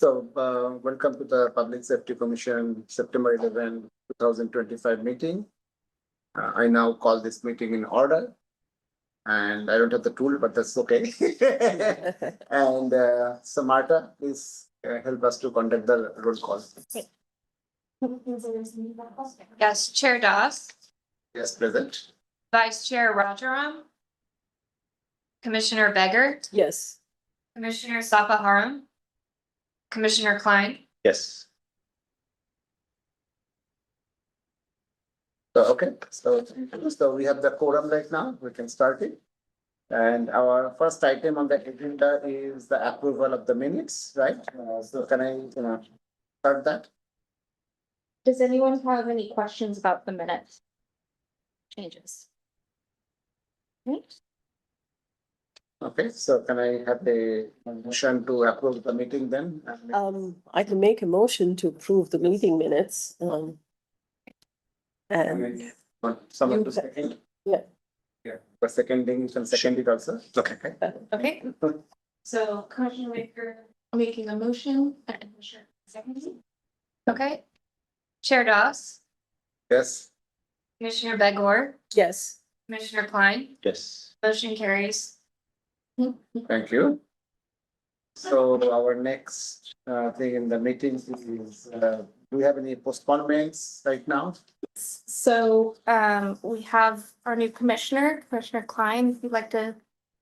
Welcome to the Public Safety Commission September 11, 2025 meeting. I now call this meeting in order. And I don't have the tool, but that's okay. And so Marta, please help us to conduct the roll call. Yes, Chair Doss, Yes, present. Vice Chair Rajaram, Commissioner Beggar, Yes. Commissioner Sapaharam, Commissioner Klein. Yes. So we have the quorum right now. We can start it. And our first item on the agenda is the approval of the minutes, right? So can I, start that? Does anyone have any questions about the minutes? Changes? Right. Okay, so can I have a motion to approve the meeting then? I can make a motion to approve the meeting minutes. And Someone to you- second? Yeah. Yeah, for seconding, you can second it also. Okay. Okay, so Commissioner Baker making a motion and Commissioner seconding. Okay. Chair Doss, Yes, Commissioner Begor, yes, Commissioner Klein, Yes. motion carries. thank you. So our next thing in the meeting is, do we have any postponements right now? So we have our new Commissioner Klein, if you'd like to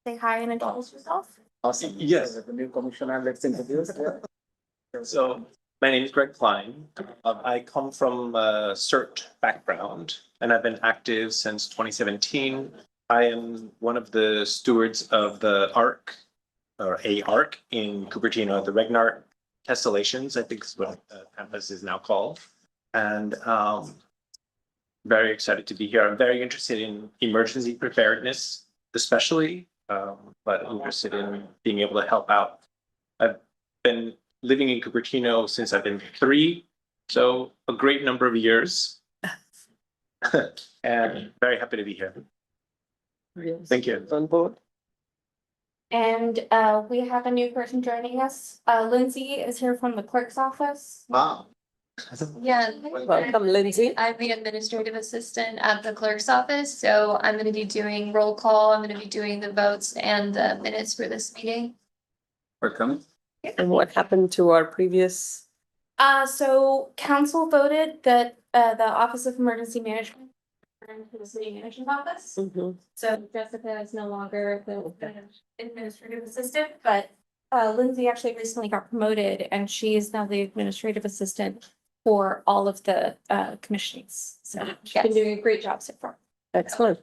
say hi and introduce yourself. Awesome. Yes. So the new commissioner, let's introduce. Yeah. So my name is Greg Klein. I come from a CERT background and I've been active since 2017. I am one of the stewards of the ARC or a ARC in Cupertino, the Regnart Tessellations, I think is what the campus is now called. And very excited to be here. I'm very interested in emergency preparedness, especially, but interested in being able to help out. I've been living in Cupertino since I've been 3, so a great number of years. And very happy to be here. yes. Thank you. On board. And we have a new person joining us. Lindsay is here from the clerk's office. Wow. Yeah. Welcome, Lindsay. I'm the administrative assistant at the clerk's office, so I'm gonna be doing roll call. I'm gonna be doing the votes and the minutes for this meeting. Welcome. And what happened to our previous? So council voted that the Office of Emergency Management turned to the city manager's office. Mhm. So Jessica is no longer the administrative assistant, but Lindsay actually recently got promoted and she is now the administrative assistant for all of the commissions. So she's been doing a great job so far. Excellent.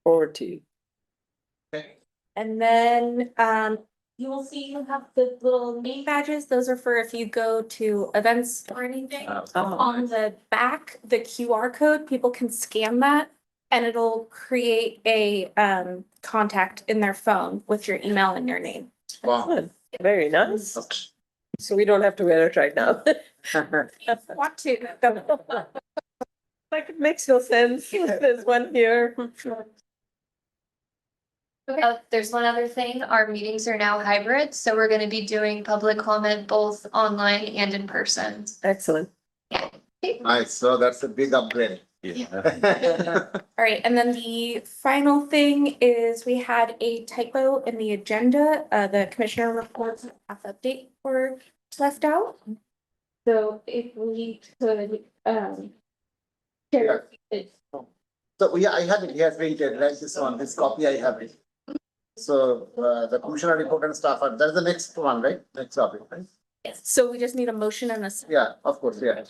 Forward to you. Okay. And then you will see you have the little name badges. Those are for if you go to events or anything. On the back, the QR code, people can scan that and it'll create a contact in their phone with your email and your name. Wow. Excellent. Very nice. So we don't have to wear it right now. Want to? Like it makes no sense. There's one here. There's one other thing. Our meetings are now hybrid, so we're gonna be doing public comment both online and in person. Excellent. Nice. So that's a big upgrade. Yeah. All right, and then the final thing is we had a typo in the agenda. The commissioner reports half update were left out. So if we could, share it. So yeah, I have it. He has waited, right? This one, this copy, I have it. So the commissioner report and stuff, that's the next one, right? Next topic, right? Yes, so we just need a motion and a. Yeah, of course, yeah.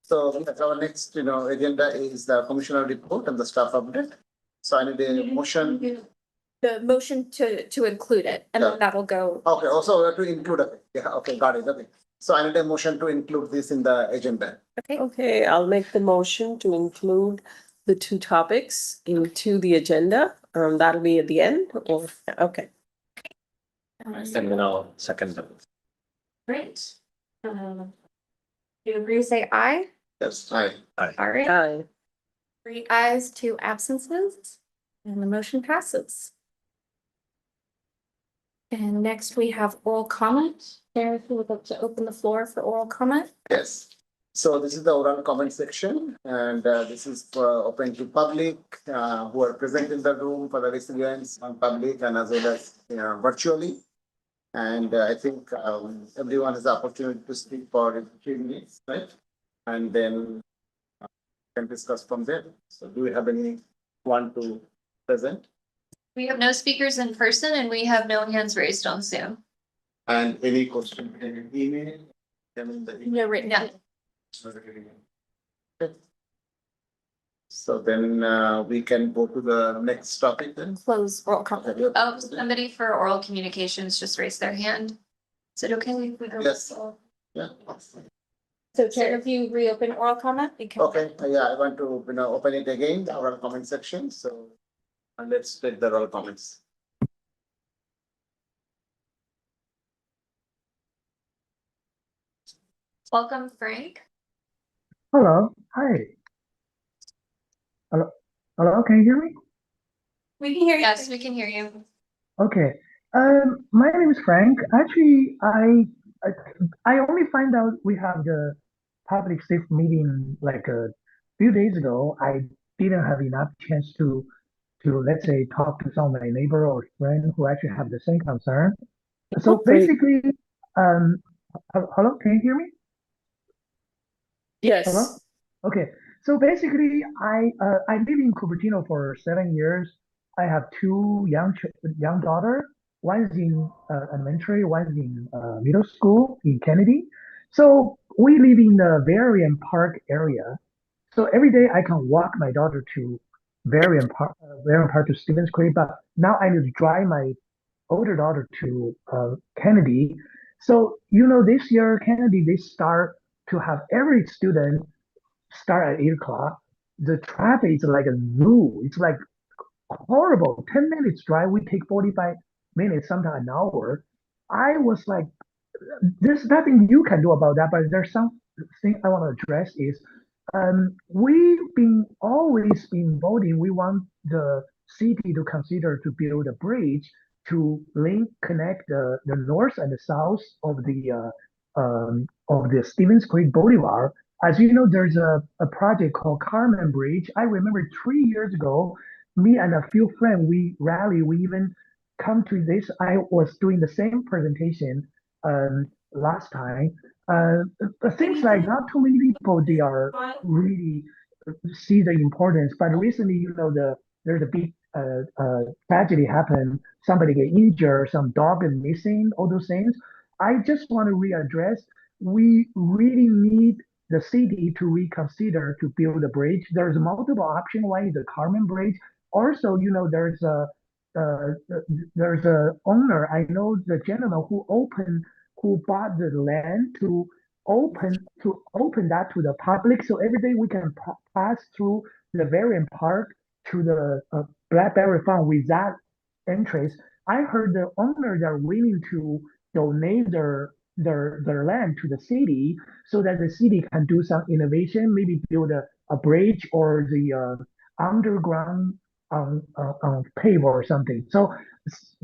So that's our next, agenda is the commissioner report and the staff update. So I need a motion. The motion to include it, and then that'll go. Okay, also to include it. Yeah, okay, got it. Okay. So I need a motion to include this in the agenda. Okay, I'll make the motion to include the 2 topics into the agenda. That'll be at the end or, okay. And then I'll second them. Great. Do you agree to say aye? Yes, aye. All right, Aye. 3 ayes, 2 absences, and the motion passes. And next we have oral comment. There, if you would like to open the floor for oral comment. Yes. So this is the oral comment section, and this is for open to public who are present in the room, for the residents and public, and as well as virtually. And I think everyone has the opportunity to speak for 3 minutes, right? And then can discuss from there. So do we have anyone to present? We have no speakers in person and we have no hands raised on Zoom. And any question, any email? No written. No. Okay. So then we can go to the next topic then. Close oral comment. Okay. Oh, somebody for oral communications just raised their hand. Is it okay if we go? Yes. Yeah. So Chair, if you reopen oral comment, we can. Okay, yeah, I want to, open it again, the oral comment section, so let's take the oral comments. Welcome, Frank. Hello, hi. Hello, can you hear me? We can hear you. Yes, we can hear you. Okay. My name is Frank. Actually, I only find out we have the public safety meeting like a few days ago. I didn't have enough chance to let's say talk to some of my neighbor or friend who actually have the same concern. So Hopefully- basically, hello, can you hear me? Yes. Hello? Okay, so basically, I live in Cupertino for 7 years. I have two young daughter. One is in elementary, one is in middle school in Kennedy. So we live in the Varian Park area. So every day I can walk my daughter to Varian Park to Stevens Creek. But now I need to drive my older daughter to Kennedy. So this year Kennedy they start to have every student start at 8 o'clock. The traffic is like a zoo. It's like horrible. 10 minutes drive, we take 45 minutes, sometimes an hour. I was like, there's nothing you can do about that, but there's something I want to address is we've been always been voting. We want the city to consider to build a bridge to connect the north and the south of the Stevens Creek Boulevard. As you know, there's a project called Carmen Bridge. I remember 3 years ago, me and a few friends, we rally, we even come to this. I was doing the same presentation last time. It seems like not too many people they are really see the importance. But recently, there's a big tragedy happened. Somebody get injured, some dog is missing, all those things. I just want to readdress. We really need the city to reconsider to build a bridge. There's multiple options. One is the Carmen Bridge. Also, uh, there's a owner. I know the gentleman who bought the land to open that to the public, so every day we can pass through the Varian Park to the Blackberry Farm with that entrance. I heard the owners are willing to donate their land to the city so that the city can do some innovation, maybe build a bridge or the underground on pave or something. So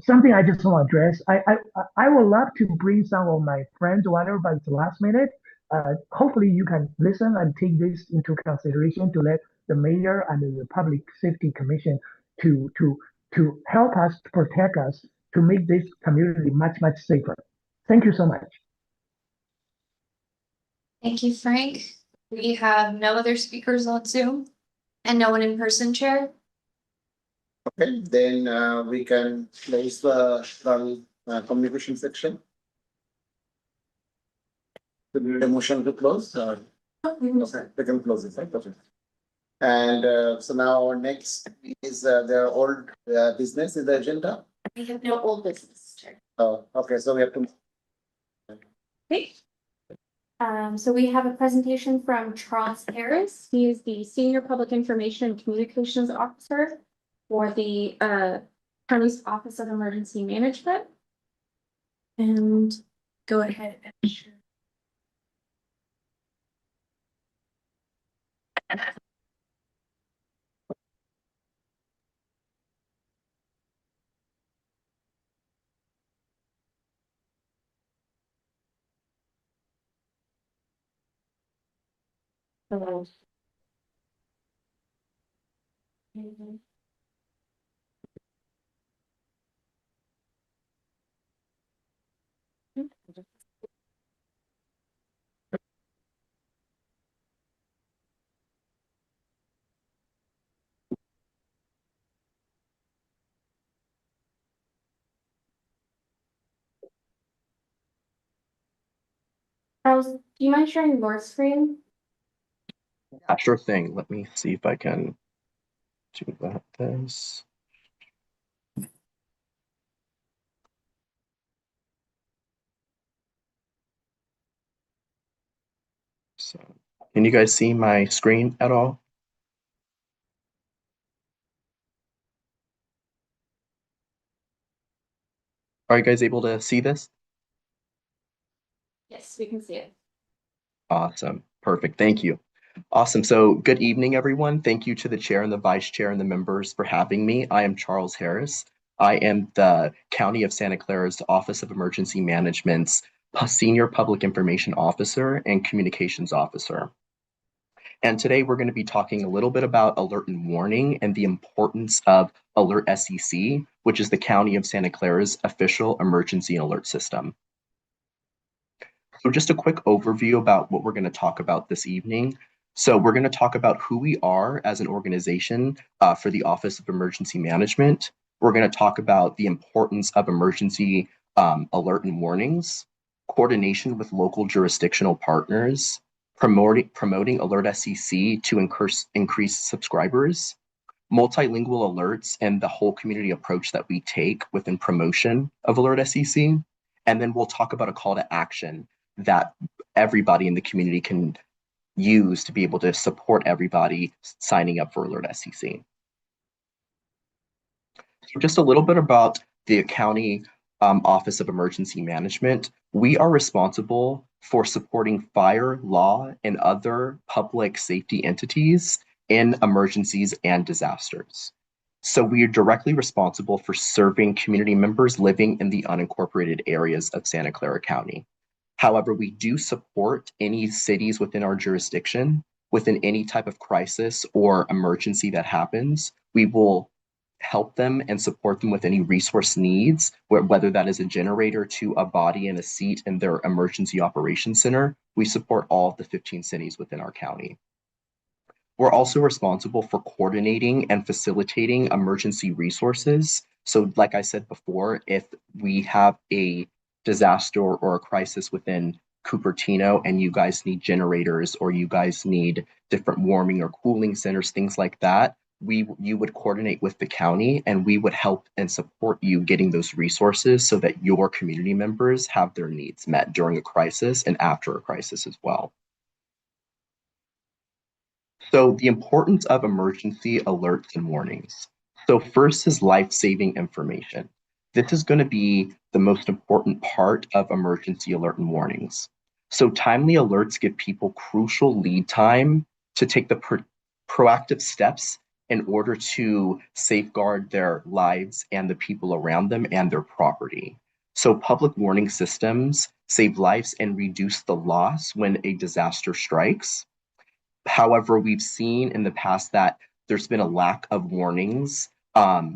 something I just want to address. I would love to bring some of my friends or whatever, but it's last minute. Hopefully you can listen and take this into consideration to let the mayor and the public safety commission to help us to protect us to make this community much safer. Thank you so much. Thank you, Frank. We have no other speakers on Zoom and no one in person, Chair. Okay, then we can close the communication section. Do we need a motion to close? Okay, we can close it, right? Okay. And so now our next is the old business in the agenda. We have no old business, Chair. Oh, okay, so we have to. Okay. So we have a presentation from Charles Harris. He is the Senior Public Information and Communications Officer for the County's Office of Emergency Management. And go ahead and share. Charles, do you mind sharing your screen? Yeah, sure thing. Let me see if I can do that. This. So, can you guys see my screen at all? Are you guys able to see this? Yes, we can see it. Awesome. Perfect. Thank you. Awesome. So good evening, everyone. Thank you to the chair and the vice chair and the members for having me. I am Charles Harris. I am the County of Santa Clara's Office of Emergency Management's Senior Public Information Officer and Communications Officer. And today we're going to be talking a little bit about alert and warning and the importance of Alert SEC, which is the County of Santa Clara's official emergency alert system. So just a quick overview about what we're going to talk about this evening. So we're going to talk about who we are as an organization for the Office of Emergency Management. We're going to talk about the importance of emergency alert and warnings, coordination with local jurisdictional partners, promoting Alert SEC to increase subscribers, multilingual alerts, and the whole community approach that we take within promotion of Alert SEC. And then we'll talk about a call to action that everybody in the community can use to be able to support everybody signing up for Alert SEC. So just a little bit about the County Office of Emergency Management. We are responsible for supporting fire, law, and other public safety entities in emergencies and disasters. So we are directly responsible for serving community members living in the unincorporated areas of Santa Clara County. However, we do support any cities within our jurisdiction within any type of crisis or emergency that happens. We will help them and support them with any resource needs, whether that is a generator to a body and a seat in their emergency operations center. We support all of the 15 cities within our county. We're also responsible for coordinating and facilitating emergency resources. So like I said before, if we have a disaster or a crisis within Cupertino and you guys need generators or you guys need different warming or cooling centers, things like that, you would coordinate with the county and we would help and support you getting those resources so that your community members have their needs met during a crisis and after a crisis as well. So the importance of emergency alerts and warnings. So first is life-saving information. This is going to be the most important part of emergency alert and warnings. So timely alerts give people crucial lead time to take the proactive steps in order to safeguard their lives and the people around them and their property. So public warning systems save lives and reduce the loss when a disaster strikes. However, we've seen in the past that there's been a lack of warnings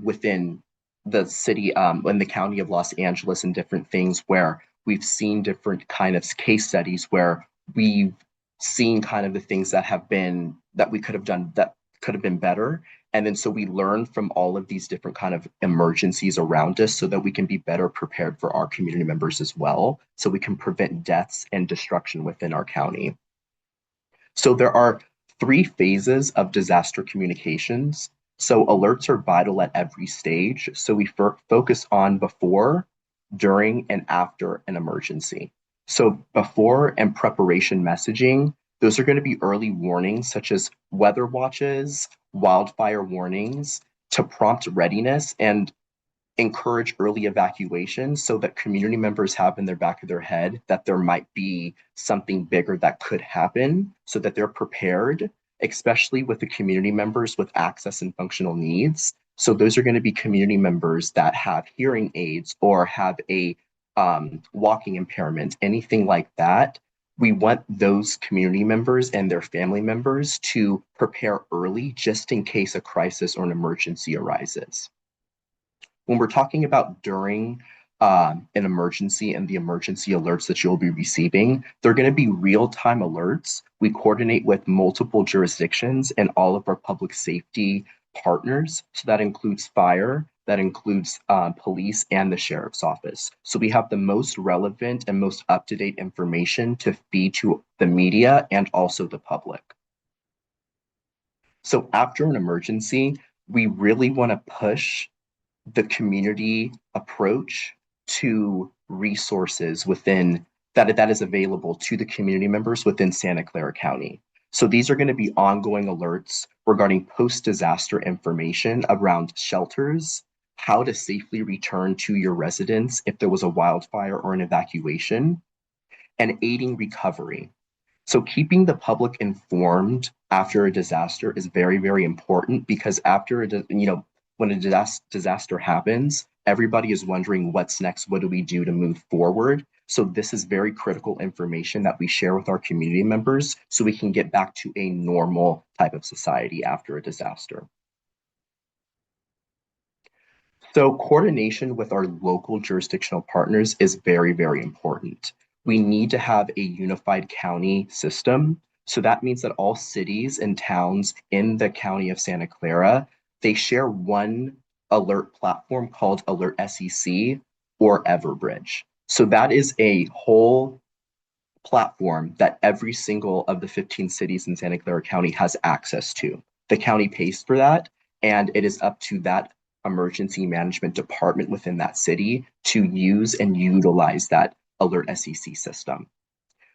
within the city in the county of Los Angeles and different things where we've seen different kind of case studies where we've seen kind of the things that we could have done that could have been better. And then so we learn from all of these different kind of emergencies around us so that we can be better prepared for our community members as well, so we can prevent deaths and destruction within our county. So there are 3 phases of disaster communications. So alerts are vital at every stage. So we focus on before, during, and after an emergency. So before and preparation messaging, those are going to be early warnings such as weather watches, wildfire warnings to prompt readiness and encourage early evacuation so that community members have in their back of their head that there might be something bigger that could happen so that they're prepared, especially with the community members with access and functional needs. So those are going to be community members that have hearing aids or have a walking impairment, anything like that. we want those community members and their family members to prepare early just in case a crisis or an emergency arises. When we're talking about during an emergency and the emergency alerts that you'll be receiving, they're going to be real-time alerts. We coordinate with multiple jurisdictions and all of our public safety partners. So that includes fire, that includes police and the sheriff's office. So we have the most relevant and most up-to-date information to feed to the media and also the public. So after an emergency, we really want to push the community approach to resources within that is available to the community members within Santa Clara County. So these are going to be ongoing alerts regarding post-disaster information around shelters, how to safely return to your residence if there was a wildfire or an evacuation, and aiding recovery. So keeping the public informed after a disaster is very, very important because after when a disaster happens, everybody is wondering what's next, what do we do to move forward? So this is very critical information that we share with our community members so we can get back to a normal type of society after a disaster. So coordination with our local jurisdictional partners is very, very important. We need to have a unified county system. So that means that all cities and towns in the county of Santa Clara, they share one alert platform called Alert SEC or Everbridge. So that is a whole platform that every single of the 15 cities in Santa Clara County has access to. The county pays for that, and it is up to that emergency management department within that city to use and utilize that Alert SEC system.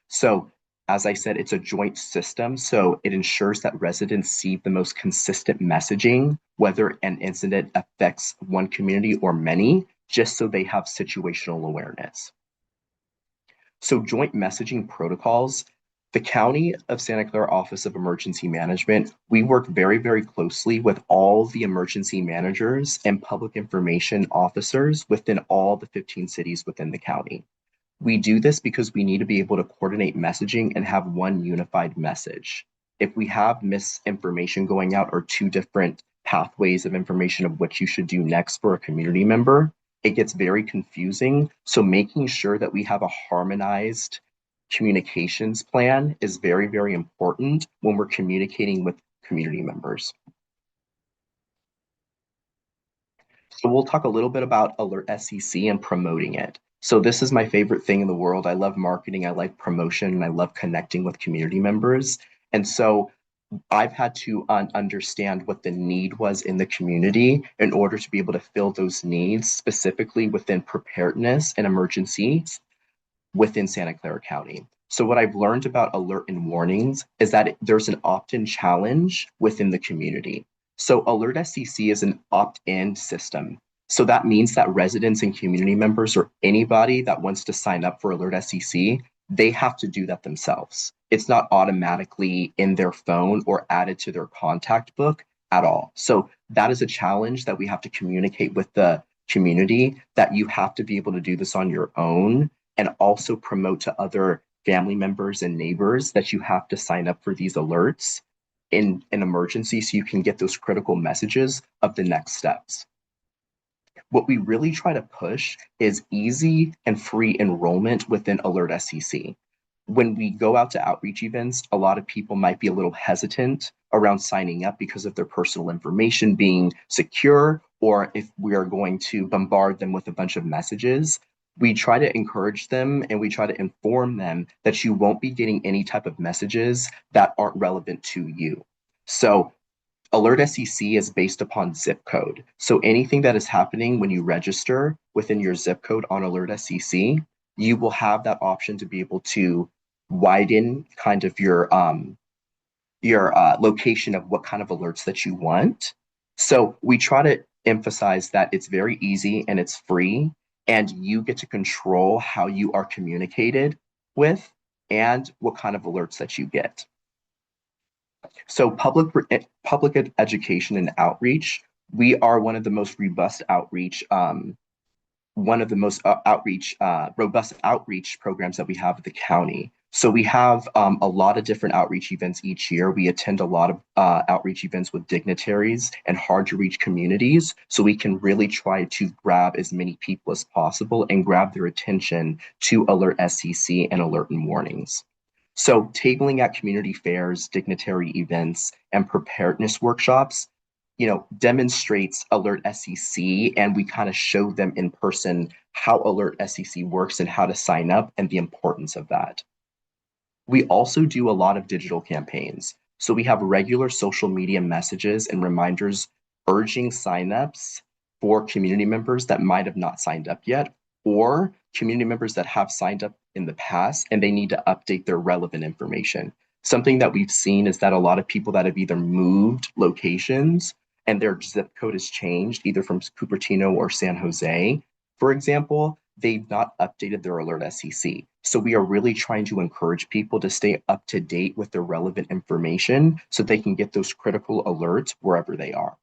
So as I said, it's a joint system, so it ensures that residents see the most consistent messaging, whether an incident affects one community or many, just so they have situational awareness. So joint messaging protocols, the County of Santa Clara Office of Emergency Management, we work very, very closely with all the emergency managers and public information officers within all the 15 cities within the county. We do this because we need to be able to coordinate messaging and have one unified message. If we have misinformation going out or two different pathways of information of what you should do next for a community member, it gets very confusing. So making sure that we have a harmonized communications plan is very, very important when we're communicating with community members. So we'll talk a little bit about Alert SEC and promoting it. So this is my favorite thing in the world. I love marketing, I like promotion, and I love connecting with community members. And so I've had to understand what the need was in the community in order to be able to fill those needs specifically within preparedness and emergencies within Santa Clara County. So what I've learned about alert and warnings is that there's an opt-in challenge within the community. So Alert SEC is an opt-in system. So that means that residents and community members or anybody that wants to sign up for Alert SEC, they have to do that themselves. It's not automatically in their phone or added to their contact book at all. So that is a challenge that we have to communicate with the community, that you have to be able to do this on your own and also promote to other family members and neighbors that you have to sign up for these alerts in an emergency so you can get those critical messages of the next steps. What we really try to push is easy and free enrollment within Alert SEC. When we go out to outreach events, a lot of people might be a little hesitant around signing up because of their personal information being secure, or if we are going to bombard them with a bunch of messages. We try to encourage them and we try to inform them that you won't be getting any type of messages that aren't relevant to you. So Alert SEC is based upon zip code. So anything that is happening when you register within your zip code on Alert SEC, you will have that option to be able to widen kind of your location of what kind of alerts that you want. So we try to emphasize that it's very easy and it's free, and you get to control how you are communicated with and what kind of alerts that you get. So public education and outreach, we are one of the most robust outreach robust outreach programs that we have at the county. So we have a lot of different outreach events each year. We attend a lot of outreach events with dignitaries and hard to reach communities. So we can really try to grab as many people as possible and grab their attention to alert SCC and alert and warnings. So tabling at community fairs, dignitary events, and preparedness workshops, demonstrates Alert SEC, and we kind of show them in person how Alert SEC works and how to sign up and the importance of that. We also do a lot of digital campaigns. So we have regular social media messages and reminders urging signups for community members that might have not signed up yet, or community members that have signed up in the past and they need to update their relevant information. Something that we've seen is that a lot of people that have either moved locations and their zip code has changed, either from Cupertino or San Jose, for example, they've not updated their Alert SEC. So we are really trying to encourage people to stay up to date with their relevant information so they can get those critical alerts wherever they are.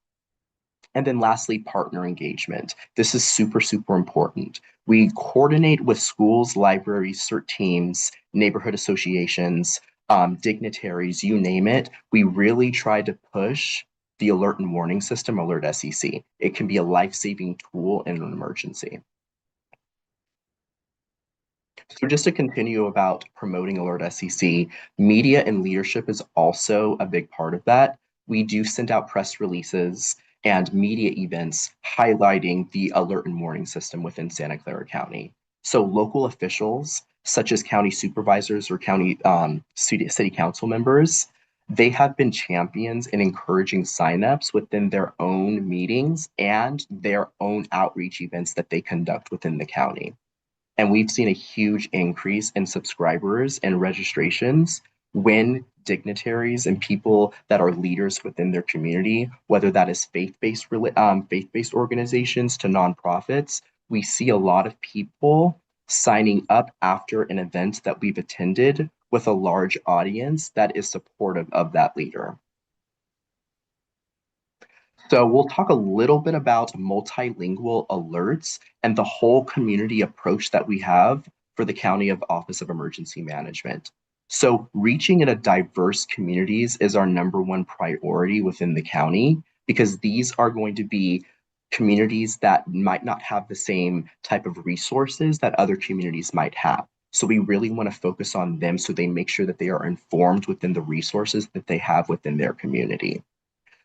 And then lastly, partner engagement. This is super, super important. We coordinate with schools, libraries, CERT teams, neighborhood associations, dignitaries, you name it. We really try to push the alert and warning system, Alert SEC. It can be a life-saving tool in an emergency. So just to continue about promoting Alert SEC, media and leadership is also a big part of that. We do send out press releases and media events highlighting the alert and warning system within Santa Clara County. So local officials, such as county supervisors or county city council members, they have been champions in encouraging signups within their own meetings and their own outreach events that they conduct within the county. And we've seen a huge increase in subscribers and registrations when dignitaries and people that are leaders within their community, whether that is faith-based organizations to nonprofits, we see a lot of people signing up after an event that we've attended with a large audience that is supportive of that leader. So we'll talk a little bit about multilingual alerts and the whole community approach that we have for the County of Office of Emergency Management. So reaching in a diverse communities is our #1 priority within the county, because these are going to be communities that might not have the same type of resources that other communities might have. So we really want to focus on them so they make sure that they are informed within the resources that they have within their community.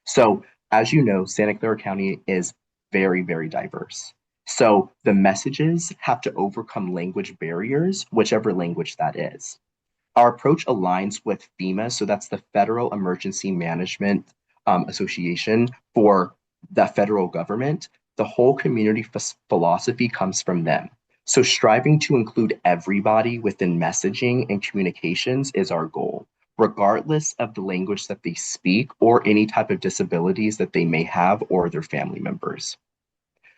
So as you know, Santa Clara County is very, very diverse. So the messages have to overcome language barriers, whichever language that is. Our approach aligns with FEMA, so that's the Federal Emergency Management Association for the federal government. The whole community philosophy comes from them. So striving to include everybody within messaging and communications is our goal, regardless of the language that they speak or any type of disabilities that they may have or their family members.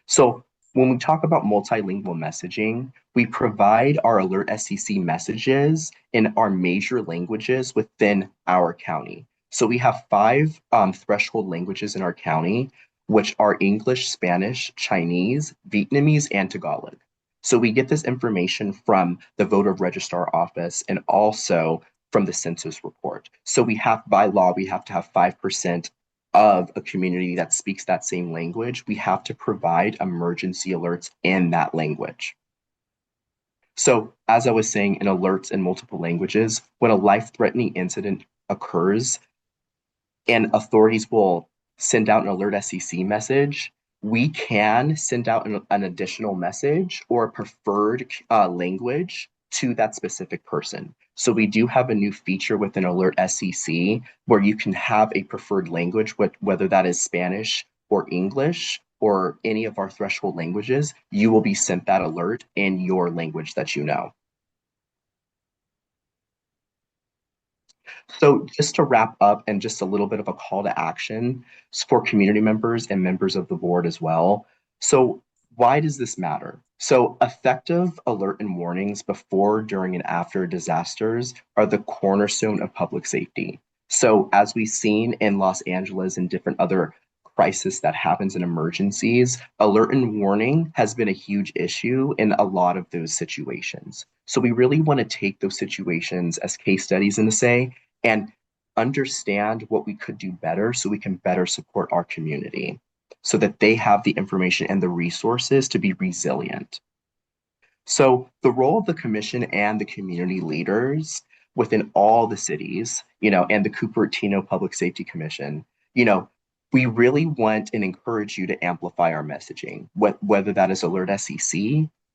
So when we talk about multilingual messaging, we provide our Alert SEC messages in our major languages within our county. So we have 5 threshold languages in our county, which are English, Spanish, Chinese, Vietnamese, and Tagalog. So we get this information from the voter registrar office and also from the census report. So we have, by law, we have to have 5% of a community that speaks that same language. We have to provide emergency alerts in that language. So as I was saying, in alerts in multiple languages, when a life-threatening incident occurs and authorities will send out an Alert SEC message, we can send out an additional message or a preferred language to that specific person. So we do have a new feature within Alert SEC where you can have a preferred language, whether that is Spanish or English or any of our threshold languages, you will be sent that alert in your language that you know. So just to wrap up and just a little bit of a call to action for community members and members of the board as well. So why does this matter? So effective alert and warnings before, during, and after disasters are the cornerstone of public safety. So as we've seen in Los Angeles and different other crisis that happens in emergencies, alert and warning has been a huge issue in a lot of those situations. So we really want to take those situations as case studies in a say and understand what we could do better so we can better support our community so that they have the information and the resources to be resilient. So the role of the commission and the community leaders within all the cities, and the Cupertino Public Safety Commission, we really want and encourage you to amplify our messaging, whether that is Alert SEC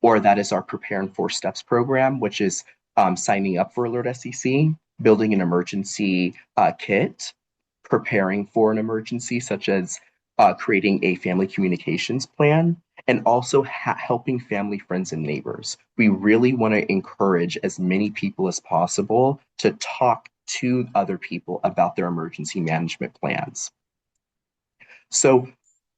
or that is our Prepare in 4 Steps program, which is signing up for Alert SEC, building an emergency kit, preparing for an emergency, such as creating a family communications plan, and also helping family, friends, and neighbors. We really want to encourage as many people as possible to talk to other people about their emergency management plans. So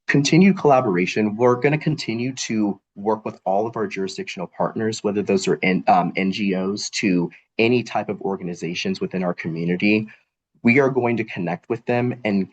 continued collaboration, we're going to continue to work with all of our jurisdictional partners, whether those are NGOs to any type of organizations within our community. We are going to connect with them and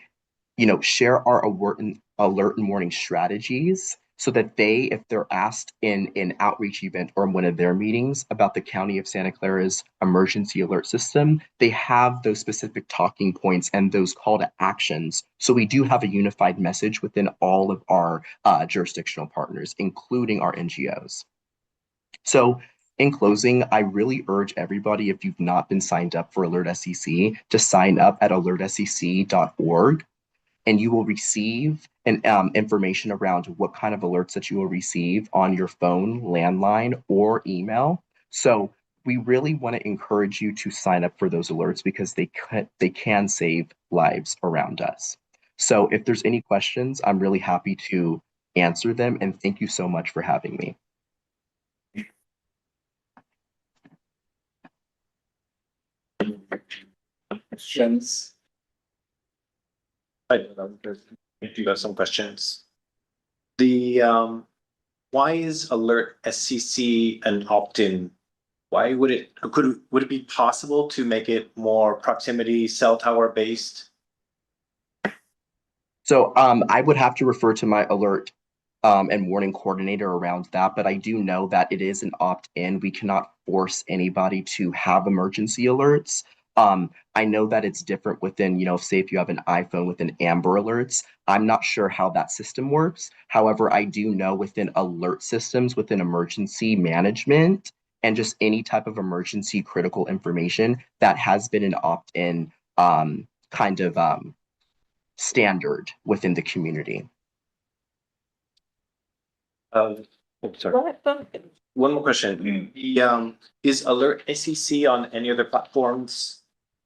share our alert and warning strategies so that they, if they're asked in an outreach event or one of their meetings about the County of Santa Clara's emergency alert system, they have those specific talking points and those call to actions. So we do have a unified message within all of our jurisdictional partners, including our NGOs. So in closing, I really urge everybody, if you've not been signed up for Alert SEC, to sign up at alertsec.org. And you will receive information around what kind of alerts that you will receive on your phone, landline, or email. So we really want to encourage you to sign up for those alerts because they can save lives around us. So if there's any questions, I'm really happy to answer them. And thank you so much for having me. Questions? I do have some questions. Why is Alert SCC an opt-in? Why would it be possible to make it more proximity cell tower based? So I would have to refer to my alert and warning coordinator around that, but I do know that it is an opt-in. We cannot force anybody to have emergency alerts. I know that it's different within, say if you have an iPhone with an Amber Alerts, I'm not sure how that system works. However, I do know within alert systems, within emergency management, and just any type of emergency critical information, that has been an opt-in standard within the community. Sorry. One more question. Is Alert SEC on any other platforms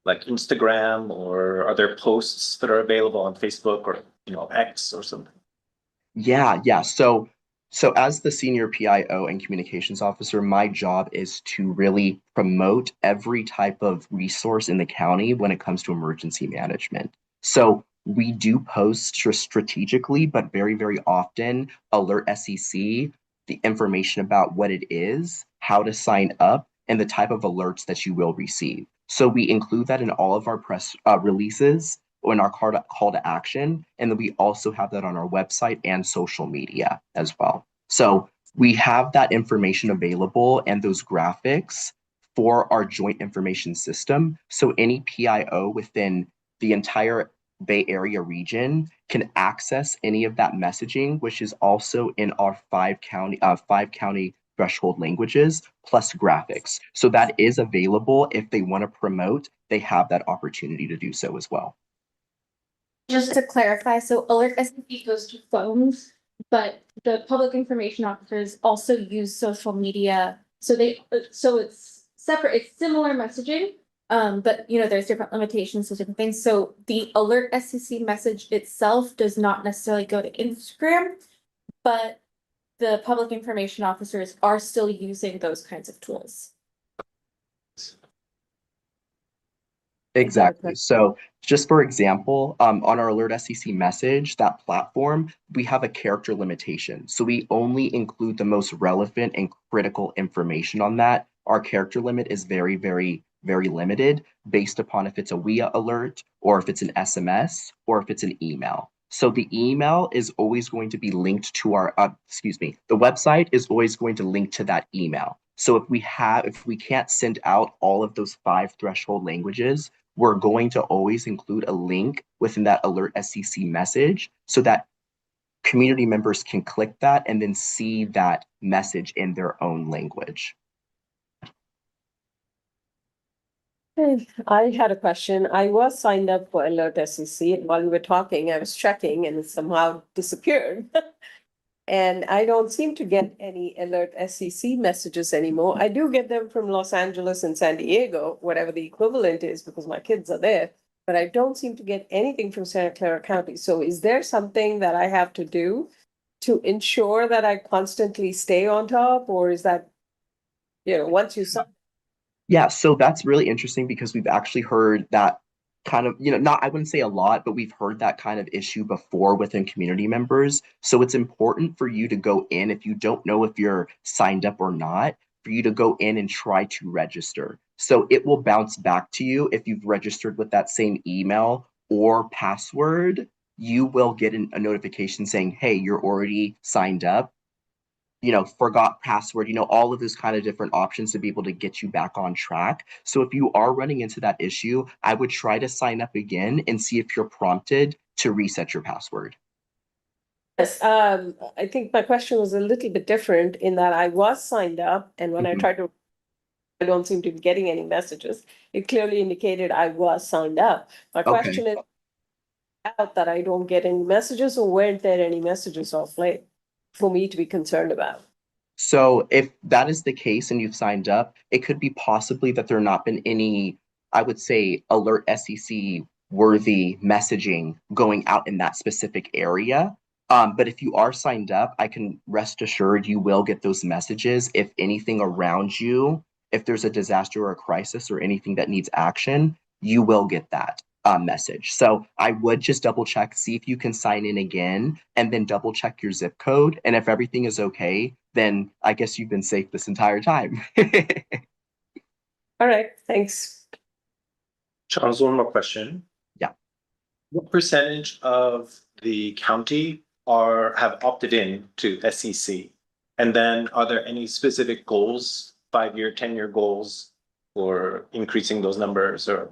like Instagram, or are there posts that are available on Facebook or X or something? Yeah. So as the senior PIO and communications officer, my job is to really promote every type of resource in the county when it comes to emergency management. So we do post strategically, but very, very often, Alert SEC, the information about what it is, how to sign up, and the type of alerts that you will receive. So we include that in all of our press releases or in our call to action. And then we also have that on our website and social media as well. So we have that information available and those graphics for our joint information system. So any PIO within the entire Bay Area region can access any of that messaging, which is also in our five county threshold languages plus graphics. So that is available. If they want to promote, they have that opportunity to do so as well. Just to clarify, so Alert SEC goes to phones, but the public information officers also use social media. So it's separate, it's similar messaging, but there's different limitations to different things. So the Alert SEC message itself does not necessarily go to Instagram, but the public information officers are still using those kinds of tools. Exactly. So just for example, on our Alert SEC message, that platform, we have a character limitation. So we only include the most relevant and critical information on that. Our character limit is very, very, very limited based upon if it's a WIA alert or if it's an SMS or if it's an email. So the email is always going to be linked to our, the website is always going to link to that email. So if we can't send out all of those 5 threshold languages, we're going to always include a link within that Alert SCC message so that community members can click that and then see that message in their own language. I had a question. I was signed up for Alert SEC, and while we were talking, I was checking and it somehow disappeared. And I don't seem to get any Alert SEC messages anymore. I do get them from Los Angeles and San Diego, whatever the equivalent is, because my kids are there. But I don't seem to get anything from Santa Clara County. So is there something that I have to do to ensure that I constantly stay on top, or is that, once you sign? Yeah, so that's really interesting because we've actually heard that kind of, not, I wouldn't say a lot, but we've heard that kind of issue before within community members. So it's important for you to go in, if you don't know if you're signed up or not, for you to go in and try to register. So it will bounce back to you if you've registered with that same email or password. You will get a notification saying, hey, you're already signed up, forgot password, all of those kind of different options to be able to get you back on track. So if you are running into that issue, I would try to sign up again and see if you're prompted to reset your password. Yes, I think my question was a little bit different in that I was signed up, and when I Mhm. tried to, I don't seem to be getting any messages. It clearly indicated I was signed up. My Okay. question is out that I don't get any messages, or weren't there any messages off late for me to be concerned about? So if that is the case and you've signed up, it could be possibly that there not been any, I would say, Alert SEC worthy messaging going out in that specific area. But if you are signed up, I can rest assured you will get those messages if anything around you, if there's a disaster or a crisis or anything that needs action, you will get that message. So I would just double check, see if you can sign in again, and then double check your zip code. And if everything is okay, then I guess you've been safe this entire time. All right, thanks. Charles, one more question. Yeah. What percentage of the county have opted in to SEC? And then are there any specific goals, 5-year, 10-year goals for increasing those numbers or?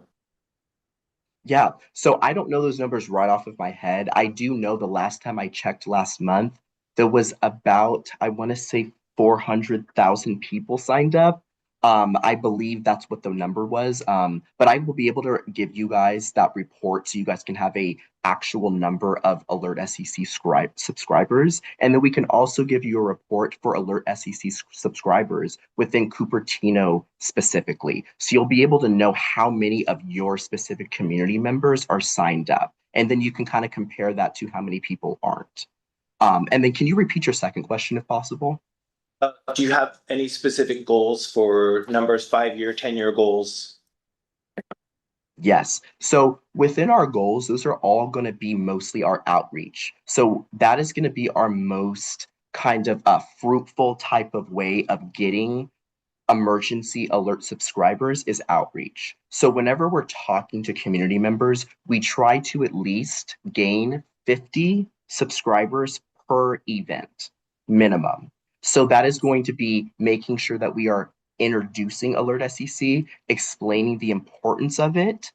Yeah, so I don't know those numbers right off of my head. I do know the last time I checked last month, there was about, I want to say 400,000 people signed up. I believe that's what the number was. But I will be able to give you guys that report so you guys can have a actual number of Alert SEC subscribers. And then we can also give you a report for Alert SEC subscribers within Cupertino specifically. So you'll be able to know how many of your specific community members are signed up. And then you can kind of compare that to how many people aren't. And then can you repeat your second question if possible? Do you have any specific goals for numbers, 5-year, 10-year goals? Yes. So within our goals, those are all going to be mostly our outreach. So that is going to be our most kind of fruitful type of way of getting emergency alert subscribers is outreach. So whenever we're talking to community members, we try to at least gain 50 subscribers per event minimum. So that is going to be making sure that we are introducing Alert SEC, explaining the importance of it,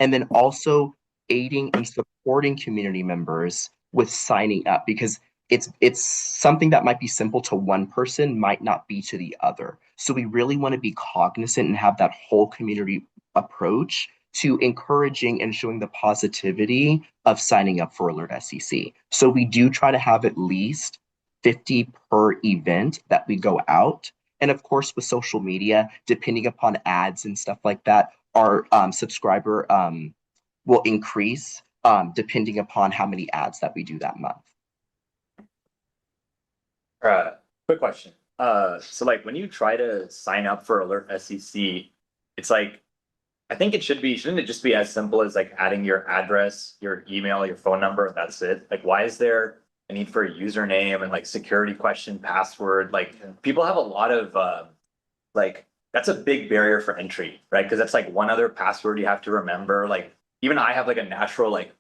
and then also aiding and supporting community members with signing up because it's something that might be simple to one person might not be to the other. So we really want to be cognizant and have that whole community approach to encouraging and showing the positivity of signing up for Alert SEC. So we do try to have at least 50 per event that we go out. And of course, with social media, depending upon ads and stuff like that, our subscriber will increase depending upon how many ads that we do that month. Quick question. So like when you try to sign up for Alert SEC, it's like, I think it shouldn't it just be as simple as like adding your address, your email, your phone number, and that's it? Like, why is there a need for a username and like security question, password? Like people have a lot of, like, that's a big barrier for entry, right? Because that's like one other password you have to remember. Like even I have like a natural, like,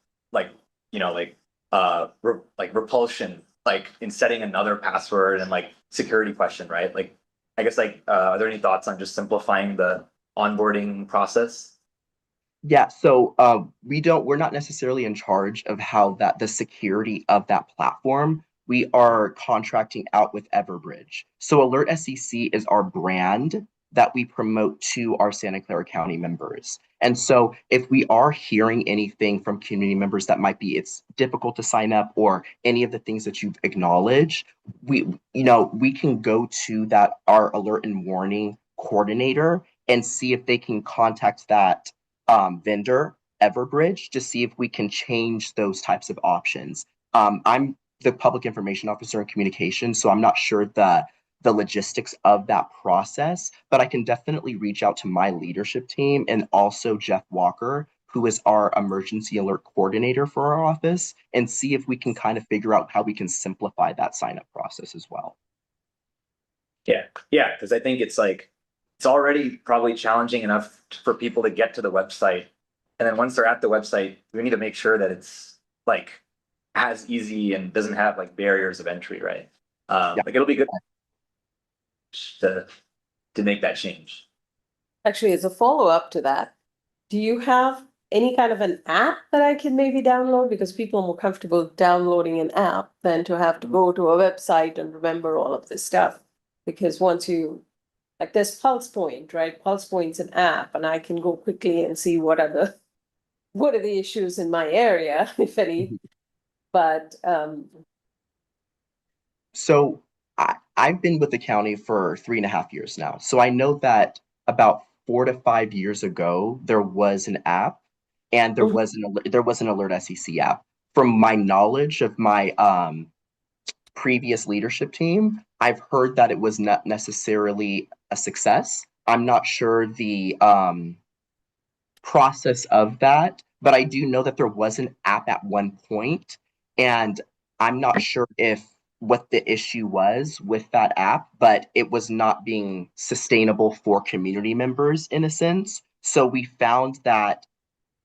like repulsion, like in setting another password and like security question, right? Like, I guess like, are there any thoughts on just simplifying the onboarding process? Yeah, so we're not necessarily in charge of how the security of that platform. We are contracting out with Everbridge. So Alert SEC is our brand that we promote to our Santa Clara County members. And so if we are hearing anything from community members that might be it's difficult to sign up or any of the things that you've acknowledged, we can go to that our alert and warning coordinator and see if they can contact that vendor, Everbridge, to see if we can change those types of options. I'm the public information officer in communications, so I'm not sure the logistics of that process, but I can definitely reach out to my leadership team and also Jeff Walker, who is our emergency alert coordinator for our office, and see if we can kind of figure out how we can simplify that sign up process as well. Yeah, because I think it's like, it's already probably challenging enough for people to get to the website. And then once they're at the website, we need to make sure that it's like as easy and doesn't have like barriers of entry, right? Yeah. Like it'll be good to make that change. Actually, as a follow-up to that, do you have any kind of an app that I can maybe download? Because people are more comfortable downloading an app than to have to go to a website and remember all of this stuff. Because once you, like there's Pulse Point, right? Pulse Point's an app and I can go quickly and see what are the issues in my area, if any. But So I've been with the county for 3.5 years now. So I know that about 4 to 5 years ago, there was an app and there was an Alert SEC app. From my knowledge of my previous leadership team, I've heard that it was not necessarily a success. I'm not sure the process of that, but I do know that there was an app at one point, and I'm not sure if what the issue was with that app, but it was not being sustainable for community members in a sense. So we found that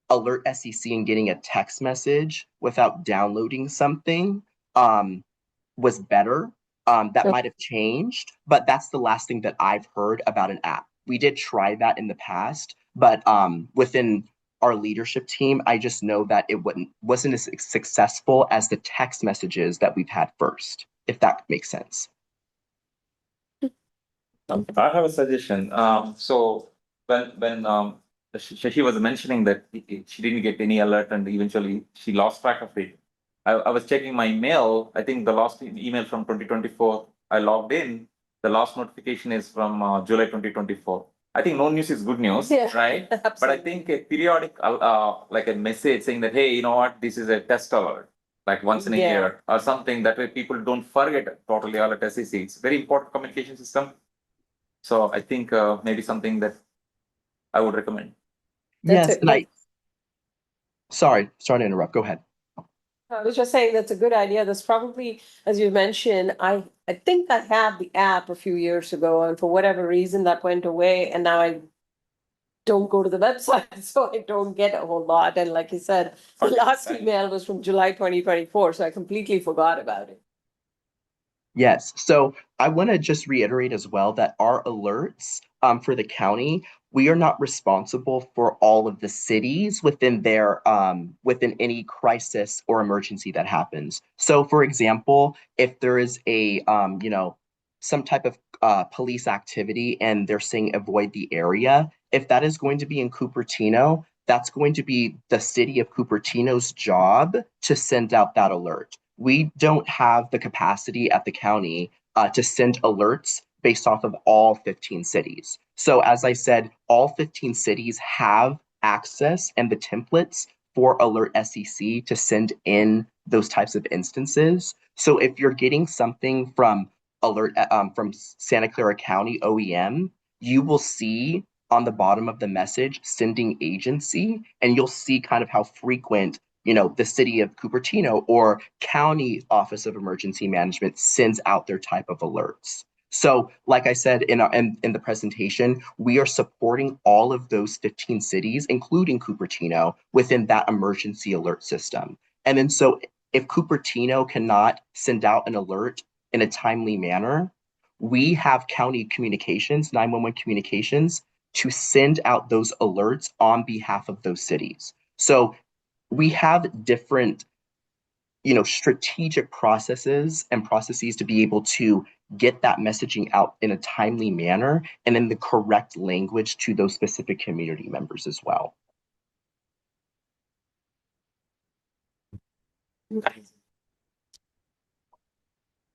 Alert SEC and getting a text message without downloading something was better. That Okay. might have changed, but that's the last thing that I've heard about an app. We did try that in the past, but within our leadership team, I just know that it wasn't as successful as the text messages that we've had first, if that makes sense. I have a suggestion. So when she was mentioning that she didn't get any alert and eventually she lost track of it. I was checking my mail. I think the last email from 2024, I logged in. The last notification is from July 2024. I think no news is good news, Yeah, right? But I absolutely. think a periodic, like a message saying that, hey, you know what, this is a test alert, like once in a Yeah. year or something. That way people don't forget totally all at SEC. It's a very important communication system. So I think maybe something that I would recommend. That's Yes, it. and sorry to interrupt. Go ahead. I was just saying that's a good idea. That's probably, as you mentioned, I think I had the app a few years ago, and for whatever reason that went away, and now I don't go to the website, so I don't get a whole lot. And like you said, the Okay, last thanks. email was from July 2024, so I completely forgot about it. Yes. So I want to just reiterate as well that our alerts for the county, we are not responsible for all of the cities within their within any crisis or emergency that happens. So for example, if there is a some type of police activity and they're saying avoid the area, if that is going to be in Cupertino, that's going to be the city of Cupertino's job to send out that alert. We don't have the capacity at the county to send alerts based off of all 15 cities. So as I said, all 15 cities have access and the templates for Alert SEC to send in those types of instances. So if you're getting something from from Santa Clara County OEM, you will see on the bottom of the message sending agency, and you'll see kind of how frequent the city of Cupertino or county office of emergency management sends out their type of alerts. So like I said in the presentation, we are supporting all of those 15 cities, including Cupertino, within that emergency alert system. And then so if Cupertino cannot send out an alert in a timely manner, we have county communications, 911 communications, to send out those alerts on behalf of those cities. So we have different, strategic processes to be able to get that messaging out in a timely manner and in the correct language to those specific community members as well.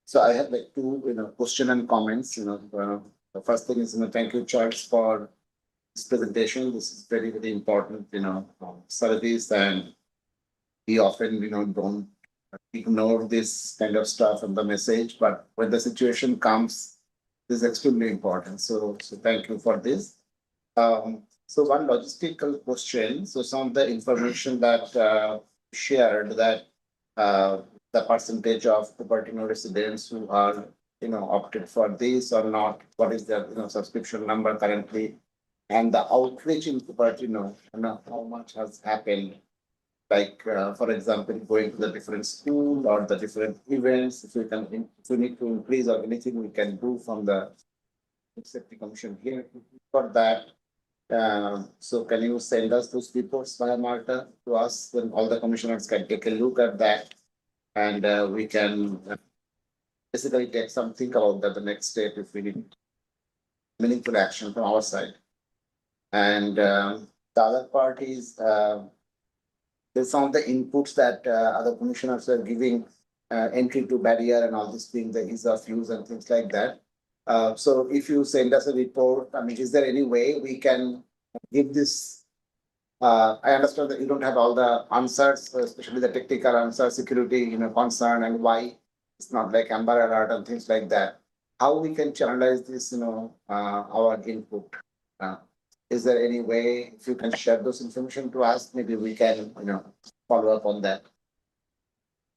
So I have like two, question and comments, the first thing is, thank you, Charles, for this presentation. This is very, very important, service, and we often, don't ignore this kind of stuff in the message, but when the situation comes, this is extremely important. So thank you for this. So one logistical question. So some of the information that shared that the percentage of Cupertino residents who are, opted for this or not, what is their, subscription number currently, and the outreach in Cupertino, how much has happened. Like, for example, going to the different school or the different events, if we need to increase or anything we can do from the safety commission here for that. So can you send us those reports via Marta to us, when all the commissioners can take a look at that, and we can basically take some think about that the next step if we need meaningful action from our side. And the other part is there's some of the inputs that other commissioners are giving, entry to barrier and all this being the ease of use and things like that. So if you send us a report, I mean, is there any way we can give this? I understand that you don't have all the answers, especially the technical answers, security, concern, and why it's not like Amber Alert and things like that. How we can channelize this, our input. Is there any way, if you can share those information to us, maybe we can, follow up on that.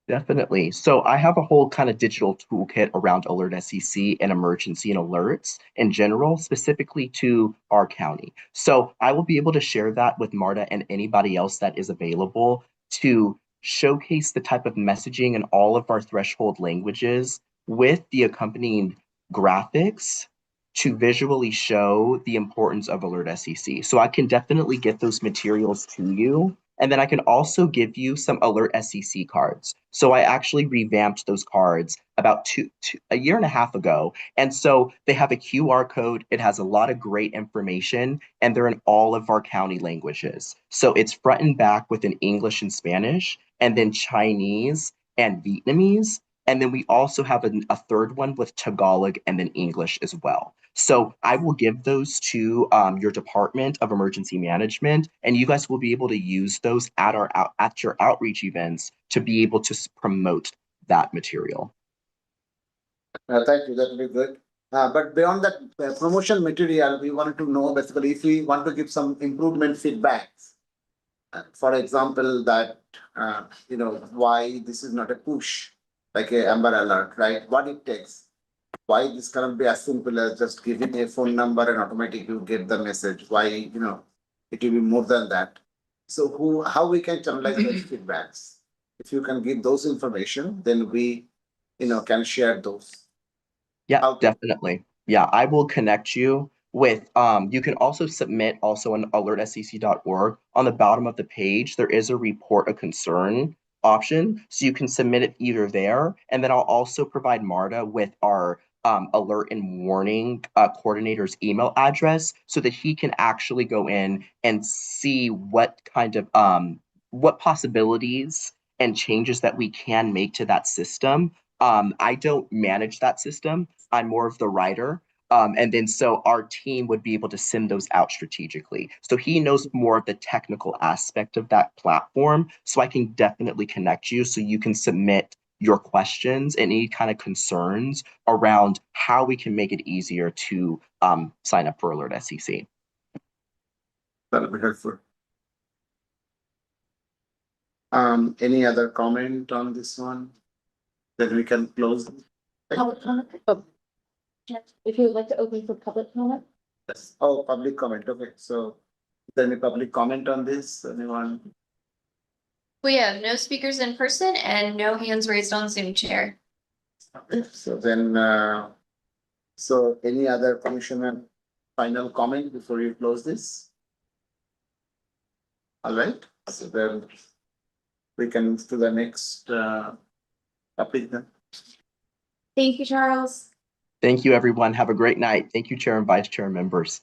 Definitely. So I have a whole kind of digital toolkit around Alert SEC and emergency and alerts in general, specifically to our county. So I will be able to share that with Marta and anybody else that is available to showcase the type of messaging in all of our threshold languages with the accompanying graphics to visually show the importance of Alert SEC. So I can definitely get those materials to you. And then I can also give you some Alert SEC cards. So I actually revamped those cards about a year and a half ago. And so they have a QR code. It has a lot of great information, and they're in all of our county languages. So it's front and back with an English and Spanish, and then Chinese and Vietnamese. And then we also have a third one with Tagalog and then English as well. So I will give those to your Department of Emergency Management, and you guys will be able to use those at your outreach events to be able to promote that material. Thank you, that will be good. But beyond that promotion material, we wanted to know basically if we want to give some improvement feedbacks. For example, that why this is not a push like a Amber Alert, right? What it takes. Why this cannot be as simple as just giving a phone number and automatically you get the message? Why, it will be more than that. So how we can channelize those feedbacks? If you can give those information, then we, can share those. Yeah, definitely. Yeah, I will connect you with, you can also submit also on alertsec.org. On the bottom of the page, there is a report a concern option. So you can submit it either there. And then I'll also provide Marta with our alert and warning coordinator's email address so that he can actually go in and see what kind of, what possibilities and changes that we can make to that system. I don't manage that system. I'm more of the writer. And then so our team would be able to send those out strategically. So he knows more of the technical aspect of that platform. So I can definitely connect you so you can submit your questions and any kind of concerns around how we can make it easier to sign up for Alert SEC. That'll be helpful. Any other comment on this one? Then we can close. Public comment? If you would like to open for public comment? Yes. Oh, public comment. Okay, so is there any public comment on this? Anyone? We have no speakers in person and no hands raised on Zoom, Chair. So then, so any other commissioner final comment before you close this? All right, so then we can move to the next topic then. Thank you, Charles. Thank you, everyone. Have a great night. Thank you, Chair and Vice Chair members.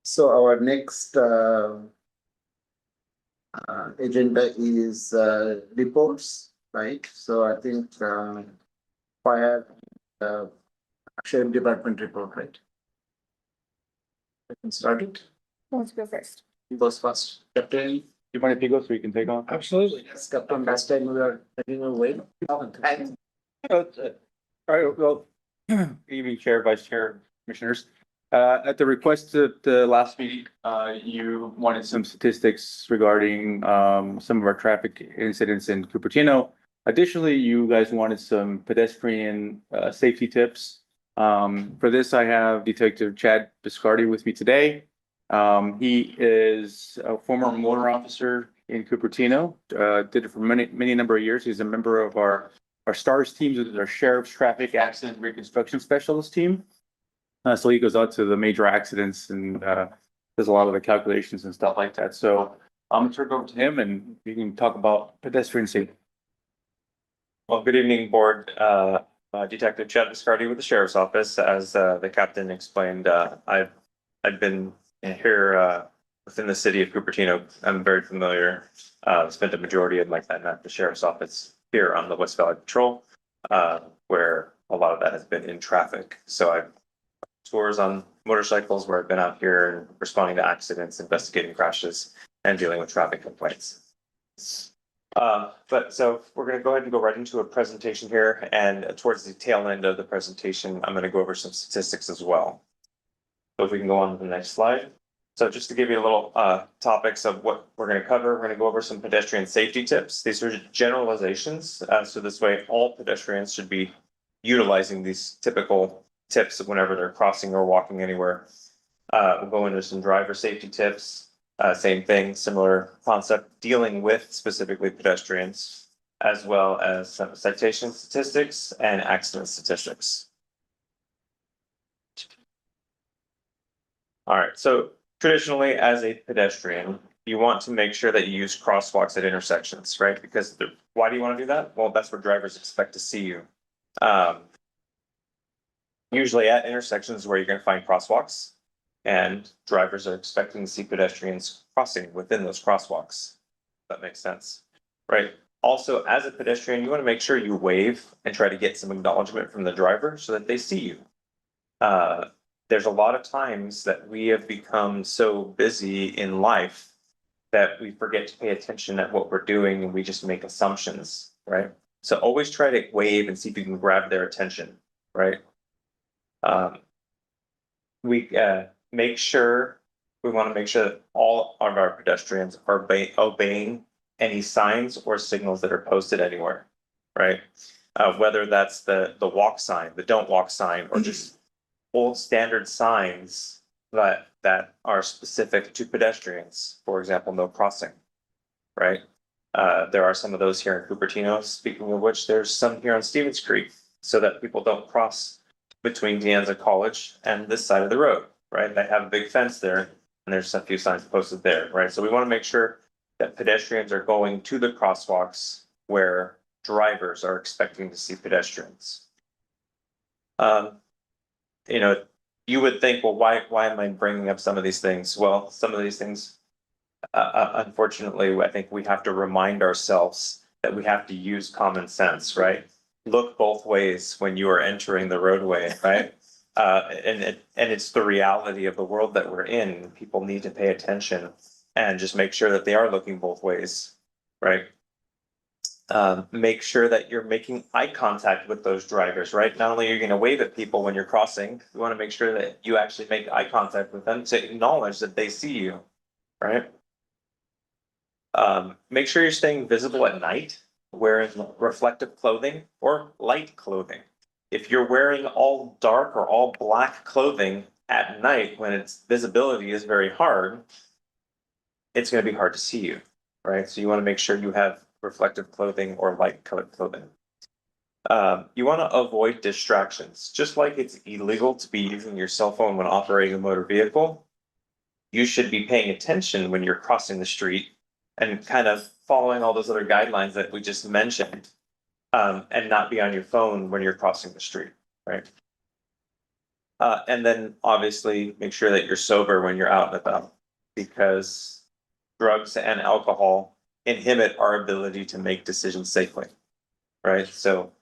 So our next agenda is reports, right? So I think fire sheriff department report, right? I can start it. Who wants to go first? Who goes first? Captain? You mind if he goes so you can take off? Absolutely. Yes, Captain, last time we were taking away. And All right, well, evening Chair, Vice Chair, Commissioners. At the request of the last meeting, you wanted some statistics regarding some of our traffic incidents in Cupertino. Additionally, you guys wanted some pedestrian safety tips. For this, I have Detective Chad Biscardi with me today. He is a former motor officer in Cupertino, did it for many number of years. He's a member of our STARS teams, which is our Sheriff's Traffic Accident Reconstruction Specialist team. So he goes out to the major accidents and does a lot of the calculations and stuff like that. So I'm gonna turn it over to him and we can talk about pedestrian safety. Well, good evening, board. Detective Chad Biscardi with the Sheriff's Office. As the captain explained, I've been here within the city of Cupertino. I'm very familiar. Spent a majority of my time at the Sheriff's Office here on the West Valley Patrol, where a lot of that has been in traffic. So I've tours on motorcycles where I've been out here and responding to accidents, investigating crashes, and dealing with traffic complaints. But so we're going to go ahead and go right into a presentation here, and towards the tail end of the presentation, I'm going to go over some statistics as well. So if we can go on to the next slide. So just to give you a little topics of what we're going to cover, we're going to go over some pedestrian safety tips. These are generalizations, so this way all pedestrians should be utilizing these typical tips whenever they're crossing or walking anywhere. We'll go into some driver safety tips. Same thing, similar concept, dealing with specifically pedestrians, as well as some citation statistics and accident statistics. All right, so traditionally as a pedestrian, you want to make sure that you use crosswalks at intersections, right? Because why do you want to do that? Well, that's where drivers expect to see you. Usually at intersections where you're going to find crosswalks, and drivers are expecting to see pedestrians crossing within those crosswalks. That makes sense, right? Also, as a pedestrian, you want to make sure you wave and try to get some acknowledgement from the driver so that they see you. There's a lot of times that we have become so busy in life that we forget to pay attention at what we're doing and we just make assumptions, right? So always try to wave and see if you can grab their attention, right? We make sure, we want to make sure that all of our pedestrians are obeying any signs or signals that are posted anywhere, right? Whether that's the walk sign, the don't walk sign, or just old standard signs that are specific to pedestrians, for example, no crossing, right? There are some of those here in Cupertino, speaking of which, there's some here on Stevens Creek, so that people don't cross between De Anza College and this side of the road, right? They have a big fence there, and there's a few signs posted there, right? So we want to make sure that pedestrians are going to the crosswalks where drivers are expecting to see pedestrians. You know, you would think, well, why am I bringing up some of these things? Well, some of these things, unfortunately, I think we have to remind ourselves that we have to use common sense, right? Look both ways when you are entering the roadway, right? And it's the reality of the world that we're in. People need to pay attention and just make sure that they are looking both ways, right? Make sure that you're making eye contact with those drivers, right? Not only are you going to wave at people when you're crossing, you want to make sure that you actually make eye contact with them to acknowledge that they see you, right? Make sure you're staying visible at night, wearing reflective clothing or light clothing. If you're wearing all dark or all black clothing at night when its visibility is very hard, it's going to be hard to see you, right? So you want to make sure you have reflective clothing or light colored clothing. You want to avoid distractions. Just like it's illegal to be using your cell phone when operating a motor vehicle, you should be paying attention when you're crossing the street and kind of following all those other guidelines that we just mentioned, and not be on your phone when you're crossing the street, right? And then obviously make sure that you're sober when you're out and about, because drugs and alcohol inhibit our ability to make decisions safely, right? So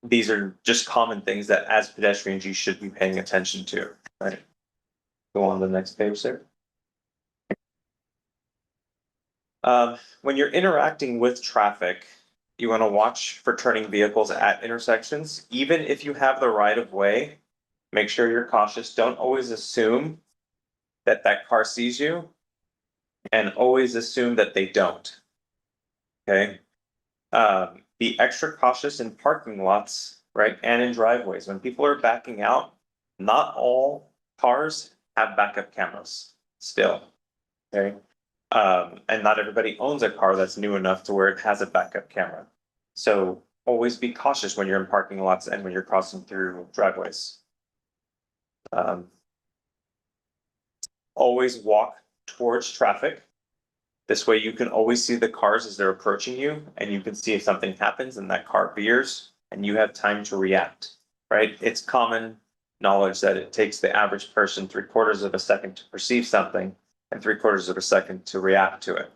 these are just common things that as pedestrians you should be paying attention to, right? Go on to the next page there. When you're interacting with traffic, you want to watch for turning vehicles at intersections. Even if you have the right of way, make sure you're cautious. Don't always assume that that car sees you, and always assume that they don't. Okay. Be extra cautious in parking lots, right? And in driveways. When people are backing out, not all cars have backup cameras still. Okay. And not everybody owns a car that's new enough to where it has a backup camera. So always be cautious when you're in parking lots and when you're crossing through driveways. Always walk towards traffic. This way you can always see the cars as they're approaching you, and you can see if something happens and that car veers and you have time to react, right? It's common knowledge that it takes the average person 3/4 of a second to perceive something and 3/4 of a second to react to it,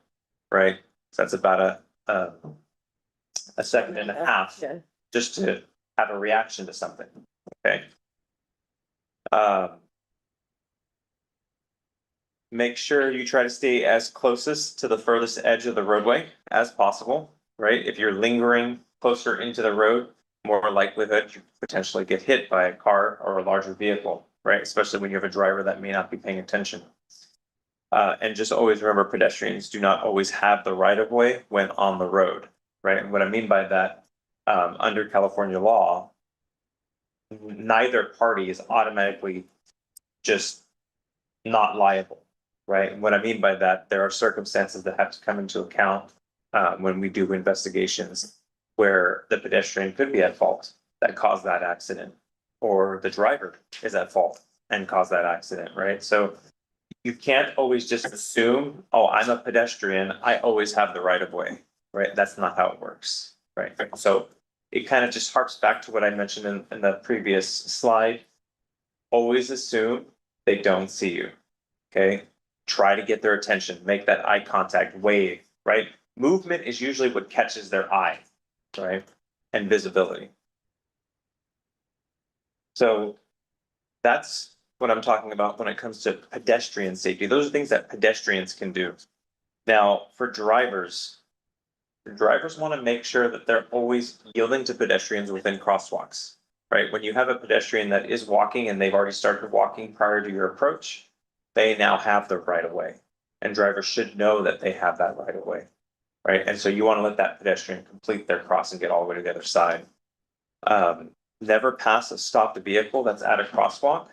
right? So that's about a second and a half Yeah. just to have a reaction to something, okay? Make sure you try to stay as closest to the furthest edge of the roadway as possible, right? If you're lingering closer into the road, more likelihood you potentially get hit by a car or a larger vehicle, right? Especially when you have a driver that may not be paying attention. And just always remember, pedestrians do not always have the right of way when on the road, right? And what I mean by that, under California law, neither party is automatically just not liable, right? And what I mean by that, there are circumstances that have to come into account when we do investigations where the pedestrian could be at fault that caused that accident, or the driver is at fault and caused that accident, right? So you can't always just assume, oh, I'm a pedestrian, I always have the right of way, right? That's not how it works, right? So it kind of just harps back to what I mentioned in the previous slide. Always assume they don't see you, okay? Try to get their attention, make that eye contact, wave, right? Movement is usually what catches their eye, right? And visibility. So that's what I'm talking about when it comes to pedestrian safety. Those are things that pedestrians can do. Now, for drivers want to make sure that they're always yielding to pedestrians within crosswalks, right? When you have a pedestrian that is walking and they've already started walking prior to your approach, they now have the right of way, and drivers should know that they have that right of way, right? And so you want to let that pedestrian complete their cross and get all the way to the other side. Never pass a stopped vehicle that's at a crosswalk.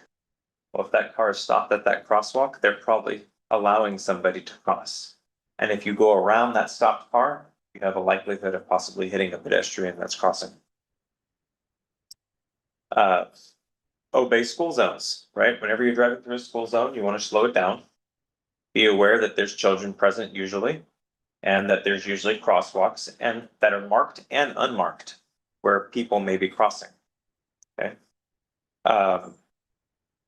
Well, if that car is stopped at that crosswalk, they're probably allowing somebody to cross. And if you go around that stopped car, you have a likelihood of possibly hitting a pedestrian that's crossing. Obey school zones, right? Whenever you're driving through a school zone, you want to slow it down. Be aware that there's children present usually, and that there's usually crosswalks and that are marked and unmarked where people may be crossing. Okay.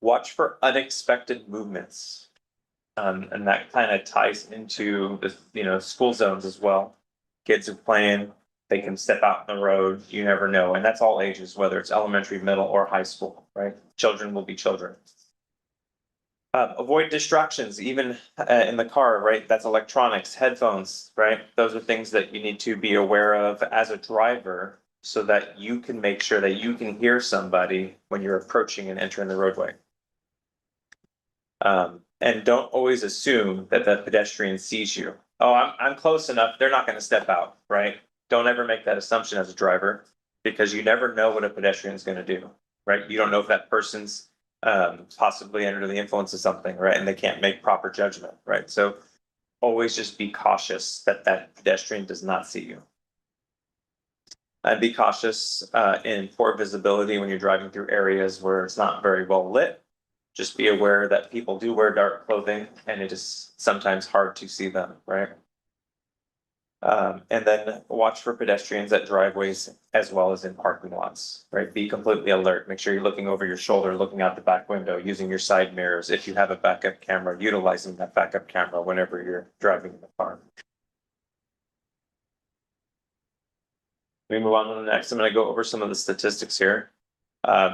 Watch for unexpected movements. And that kind of ties into the school zones as well. Kids are playing, they can step out in the road, you never know. And that's all ages, whether it's elementary, middle, or high school, right? Children will be children. Avoid distractions, even in the car, right? That's electronics, headphones, right? Those are things that you need to be aware of as a driver so that you can make sure that you can hear somebody when you're approaching and entering the roadway. And don't always assume that the pedestrian sees you. Oh, I'm close enough, they're not gonna step out, right? Don't ever make that assumption as a driver, because you never know what a pedestrian is gonna do, right? You don't know if that person's possibly under the influence of something, right? And they can't make proper judgment, right? So always just be cautious that that pedestrian does not see you. And be cautious in poor visibility when you're driving through areas where it's not very well lit. Just be aware that people do wear dark clothing and it is sometimes hard to see them, right? And then watch for pedestrians at driveways as well as in parking lots, right? Be completely alert. Make sure you're looking over your shoulder, looking out the back window, using your side mirrors. If you have a backup camera, utilizing that backup camera whenever you're driving in the car. We move on to the next. I'm going to go over some of the statistics here.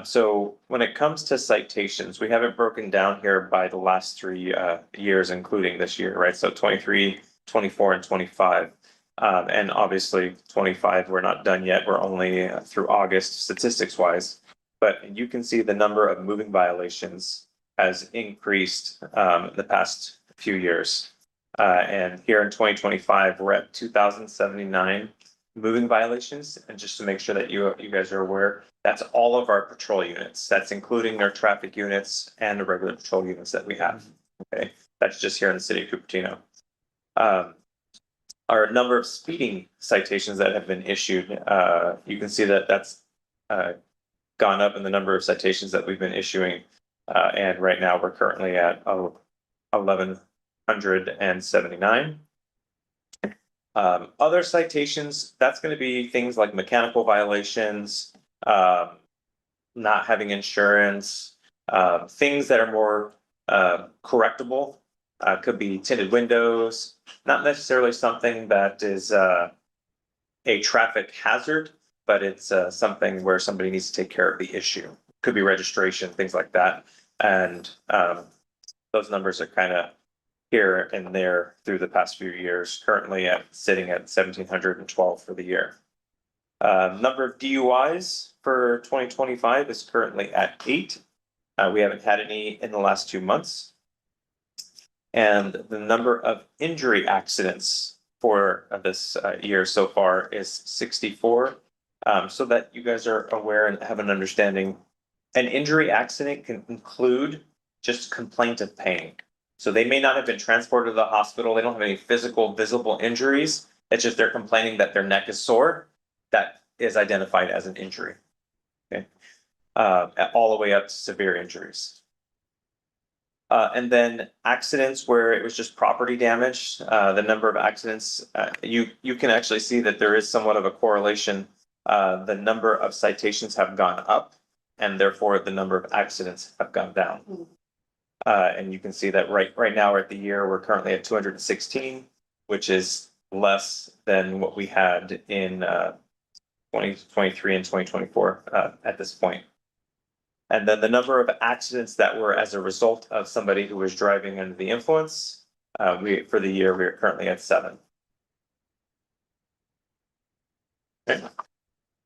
So when it comes to citations, we have it broken down here by the last 3 years, including this year, right? So 23, 24, and 25. And obviously 25, we're not done yet. We're only through August statistics wise, but you can see the number of moving violations has increased the past few years. And here in 2025, we're at 2,079 moving violations. And just to make sure that you guys are aware, that's all of our patrol units. That's including our traffic units and the regular patrol units that we have. Okay, that's just here in the city of Cupertino. Our number of speeding citations that have been issued, you can see that that's gone up in the number of citations that we've been issuing. And right now we're currently at 1,179. Other citations, that's going to be things like mechanical violations, not having insurance, things that are more correctable. Could be tinted windows, not necessarily something that is a traffic hazard, but it's something where somebody needs to take care of the issue. Could be registration, things like that. And those numbers are kind of here and there through the past few years, currently sitting at 1,712 for the year. Number of DUIs for 2025 is currently at 8. We haven't had any in the last 2 months. And the number of injury accidents for this year so far is 64. So that you guys are aware and have an understanding, an injury accident can include just complaint of pain. So they may not have been transported to the hospital. They don't have any physical visible injuries. It's just they're complaining that their neck is sore. That is identified as an injury. Okay, all the way up to severe injuries. And then accidents where it was just property damage, the number of accidents, you can actually see that there is somewhat of a correlation. The number of citations have gone up and therefore the number of accidents have gone down. And you can see that right now at the year, we're currently at 216, which is less than what we had in 2023 and 2024 at this point. And then the number of accidents that were as a result of somebody who was driving under the influence, for the year, we are currently at 7. Okay.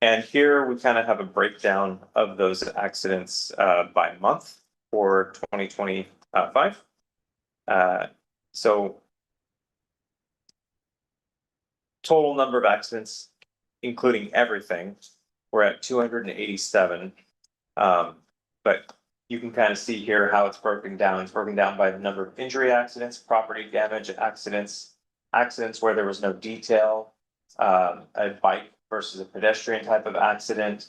And here we kind of have a breakdown of those accidents by month for 2025. So total number of accidents, including everything, we're at 287. But you can kind of see here how it's broken down. It's broken down by the number of injury accidents, property damage accidents, accidents where there was no detail, a bike versus a pedestrian type of accident,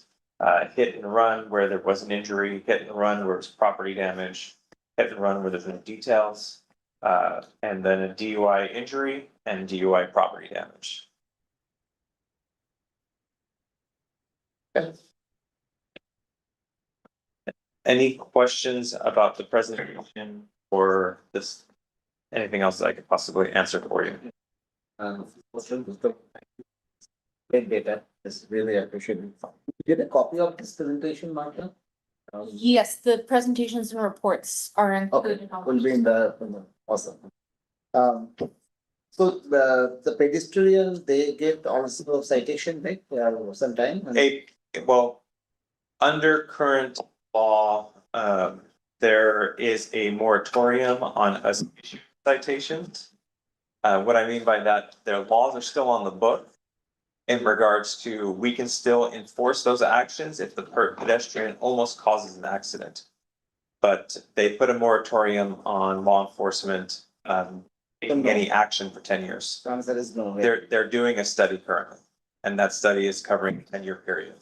hit and run where there was an injury, hit and run where it was property damage, hit and run where there's no details, and then a DUI injury and DUI property damage. Okay. Any questions about the presentation or this? Anything else that I could possibly answer for you? Great data. It's really appreciated. You get a copy of this presentation, Martha? Yes, the presentations and reports are Okay, included. will be in the awesome. So the pedestrian, they get also citation, right? Sometime. Well, under current law, there is a moratorium on us issuing citations. What I mean by that, their laws are still on the book. In regards to, we can still enforce those actions if the pedestrian almost causes an accident. But they put a moratorium on law enforcement, taking any action for 10 years. The answer is no. They're doing a study currently, and that study is covering a 10-year period.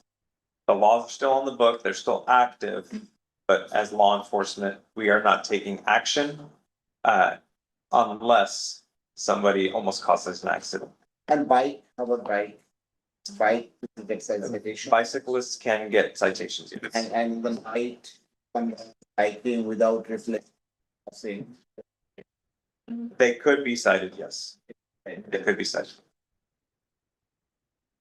The laws are still on the book, they're still active, but as law enforcement, we are not taking action unless somebody almost causes an accident. And bike, how about bike? Bike, get citation. Bicyclists can get citations, yes. And even biking without reflex. Saying. They could be cited, yes. They could be cited.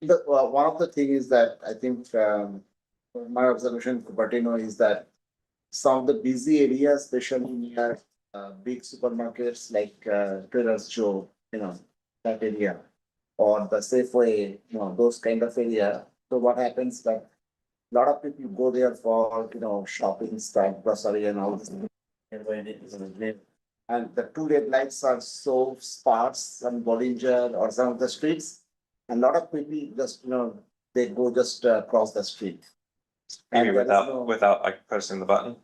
One of the things is that I think, my observation in Cupertino is that some of the busy areas, especially near, big supermarkets like, Trader Joe, that area. Or the Safeway, those kind of area. So what happens that a lot of people go there for, shopping stuff, grocery and all this. And the two red lights are so sparse on Bollinger or some of the streets. And a lot of people just, they go just cross the street. Maybe And there is no- without like pressing the button.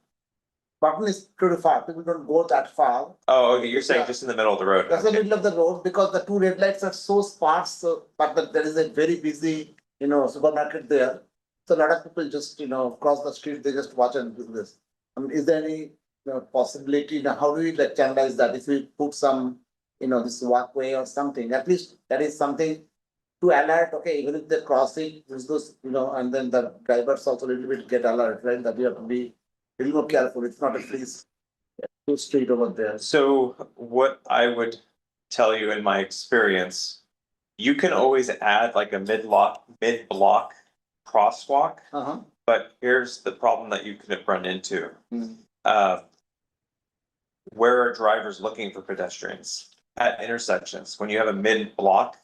Button is too far, people don't go that far. Oh, okay, you're saying Yeah. just in the middle of the road. That's the Okay. middle of the road because the two red lights are so sparse, so, but there is a very busy, supermarket there. So a lot of people just, cross the street, they just watch and do this. I mean, is there any, possibility, how do we like channelize that? If we put some, this walkway or something, at least that is something to alert, okay, even if they're crossing, there's those, and then the drivers also a little bit get alert, right? That we have to be a little more careful. It's not a free street over there. So what I would tell you in my experience, you can always add like a mid-block crosswalk, Uh-huh. but here's the problem that you could run into. Mm. Where are drivers looking for pedestrians? At intersections, when you have a mid-block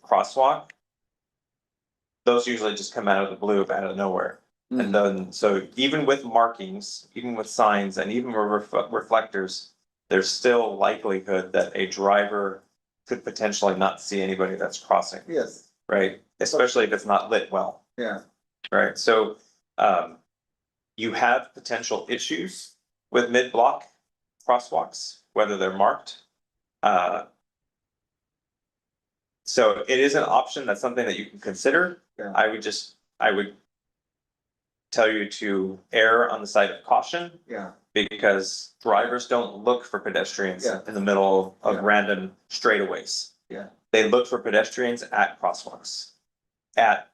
crosswalk, those usually just come out of the blue, out of nowhere. And then, so even with markings, even with signs and even with reflectors, there's still likelihood that a driver could potentially not see anybody that's crossing, Yes, right? Especially if it's not lit well, yeah. right? So, you have potential issues with mid-block crosswalks, whether they're marked. So it is an option. That's something that you can consider. Yeah. I would tell you to err on the side of caution Yeah, because drivers don't look for pedestrians Yeah. in the middle of Yeah. random straightaways. Yeah. They look for pedestrians at crosswalks, at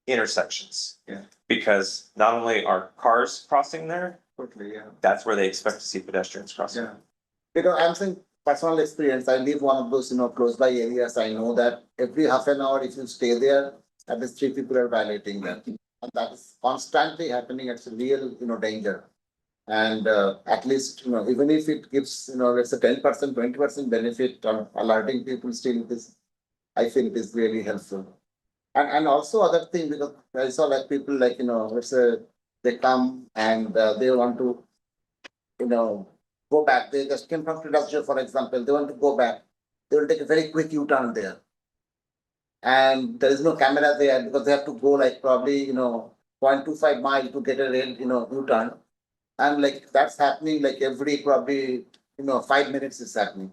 intersections. Yeah. Because not only are cars crossing there, totally, yeah. that's where they expect to see pedestrians crossing. Yeah. Because I'm saying personal experience, I live one of those, close by areas, I know that every half an hour, if you stay there, at least 3 people are violating that. And that is constantly happening, it's a real, danger. And at least, even if it gives, let's say 10%, 20% benefit on alerting people, still it is, I feel it is really helpful. And also other thing, because I saw like people like, let's say they come and they want to, go back, they just came from Trader for example, they want to go back, they will take a very quick U-turn there. And there is no camera there because they have to go like probably, 0.25 mile to get a real, U-turn. And like that's happening like every probably, 5 minutes is happening.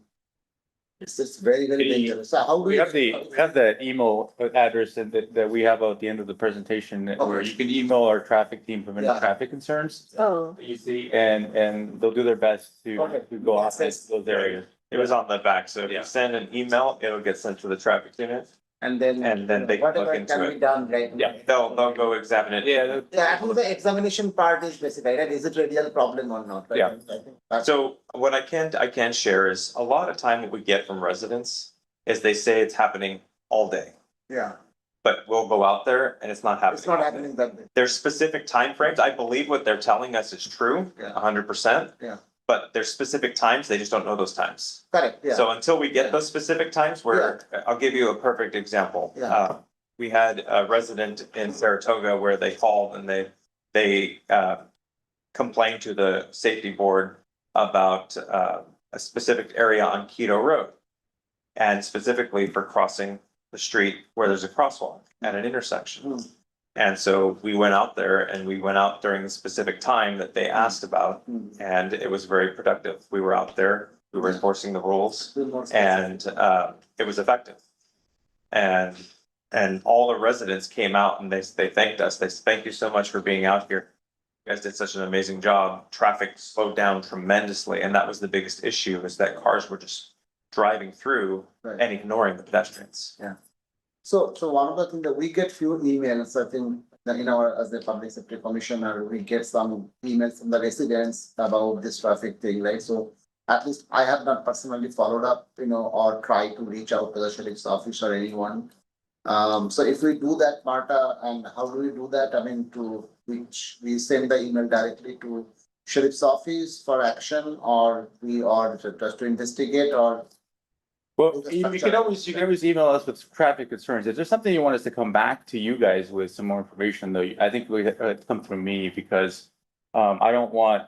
It's just very, very dangerous. So how do We have the email address that we have at the end of the presentation where you can email our traffic team from any Yeah. traffic concerns. Oh, You see, and they'll do their best to go off those areas. It was on the back, so if you send an email, it'll get sent to the traffic unit, And then. and then they can look Whatever into can it. be done, right? Yeah, they'll go examine it. Yeah, Yeah, I think the examination part is basically, right? Is it a real problem or not? Right? Yeah. I think that's- So what I can share is a lot of time what we get from residents is they say it's happening all day. Yeah, But we'll go out there and it's not happening. it's not all day. happening that way. There's specific timeframes. I believe what they're telling us is true, Yeah. 100%. Yeah. But there's specific times, they just don't know those times. Correct, yeah. So until we Yeah. get those specific times where, I'll give you a perfect example. Yeah. We had a resident in Saratoga where they called and they complained to the safety board about a specific area on Keto Road. And specifically for crossing the street where there's a crosswalk at an intersection. And so we went out there and we went out during the specific time that they asked about, and it was very productive. We were out there, we were enforcing the rules, and it was effective. And all the residents came out and they thanked us. They said, "Thank you so much for being out here. You guys did such an amazing job. Traffic slowed down tremendously." And that was the biggest issue, is that cars were just driving through Right. and ignoring the pedestrians. Yeah. So one of the things that we get few emails, I think, that, you know, as the public safety commissioner, we get some emails from the residents about this traffic thing, right? So at least I have not personally followed up, you know, or tried to reach out to the sheriff's office or anyone. So if we do that, Marta, and how do we do that? I mean, we send the email directly to sheriff's office for action, or just to investigate, or? Well, you can always email us with traffic concerns. If there's something you want us to come back to you guys with some more information, though, I think we come through me, because I don't want,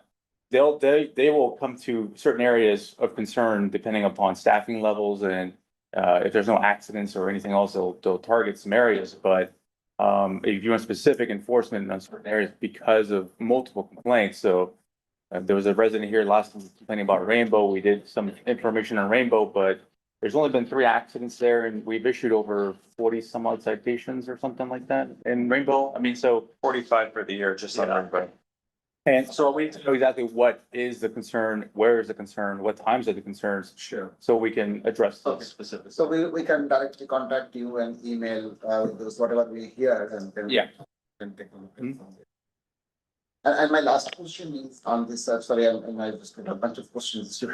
they will come to certain areas of concern depending upon staffing levels, and if there's no accidents or anything else, they'll target some areas. But if you want specific enforcement on certain areas because of multiple complaints, so there was a resident here last time complaining about Rainbow. We did some information on Rainbow, but there's only been 3 accidents there, and we've issued over 40 some odd citations or something like that in Rainbow. I mean, so, 45 for the year, just on Rainbow. and so we need to know exactly what is the concern, where is the concern, what times are the concerns, Sure. so we can address Okay. those specifics. So we can directly contact you and email those whatever we hear, and then. Yeah. Can take a look at Mhm. from there. And my last question is on this, sorry, I just got a bunch of questions to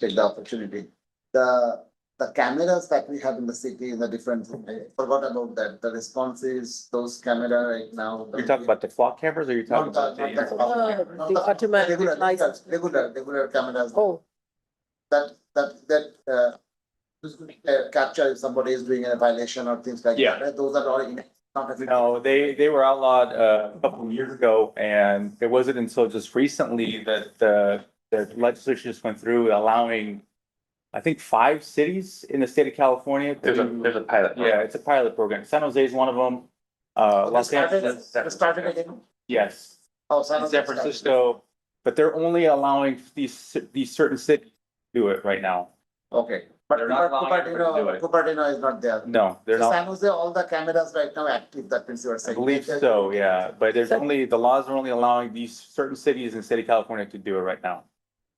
take the opportunity. The cameras that we have in the city in the different, I forgot about that, the response is those camera right now. You're talking about the flock cameras, or you're talking Not about the, the? not The automatic license. regular cameras. Oh, That capture if somebody is doing a violation or things like Yeah. that, right? Those are all in, not every. No, they were outlawed a couple of years ago, and it wasn't until just recently that the legislation just went through allowing, I think, 5 cities in the state of California. There's a pilot. Yeah, it's a pilot program. San Jose is one of them. Los Angeles, Started again? yes, Oh, San and Jose San started. Francisco, but they're only allowing these certain cities to do it right now. Okay, but They're not allowing everybody to do it. Cupertino is not there. No, they're So not. San Jose, all the cameras right now active, that means you are I saying. believe so, yeah, but there's only, the laws are only allowing these certain cities in the state of California to do it right now.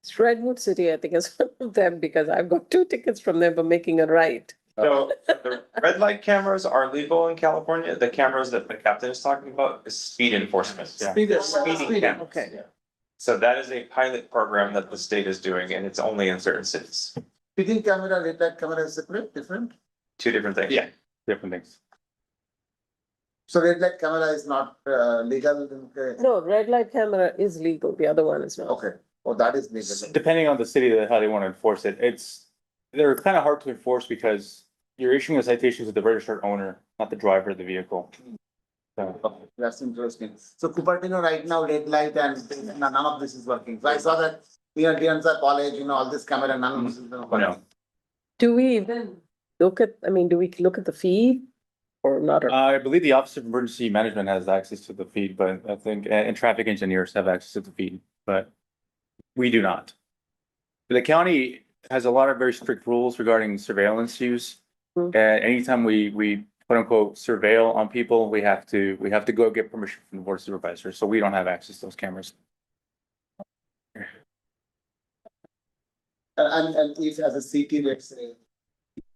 it's Redwood City, I think is one of them, because I've got 2 tickets from them for making a right. So the red light cameras are legal in California. The cameras that the captain is talking about is speed enforcement. Yeah. Speeding cameras. Okay. So that is a pilot program that the state is doing, and it's only in certain cities. Speeding camera, red light camera is separate, different? 2 different things. Yeah. Different things. So red light camera is not legal in, No, red light camera is legal, the other one is not. okay, oh, that is legal. Depending on the city that how they want to enforce it, they're kind of hard to enforce because you're issuing a citation to the registered owner, not the driver of the vehicle. So, That's interesting. So Cupertino right now, red light and none of this is working. So I saw that near Dianza College, you know, all this camera, none of this is working. no. Do we even look at, I mean, do we look at the feed or not? I believe the Office of Emergency Management has access to the feed, but I think, and traffic engineers have access to the feed, but we do not. The county has a lot of very strict rules regarding surveillance use. Hmm. And anytime we quote unquote surveil on people, we have to go get permission from the board of supervisors, so we don't have access to those cameras. And if as a city, let's say,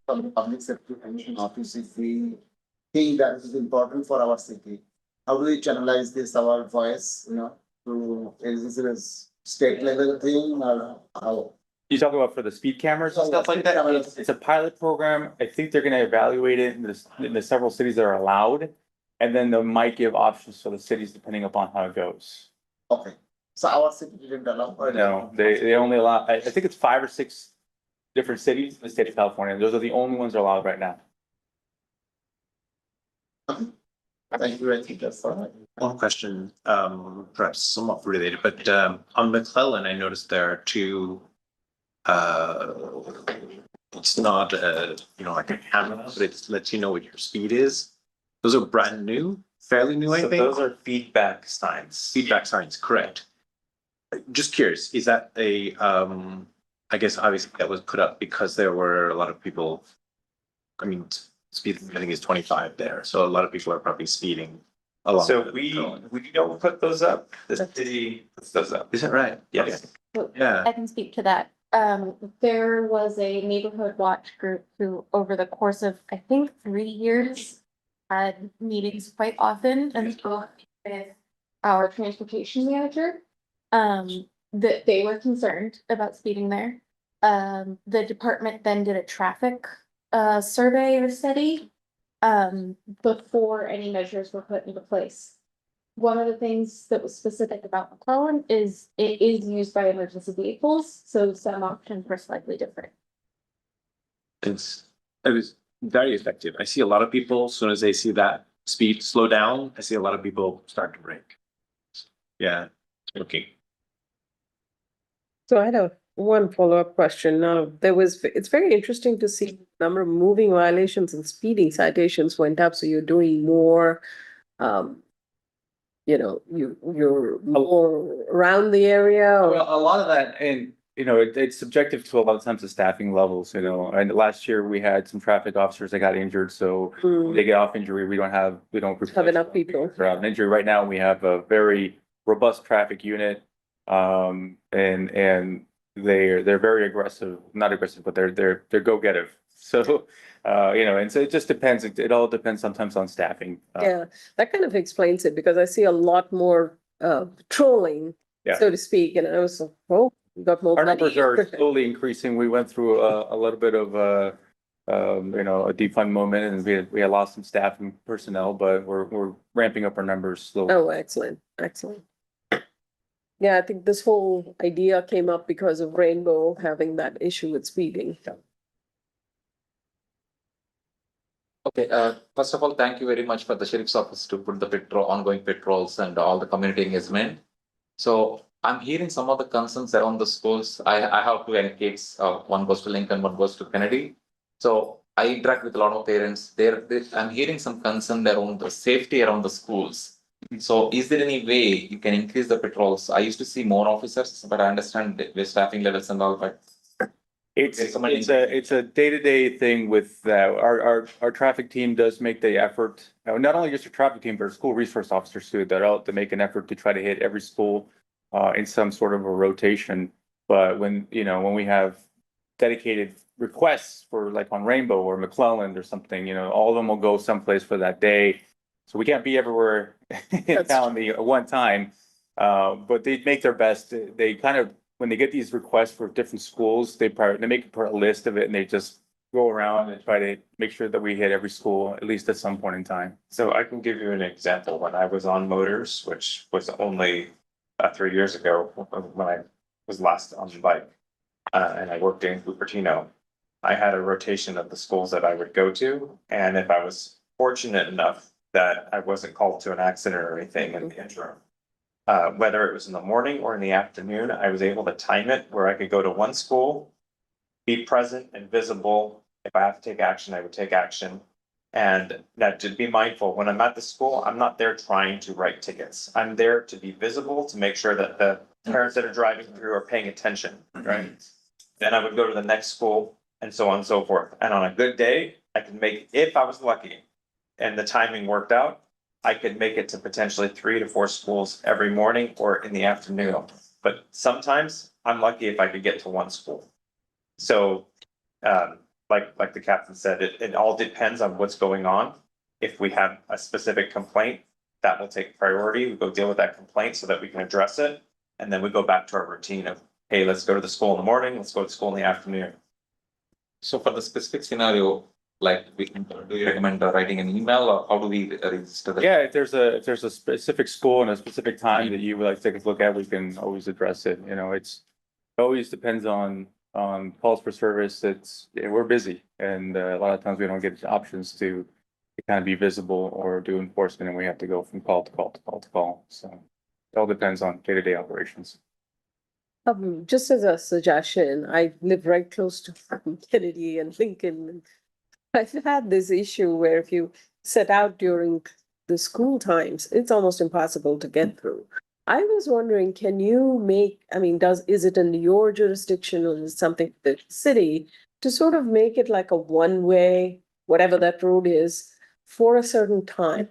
from the public safety commission office, if we think that is important for our city, how do we channelize this, our voice, you know, is this a state level thing or how? You talk about for the speed cameras and stuff like that? It's a pilot program. I think they're gonna evaluate it in the several cities that are allowed. And then they might give options for the cities depending upon how it goes. Okay, so our city didn't allow. or- No, they only allow, I think it's 5 or 6 different cities in the state of California. Those are the only ones that are allowed right now. Thank you, I think that's all. One question, perhaps somewhat related, but on McClellan, I noticed there are two. It's not like a camera, but it lets you know what your speed is. Those are brand new, fairly new, I So think. those are feedback signs. Feedback signs, correct. Just curious, is that I guess obviously that was put up because there were a lot of people. I mean, speed limit is 25 there, so a lot of people are probably speeding along. So we don't put those up. The city puts those up. Is that right? Yes. Okay. Yeah, I can speak to that. There was a neighborhood watch group who, over the course of, I think, 3 years, had meetings quite often and spoke with our transportation manager. That they were concerned about speeding there. The department then did a traffic, survey or study, before any measures were put into place. One of the things that was specific about McClellan is it is used by emergency vehicles, so some options were slightly different. it was very effective. I see a lot of people, as soon as they see that speed slow down, I see a lot of people start to brake. Yeah, okay. So I had one follow-up question. Now, it's very interesting to see the number of moving violations and speeding citations went up, so you're doing more. You're more around the area or, Well, a lot of that, and it's subjective to a lot of times the staffing levels, and last year we had some traffic officers that got injured, so when they get off injury, we don't have enough people. for an injury. Right now, we have a very robust traffic unit. And they're very aggressive, not aggressive, but they're go-getter. So, and so it just depends. It all depends sometimes on staffing. Yeah, that kind of explains it because I see a lot more patrolling, Yeah. so to speak, and I was like, oh, we got more Our money. numbers are slowly increasing. We went through a little bit of a defund moment, and we had lost some staff and personnel, but we're ramping up our numbers slowly. Oh, excellent, excellent. Yeah, I think this whole idea came up because of Rainbow having that issue with speeding. Okay, first of all, thank you very much for the sheriff's office to put the ongoing patrols and all the community engagement. So I'm hearing some of the concerns around the schools. I have two young kids, one goes to Lincoln, one goes to Kennedy. So I interact with a lot of parents. I'm hearing some concern around the safety around the schools. So is there any way you can increase the patrols? I used to see more officers, but I understand the staffing levels and all, but It's a day-to-day thing with our traffic team does make the effort, not only just a traffic team, but our school resource officers too, that make an effort to try to hit every school in some sort of a rotation. But when we have dedicated requests for like on Rainbow or McClellan or something, all of them will go someplace for that day. So we can't be everywhere in town at one time. But they make their best. They kind of, when they get these requests for different schools, they make a list of it and they just go around and try to make sure that we hit every school at least at some point in time. So I can give you an example. When I was on motors, which was only 3 years ago, when I was last on the bike, and I worked in Cupertino, I had a rotation of the schools that I would go to, and if I was fortunate enough that I wasn't called to an accident or anything in the interim, whether it was in the morning or in the afternoon, I was able to time it where I could go to one school, be present and visible. If I have to take action, I would take action. And that to be mindful, when I'm at the school, I'm not there trying to write tickets. I'm there to be visible, to make sure that the parents that are driving through are paying attention, right? Then I would go to the next school and so on and so forth. And on a good day, I could make, if I was lucky and the timing worked out, I could make it to potentially 3 to 4 schools every morning or in the afternoon. But sometimes I'm lucky if I could get to one school. So, like the captain said, it all depends on what's going on. If we have a specific complaint, that will take priority. We go deal with that complaint so that we can address it. And then we go back to our routine of, hey, let's go to the school in the morning, let's go to school in the afternoon. so for the specific scenario, like do you recommend writing an email or how do we register that? Yeah, if there's a specific school and a specific time that you would like to take a look at, we can always address it. It always depends on calls for service. We're busy and a lot of times we don't get options to to kind of be visible or do enforcement, and we have to go from call to call to call to call. So it all depends on day-to-day operations. Just as a suggestion, I live right close to Kennedy and Lincoln. I've had this issue where if you set out during the school times, it's almost impossible to get through. I was wondering, can you make, I mean, is it in your jurisdiction or is it something the city to sort of make it like a one-way, whatever that road is, for a certain time?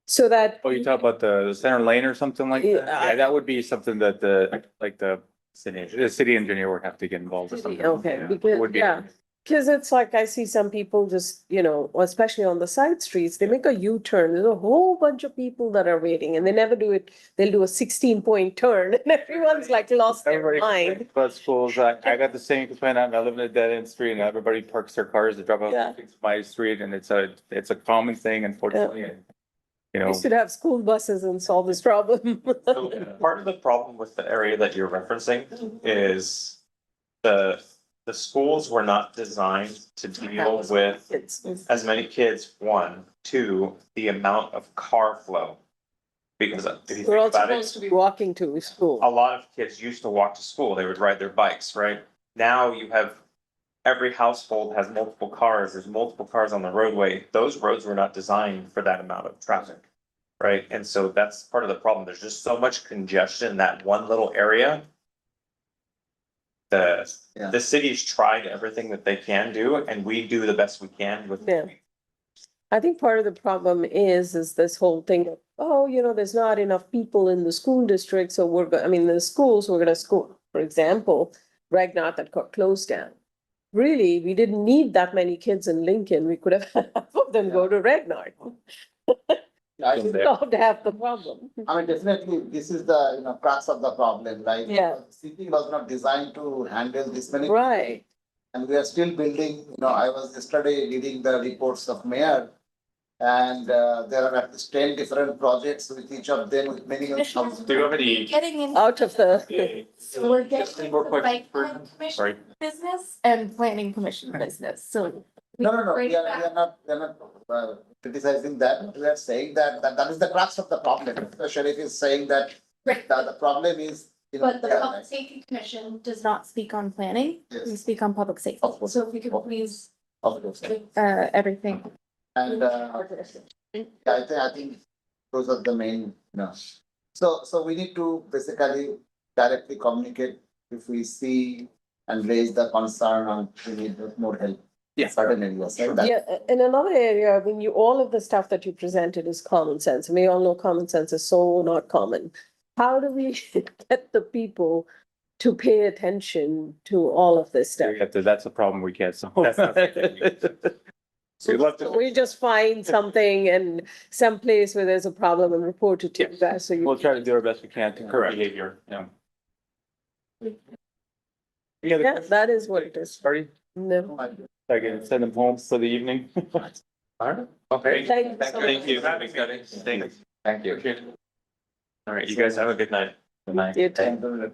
So that. Oh, you talk about the center lane or something like that? Yeah, Yeah, that would be something that the city engineer would have to get involved with something. Okay, Yeah, because, would be- yeah, because it's like I see some people just, especially on the side streets, they make a U-turn. There's a whole bunch of people that are waiting and they never do it. They'll do a 16-point turn and everyone's like lost their Everybody mind. complains about schools, I got the same complaint, I live in a dead end street and everybody parks their cars to drop Yeah. off my street and it's a common thing unfortunately. And, you We know, should have school buses and solve this problem. So part of the problem with the area that you're referencing is the schools were not designed to deal with as many kids, one, two, the amount of car flow. Because if you We're all think about supposed it, to be walking to school. a lot of kids used to walk to school, they would ride their bikes, right? Now you have, every household has multiple cars, there's multiple cars on the roadway, those roads were not designed for that amount of traffic. Right, and so that's part of the problem, there's just so much congestion in that one little area. Yeah. The city's tried everything that they can do, and we do the best we can with. Yeah. I think part of the problem is this whole thing of, there's not enough people in the school district, so the schools, we're gonna school, for example, Ragnar that got closed down. Really, we didn't need that many kids in Lincoln, we could have half of them go to Ragnar. I think, Solved half the problem. I mean, definitely, this is the, crux of the problem, right? Yeah. City was not designed to handle this many. Right. And we are still building, I was yesterday reading the reports of mayor. And there are at least 10 different projects with each of them with many. Do you have any? Getting in. Out of the, So we're Just getting more the questions bike for- plan commission Sorry. business and planning commission business, so. No, break we are that. not criticizing that. We are saying that is the crux of the problem. The sheriff is saying that Right. the problem is. But the yeah, public safety commission does not speak on planning, we Yes. speak on public safety, Of course. so if we could please, of course. everything. And I think those are the main, So we need to basically directly communicate if we see and raise the concern on we need more help. Yeah. Certain areas, right? That- yeah, in another area, all of the stuff that you presented is common sense, and we all know common sense is so not common. How do we get the people to pay attention to all of this stuff? that's a problem we can't solve. That's not something We'd love to, We just find something and some place where there's a problem and report it to you Yes. guys, so you. we'll try to do our best we can to correct Correct. behavior, yeah. Yeah, that is what it is. Sorry, No. I can send them home for the evening. Alright, okay. Thank you so Thank you. much. Thanks. Thank you. All right, you guys have a good night. Good night. You too.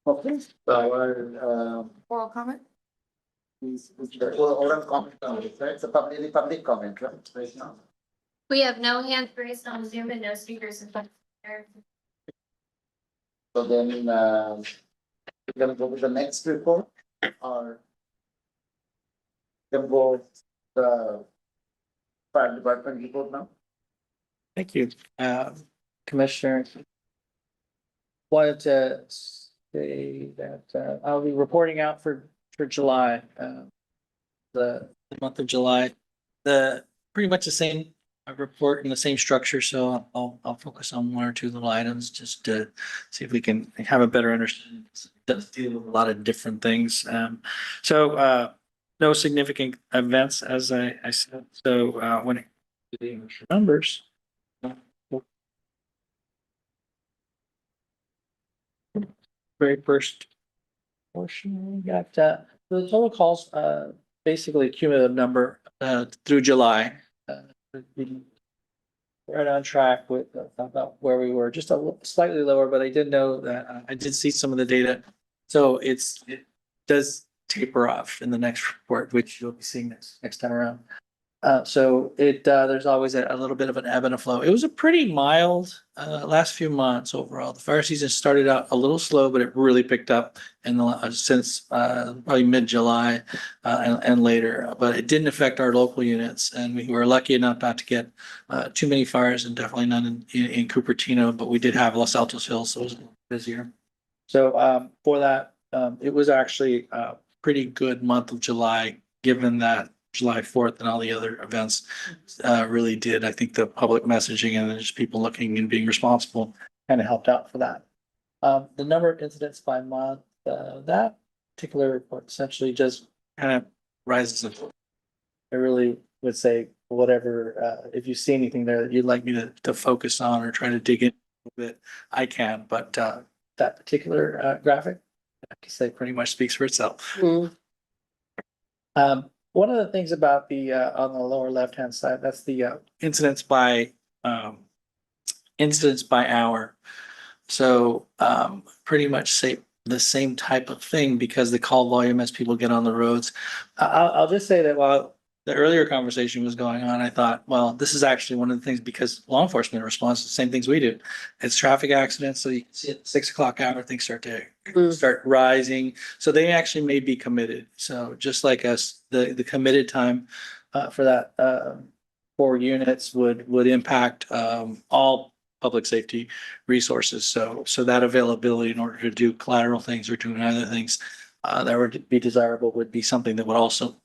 Okay, so our, Oral comment? oral comment on this, right? It's a public comment, right? Right now. We have no hands raised on Zoom and no speakers in front. So then, we're gonna go with the next report or. Then go the fire department report now. Thank you, Commissioner. Wanted to say that I'll be reporting out for July, the month of July. Pretty much the same report in the same structure, so I'll focus on one or two little items just to see if we can have a better understanding. It does deal with a lot of different things. So no significant events, as I said. So when it comes to the English numbers. Very first portion, we got the total calls, basically a cumulative number through July. Right on track with about where we were, just slightly lower, but I did know that I did see some of the data. So it does taper off in the next report, which you'll be seeing next time around. So there's always a little bit of an ebb and a flow. It was a pretty mild last few months overall. The fire season started out a little slow, but it really picked up since probably mid-July and later. But it didn't affect our local units, and we were lucky enough not to get too many fires, and definitely none in Cupertino. But we did have Los Altos Hills, so it was busier. So for that, it was actually a pretty good month of July, given that July 4th and all the other events really did. I think the public messaging and just people looking and being responsible kind of helped out for that. The number of incidents by month, that particular report essentially just kind of rises and falls. I really would say whatever, if you see anything there that you'd like me to focus on or try to dig in a little bit, I can, but that particular graphic, I can say pretty much speaks for itself. One of the things about the on the lower left-hand side, that's the incidents by hour. So pretty much say the same type of thing because the call volume as people get on the roads. I'll just say that while the earlier conversation was going on, I thought, well, this is actually one of the things because law enforcement responds to the same things we do. It's traffic accidents, so you can see at 6 o'clock hour things start rising. So they actually may be committed. So just like us, the committed time for that 4 units would impact all public safety resources. So that availability in order to do collateral things or doing other things that would be desirable would be something that would also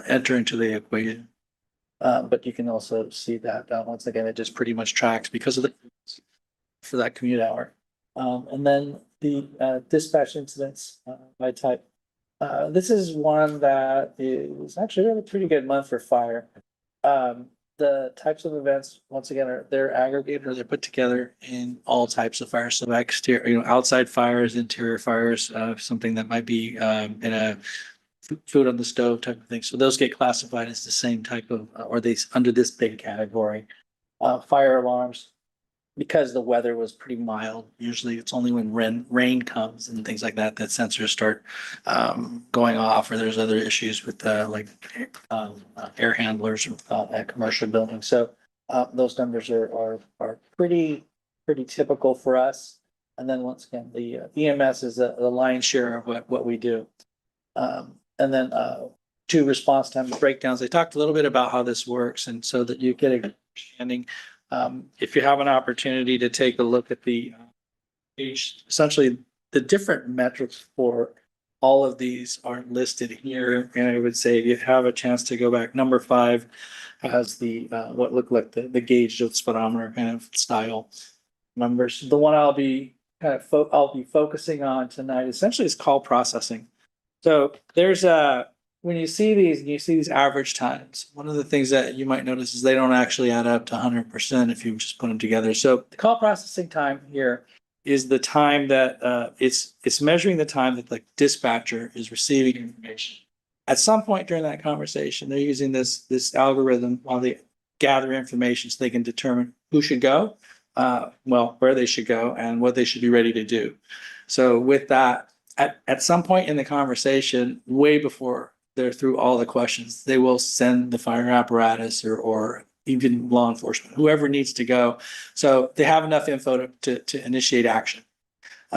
enter into the equation. But you can also see that once again, it just pretty much tracks because of for that commute hour. And then the dispatch incidents by type. This is one that is actually a pretty good month for fire. The types of events, once again, they're aggregated or they're put together in all types of fires. So exterior, outside fires, interior fires, something that might be in a food on the stove type of thing. So those get classified as the same type of, or they under this big category. Fire alarms, because the weather was pretty mild. Usually it's only when rain comes and things like that, that sensors start going off, or there's other issues with air handlers at commercial buildings. So those numbers are pretty typical for us. And then once again, the EMS is the lion's share of what we do. And then 2 response time breakdowns. They talked a little bit about how this works, and so that you get an understanding. If you have an opportunity to take a look at the page, essentially the different metrics for all of these are listed here. And I would say if you have a chance to go back, number 5 has the what looked like the gauge of speedometer kind of style numbers. The one I'll be focusing on tonight essentially is call processing. So there's when you see these average times, one of the things that you might notice is they don't actually add up to 100% if you just put them together. So the call processing time here is the time that it's measuring the time that the dispatcher is receiving information. At some point during that conversation, they're using this algorithm while they gather information so they can determine who should go, where they should go, and what they should be ready to do. So with that, at some point in the conversation, way before they're through all the questions, they will send the fire apparatus or even law enforcement, whoever needs to go. So they have enough info to initiate action.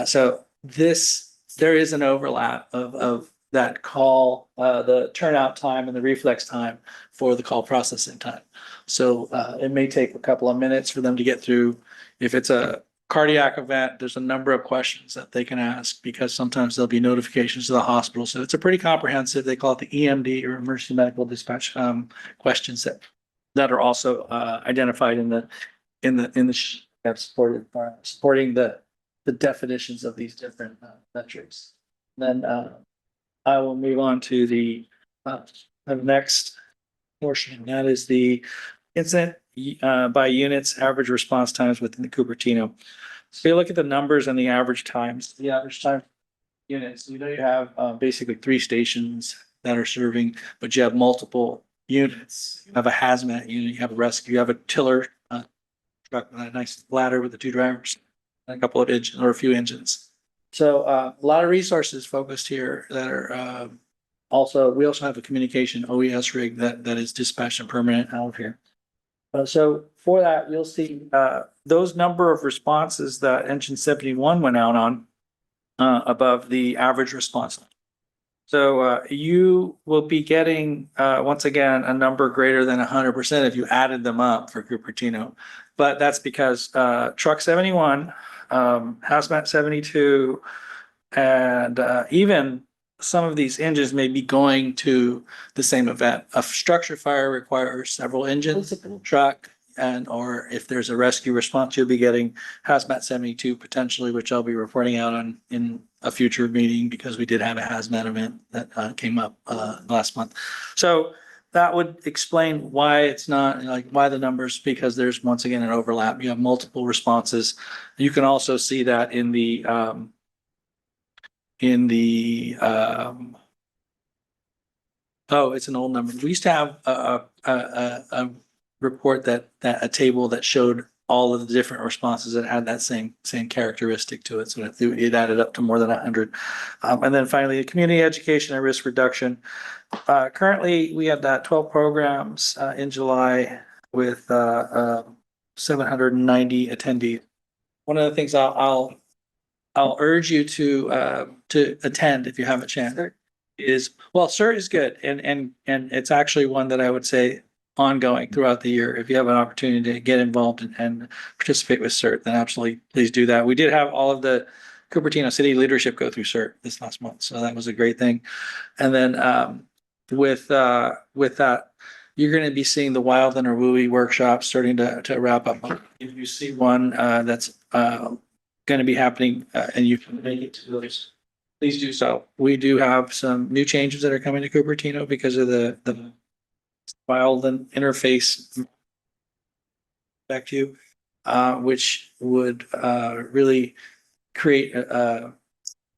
So there is an overlap of that call, the turnout time and the reflex time for the call processing time. So it may take a couple of minutes for them to get through. If it's a cardiac event, there's a number of questions that they can ask because sometimes there'll be notifications to the hospital. So it's a pretty comprehensive, they call it the EMD or emergency medical dispatch questions that are also identified in the that's supporting the definitions of these different metrics. Then I will move on to the next portion, and that is the incident by units, average response times within the Cupertino. So you look at the numbers and the average times. The average time units, you have basically 3 stations that are serving, but you have multiple units. You have a hazmat unit, you have a rescue, you have a tiller truck, a nice ladder with the 2 drivers, and a couple of engines or a few engines. So a lot of resources focused here that are also, we also have a communication OES rig that is dispatched and permanent out of here. So for that, you'll see, those number of responses that engine 71 went out on, above the average response. So, you will be getting, once again, a number greater than 100% if you added them up for Cupertino. But that's because, truck 71, hazmat 72, and, even some of these engines may be going to the same event. A structure fire requires several engines, truck, and or if there's a rescue response, you'll be getting hazmat 72 potentially, which I'll be reporting out on in a future meeting because we did have a hazmat event that came up last month. So that would explain why it's not like why the numbers, because there's once again an overlap. You have multiple responses. You can also see that in the oh, it's an old number. We used to have a report that a table that showed all of the different responses that had that same characteristic to it. So it added up to more than 100. And then finally, community education and risk reduction. Currently, we have 12 programs in July with 790 attendees. One of the things I'll urge you to attend if you have a chance is, well, CERT is good, and it's actually one that I would say ongoing throughout the year. If you have an opportunity to get involved and participate with CERT, then absolutely please do that. We did have all of the Cupertino city leadership go through CERT this last month, so that was a great thing. And then with that, you're going to be seeing the Wild and Awui workshop starting to wrap up. If you see one that's going to be happening and you can make it to those, please do so. We do have some new changes that are coming to Cupertino because of the Wild and interface back to you, which would really create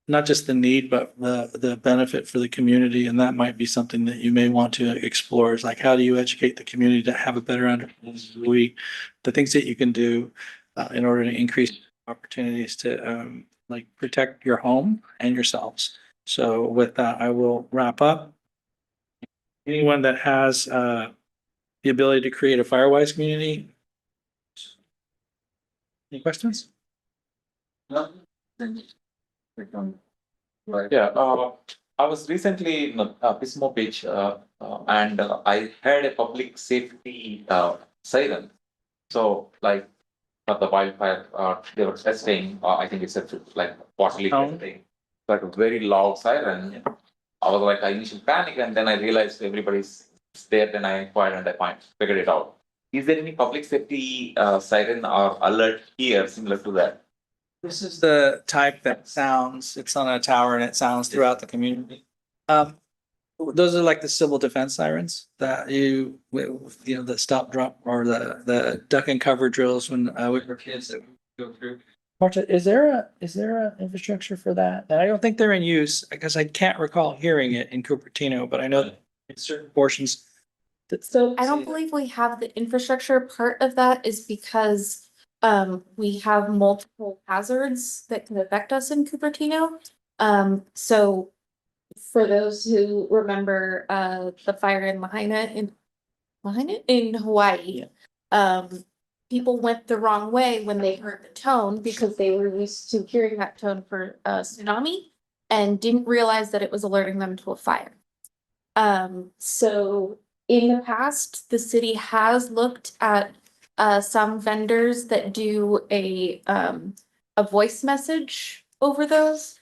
not just the need, but the benefit for the community. And that might be something that you may want to explore is like, how do you educate the community to have a better understanding the things that you can do in order to increase opportunities to like protect your home and yourselves. So with that, I will wrap up. Anyone that has the ability to create a Firewise community? Any questions? No. Yeah, I was recently in Pismo Beach, and I heard a public safety siren. So, like, for the wildfire, they were testing, I think it's like quarterly testing, but a very loud siren. I was like, I initially panicked, and then I realized everybody's there. Then I inquired and I figured it out. Is there any public safety siren or alert here similar to that? This is the type that sounds, it's on a tower and it sounds throughout the community. Those are like the civil defense sirens that the stop drop or the duck and cover drills when we were kids that we go through. Marta, is there a infrastructure for that? And I don't think they're in use because I can't recall hearing it in Cupertino, but I know that in certain portions. So I don't believe we have the infrastructure. Part of that is because we have multiple hazards that can affect us in Cupertino. So for those who remember the fire in Lahaina in Hawaii, people went the wrong way when they heard the tone because they were used to hearing that tone for a tsunami and didn't realize that it was alerting them to a fire. So in the past, the city has looked at some vendors that do a voice message over those.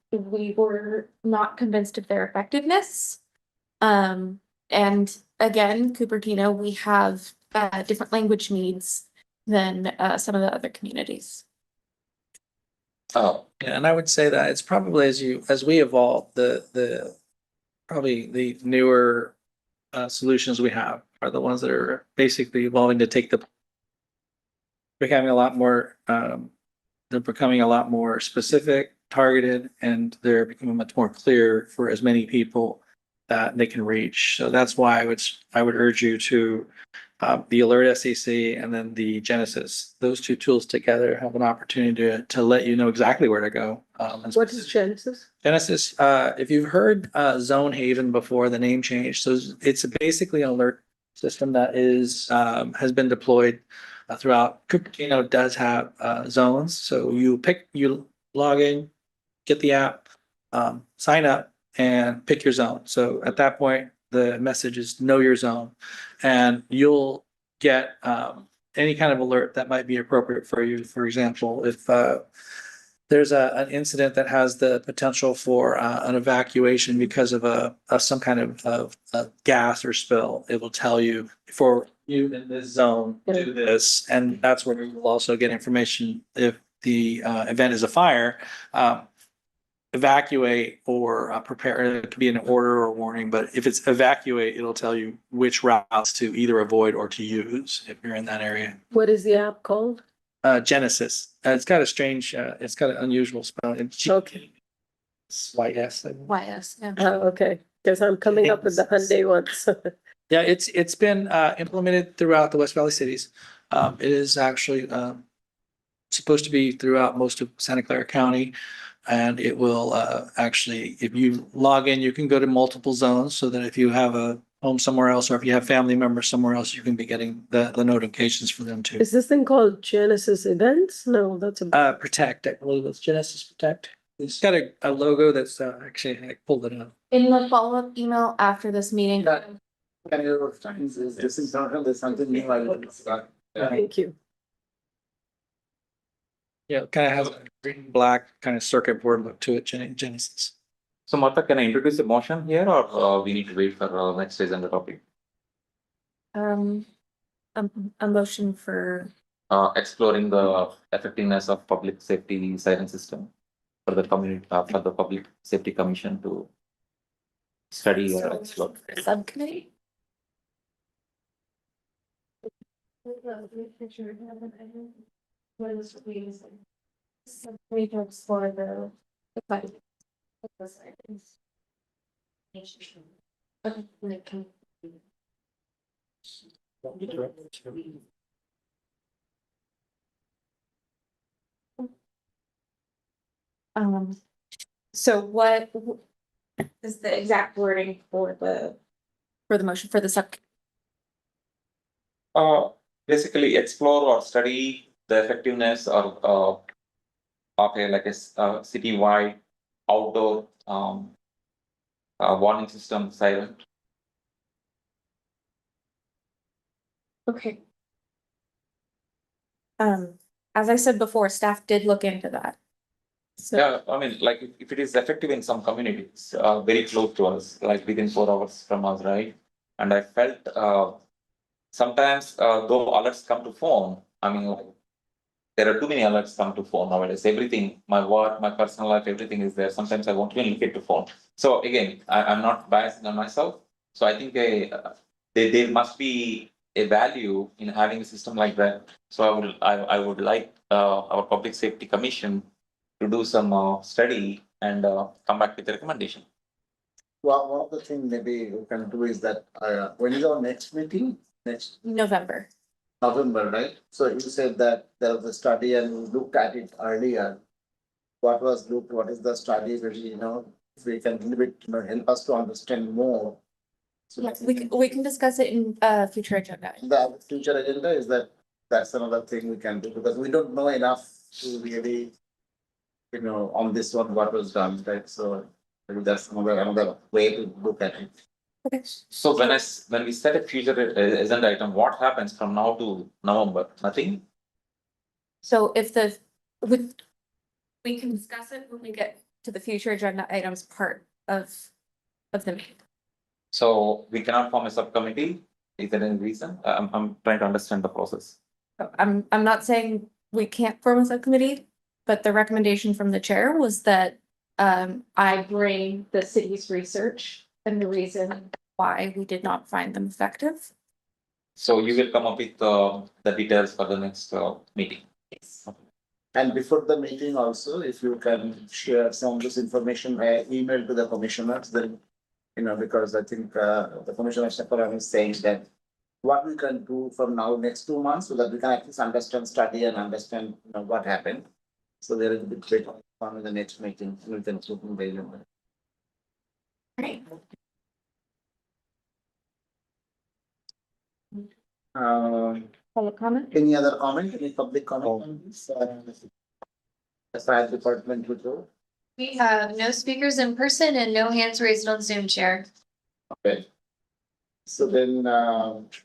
We were not convinced of their effectiveness. And again, Cupertino, we have different language needs than some of the other communities. Oh, Yeah, and I would say that it's probably as we evolve, probably the newer solutions we have are the ones that are basically evolving to take becoming a lot more they're becoming a lot more specific, targeted, and they're becoming much more clear for as many people that they can reach. So that's why I would urge you to the Alert SEC and then the Genesis. Those two tools together have an opportunity to let you know exactly where to go. What is Genesis? Genesis, if you've heard Zone Haven before, the name change, so it's basically an alert system that has been deployed throughout. Cupertino does have zones, so you log in, get the app, sign up, and pick your zone. So at that point, the message is know your zone, and you'll get any kind of alert that might be appropriate for you. For example, if there's an incident that has the potential for an evacuation because of some kind of gas or spill, it will tell you for you in this zone, do this. And that's where you will also get information if the event is a fire, evacuate or prepare. It could be an order or warning, but if it's evacuate, it'll tell you which routes to either avoid or to use if you're in that area. What is the app called? Genesis. It's got a strange, it's got an unusual spelling. It's Okay. YS. YS, yeah. Oh, okay, because I'm coming up with the Hyundai ones. Yeah, it's been implemented throughout the West Valley cities. It is actually supposed to be throughout most of Santa Clara County. And it will actually, if you log in, you can go to multiple zones so that if you have a home somewhere else, or if you have family members somewhere else, you can be getting the notifications for them too. Is this thing called Genesis Events? No, that's a. Protect, I believe it's Genesis Protect. It's got a logo that's actually, I pulled it up. In the follow-up email after this meeting. Yeah. Can you, is this internal, there's something new I will start. Thank you. Yeah, it kind of has a green black kind of circuit board look to it, Genesis. So Martha, can I introduce the motion here or we need to wait for next agenda topic? A motion for, Exploring the effectiveness of public safety siren system for the community, for the Public Safety Commission to study or explore. Subcommittee? we can explore the. So what is the exact wording for the motion for the sub? Basically explore or study the effectiveness of a citywide outdoor warning system siren. Okay. As I said before, staff did look into that. So, Yeah, I mean, like if it is effective in some communities, very close to us, like within 4 hours from us, right? And I felt sometimes though alerts come to phone, I mean, like, there are too many alerts come to phone nowadays. Everything, my work, my personal life, everything is there. Sometimes I won't even look at the phone. So again, I'm not biased on myself. So I think there must be a value in having a system like that. So I would like our Public Safety Commission to do some study and come back with a recommendation. Well, one of the things maybe we can do is that, when is our next meeting? Next November. November, right? So you said that there was a study and we looked at it earlier. What was looked, what is the study, really, if we can a little bit, help us to understand more. So Yes, we can discuss it in future agenda. the future agenda is that's another thing we can do, because we don't know enough to really, on this one, what was done, right? So maybe that's another way to look at it. Okay. So when we set a future agenda item, what happens from now to November? Nothing? So if we can discuss it when we get to the future agenda items part of the meeting. So we cannot form a subcommittee? Is there any reason? I'm trying to understand the process. I'm not saying we can't form a subcommittee, but the recommendation from the chair was that I bring the city's research and the reason why we did not find them effective. So you will come up with the details for the next meeting. Yes. And before the meeting also, if you can share some of this information by email to the commissioners, then, because I think the Commissioner Shakaran is saying that what we can do from now next 2 months so that we can at least understand, study and understand, what happened. So there is a bit better on in the next meeting, we can keep in the agenda. Great. Public comment? Any other comment, any public comment on this? The fire department report? We have no speakers in person and no hands raised on Zoom, Chair. Okay. So then,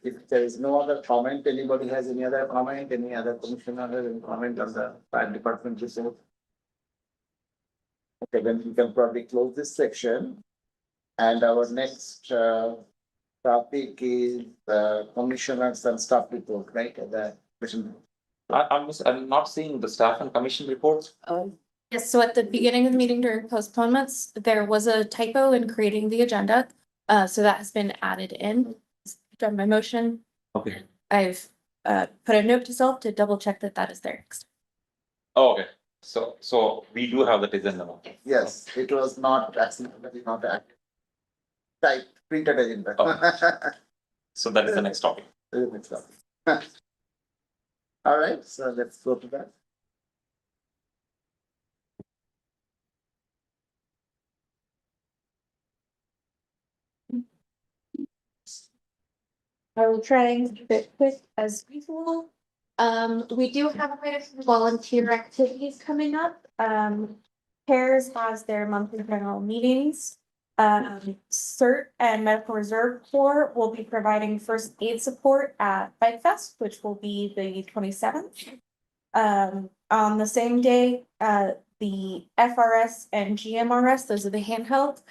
if there is no other comment, anybody has any other comment, any other commissioner has any comment on the fire department report? Okay, then we can probably close this section. And our next topic is commissioners and staff report, right? The commission. I'm not seeing the staff and commission reports. Yes, so at the beginning of the meeting during postponements, there was a typo in creating the agenda. So that has been added in. Done my motion. Okay. I've put a note to self to double check that that is there next. Oh, okay. So we do have that agenda now. Yes, it was not accidentally not active. Type printed agenda. So that is the next topic. Next topic. All right, so let's go to that. I will try and keep it quick as usual. We do have quite a few volunteer activities coming up. Pairs has their monthly general meetings. CERT and Medical Reserve Corps will be providing first aid support at Bike Fest, which will be the 27th. On the same day, the FRS and GMRS, those are the handheld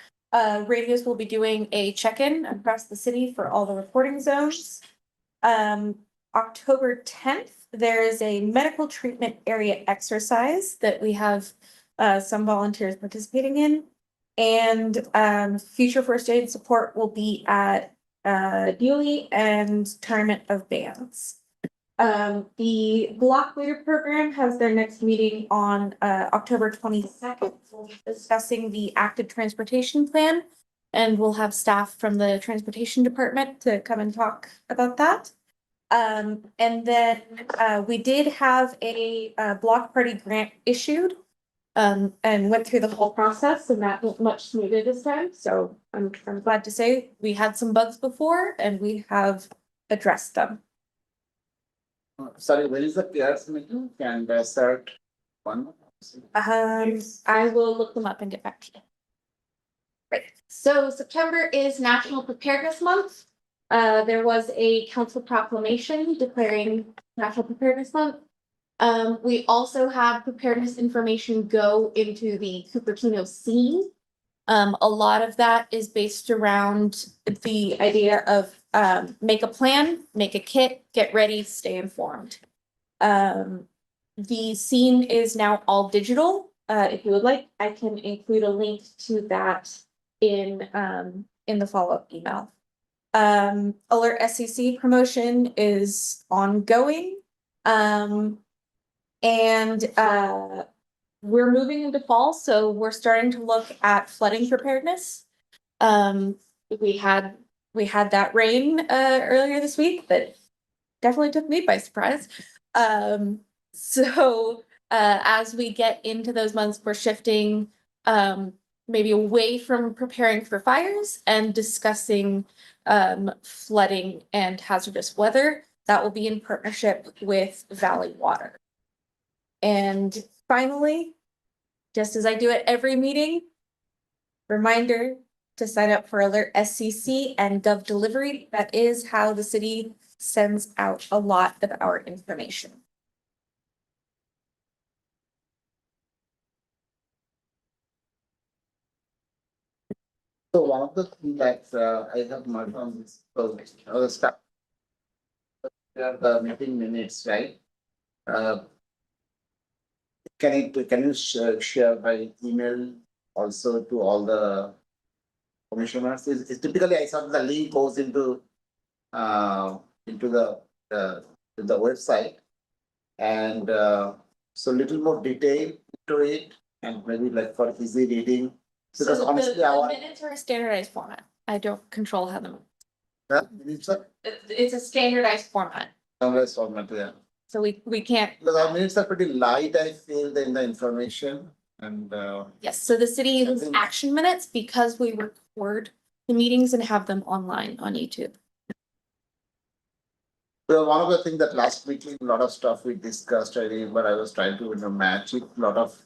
radios, will be doing a check-in across the city for all the reporting zones. October 10th, there is a medical treatment area exercise that we have some volunteers participating in. And future first aid support will be at Dewey and Tournament of Bands. The block leader program has their next meeting on October 22nd. We'll be discussing the active transportation plan. And we'll have staff from the transportation department to come and talk about that. And then we did have a block party grant issued. And went through the whole process, and that went much smoother this time, so I'm glad to say we had some bugs before and we have addressed them. Sorry, when is the PRS meeting? Can they start one? I will look them up and get back to you. Right, so September is National Preparedness Month. There was a council proclamation declaring National Preparedness Month. We also have preparedness information go into the Cupertino scene. A lot of that is based around the idea of make a plan, make a kit, get ready, stay informed. The scene is now all digital. If you would like, I can include a link to that in the follow-up email. Alert SCC promotion is ongoing. And we're moving into fall, so we're starting to look at flooding preparedness. We had that rain earlier this week that definitely took me by surprise. So as we get into those months, we're shifting maybe away from preparing for fires and discussing flooding and hazardous weather. That will be in partnership with Valley Water. And finally, just as I do at every meeting, reminder to sign up for Alert SCC and Gov Delivery. That is how the city sends out a lot of our information. So one of the things that I have marked on this, other stuff. The meeting minutes, right? Can you share by email also to all the commissioners? Is typically I saw the link goes into the website, and so little more detail to it, and maybe like for easy reading. Because So honestly, the minutes are a standardized format. I don't control how them. Minutes are, It's a standardized format, unless format, yeah. so we can't. Because our minutes are pretty light, I feel, in the information and, Yes, so the city uses think- action minutes because we record the meetings and have them online on YouTube. well, one of the things that last week, a lot of stuff we discussed, I remember I was trying to, match it, a lot of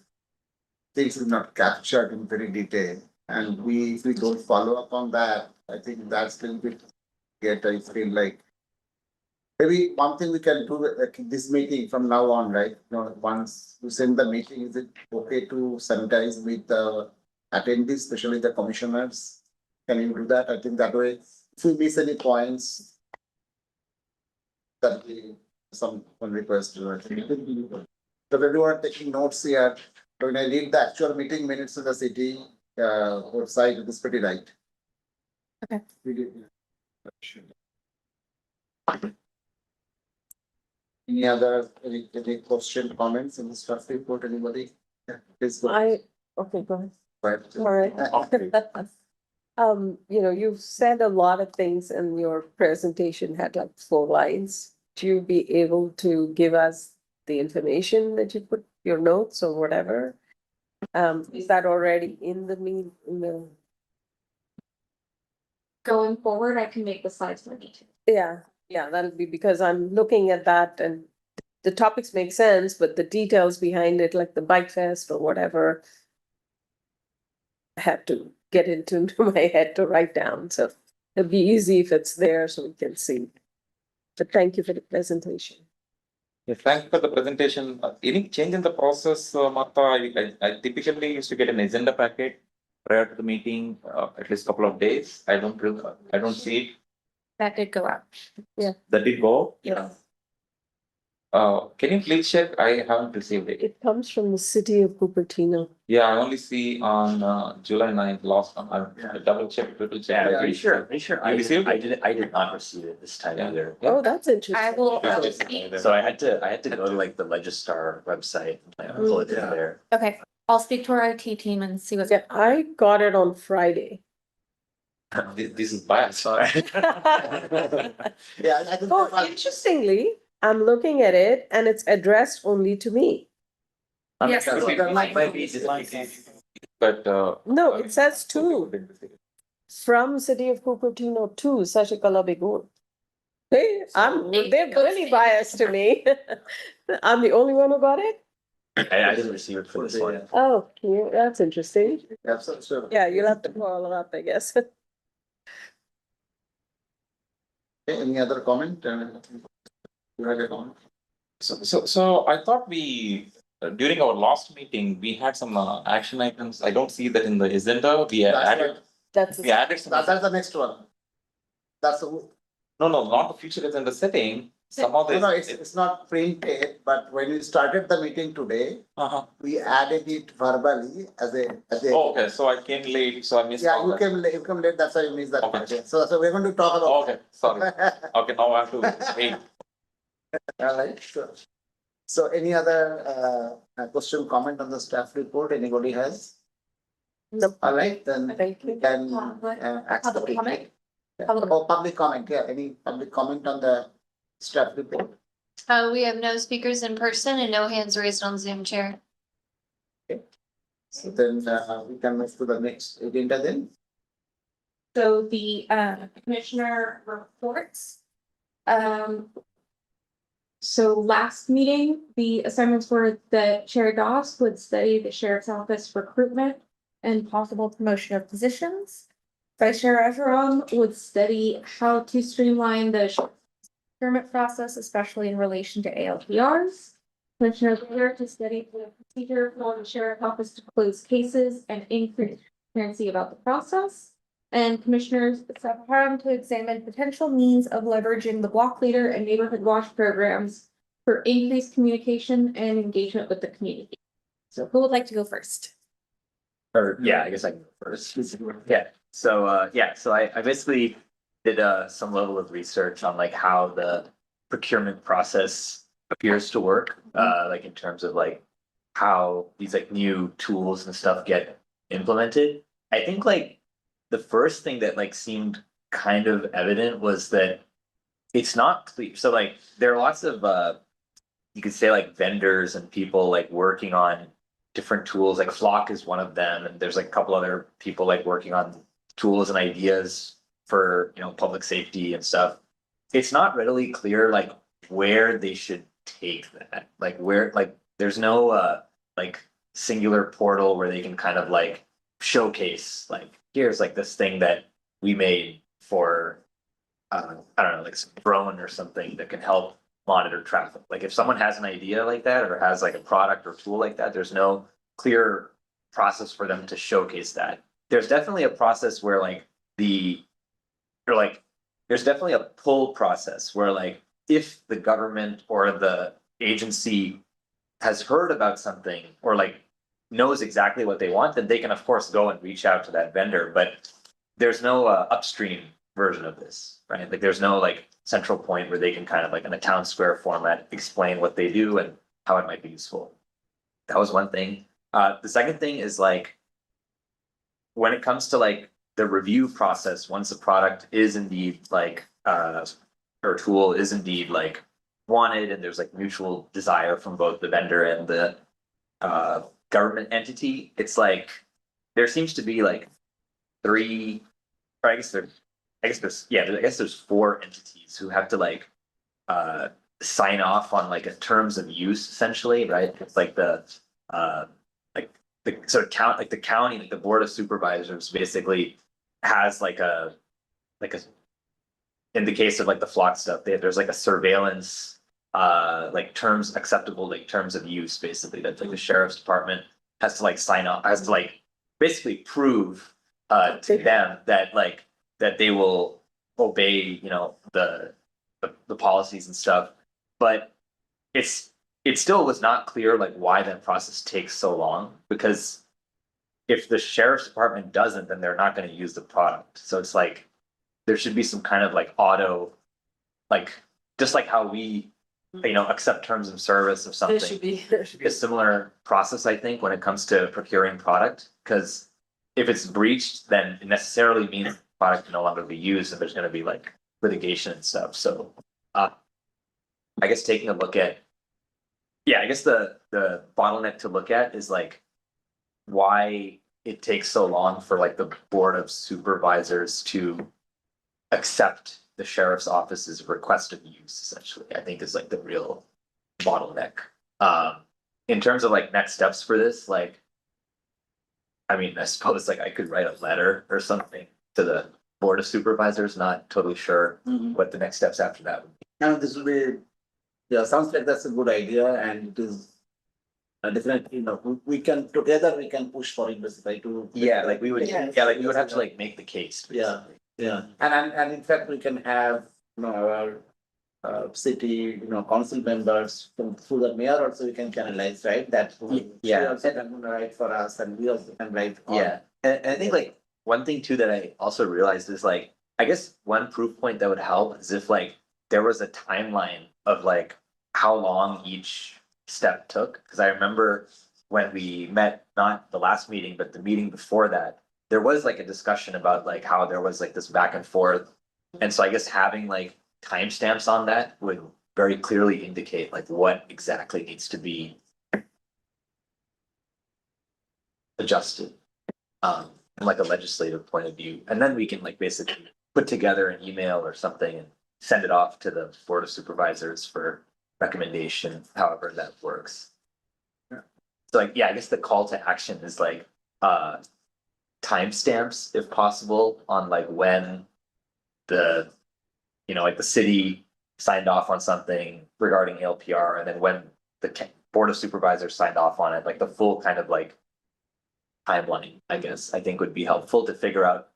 things is not captured in very detail. And if we don't follow up on that, I think that's a little bit, I feel like. Maybe one thing we can do, like this meeting from now on, right? Once you send the meeting, is it okay to sanitize with the attendees, especially the commissioners? Can you do that? I think that way, if we miss any points, that we, some one request. So everyone taking notes here, when I read the actual meeting minutes of the city, website, it is pretty light. Okay. We did, Any other, any question, comments in the staff report, anybody? Yeah, please go. Okay, go ahead. Right. All right. You've said a lot of things and your presentation had like 4 lines. Do you be able to give us the information that you put, your notes or whatever? Is that already in the Going forward, I can make the slides more detailed. Yeah, that'll be because I'm looking at that and the topics make sense, but the details behind it, like the bike fest or whatever, I have to get into my head to write down, so it'll be easy if it's there so we can see. But thank you for the presentation. Yes, thank you for the presentation. Any change in the process, Martha? I typically used to get an agenda packet prior to the meeting, at least couple of days. I don't see it. That did go out. That did go? Yeah. Can you please check? I haven't received it. It comes from the city of Cupertino. Yeah, I only see on July 9th, last one. I double check, triple check. Yeah, pretty sure You received it? I did not receive it this time Yeah. either. Oh, that's interesting. I will. So I had to go to like the Legistar website, and pull it from there. Okay, I'll speak to our IT team and see what's. Yeah, I got it on Friday. This is biased. Sorry. Yeah, I think. Oh, interestingly, I'm looking at it and it's addressed only to me. Yes. But No, it says to, from city of Cupertino to Sashikala Bigun. They're really biased to me. I'm the only one who got it? I didn't receive it for this one. Oh, that's interesting. Yeah, so, Yeah, you'll have to follow up, I guess. any other comment? You had a comment? So I thought during our last meeting, we had some action items. I don't see that in the agenda. We added That's, some. That's the next one. That's the. No, not the future agenda setting. Some of No, this. it's not printed, but when we started the meeting today, Uh-huh. we added it verbally as a. Oh, okay, so I came late, so I missed Yeah, all you that. came late, that's why you missed that Okay. part. Yeah. So we're going to talk about. Okay, sorry. Okay, now I have to wait. All right, so any other question, comment on the staff report, anybody has? Nope. All right, then Thank you. can Public ask the comment? Yeah. Public- Oh, public comment, yeah, any public comment on the staff report? We have no speakers in person and no hands raised on Zoom, Chair. So then we can move to the next agenda then. So the commissioner reports. So last meeting, the assignments were that Chair Doss would study the sheriff's office recruitment and possible promotion of positions. Vice Chair Everum would study how to streamline the procurement process, especially in relation to ALPRs. Commissioner Leader to study the procedure for the sheriff's office to close cases and increase transparency about the process. And Commissioners Safaram to examine potential means of leveraging the block leader and neighborhood watch programs for increased communication and engagement with the community. So who would like to go first? Or, yeah, I guess I can go first. Yeah, so I basically did some level of research on like how the procurement process appears to work, like in terms of like how these like new tools and stuff get implemented. I think like the first thing that like seemed kind of evident was that it's not clear. So like there are lots of you could say like vendors and people like working on different tools, like Flock is one of them, and there's like a couple other people like working on tools and ideas for, you know, public safety and stuff. It's not readily clear like where they should take that, like where, like there's no like singular portal where they can kind of like showcase like here's like this thing that we made for I don't know, like some drone or something that can help monitor traffic. Like if someone has an idea like that or has like a product or tool like that, there's no clear process for them to showcase that. There's definitely a process where like there's definitely a pull process where like if the government or the agency has heard about something or like knows exactly what they want, then they can of course go and reach out to that vendor. But there's no upstream version of this, right? Like there's no like central point where they can kind of like in a town square format explain what they do and how it might be useful. That was one thing. The second thing is like when it comes to like the review process, once a product is indeed like or tool is indeed like wanted and there's like mutual desire from both the vendor and the government entity, it's like there seems to be like three, or I guess there's four entities who have to like sign off on like a terms of use essentially, right? It's like the the county, like the board of supervisors basically has like a in the case of like the Flock stuff, there's like a surveillance like terms acceptable like terms of use basically that like the sheriff's department has to like sign off, has to like basically prove to them that like that they will obey, you know, the policies and stuff. But it still was not clear like why that process takes so long, because if the sheriff's department doesn't, then they're not going to use the product. So it's like there should be some kind of like auto, like just like how we, you know, accept terms of service of something. There should be A similar process, I think, when it comes to procuring product, because if it's breached, then it necessarily means the product can no longer be used and there's going to be like litigation and stuff. So I guess taking a look at, I guess the bottleneck to look at is like why it takes so long for like the board of supervisors to accept the sheriff's office's request of use, essentially, I think is like the real bottleneck. In terms of like next steps for this, like, I mean, I suppose like I could write a letter or something to the board of supervisors, not totally sure what the next steps after that would be. And this will be, yeah, sounds like that's a good idea, and it is definitely, you know, we can together we can push for it basically to. Like we would, Yes. like we would have to like make the case. Yeah, yeah, and in fact, we can have, you know, our city, you know, council members through the mayor also we can channelize, right? That she also can write for us and we also can write. Yeah, and I think like one thing too that I also realized is like, I guess one proof point that would help is if like there was a timeline of like how long each step took. Because I remember when we met, not the last meeting, but the meeting before that, there was like a discussion about like how there was like this back and forth. And so I guess having like timestamps on that would very clearly indicate like what exactly needs to be adjusted from like a legislative point of view. And then we can like basically put together an email or something and send it off to the board of supervisors for recommendation, however that works. So like, I guess the call to action is like timestamps if possible on like when the, you know, like the city signed off on something regarding LPR, and then when the board of supervisors signed off on it, like the full kind of like timeline, I guess, I think would be helpful to figure out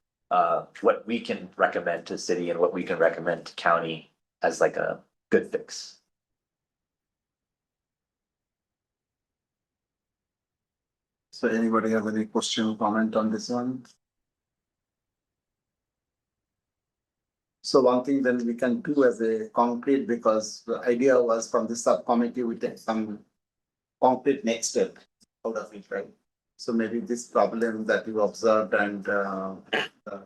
what we can recommend to city and what we can recommend to county as like a good fix. So anybody have any question, comment on this one? So one thing then we can do as a concrete, because the idea was from the subcommittee, we take some concrete next step out of it, right? So maybe this problem that you observed and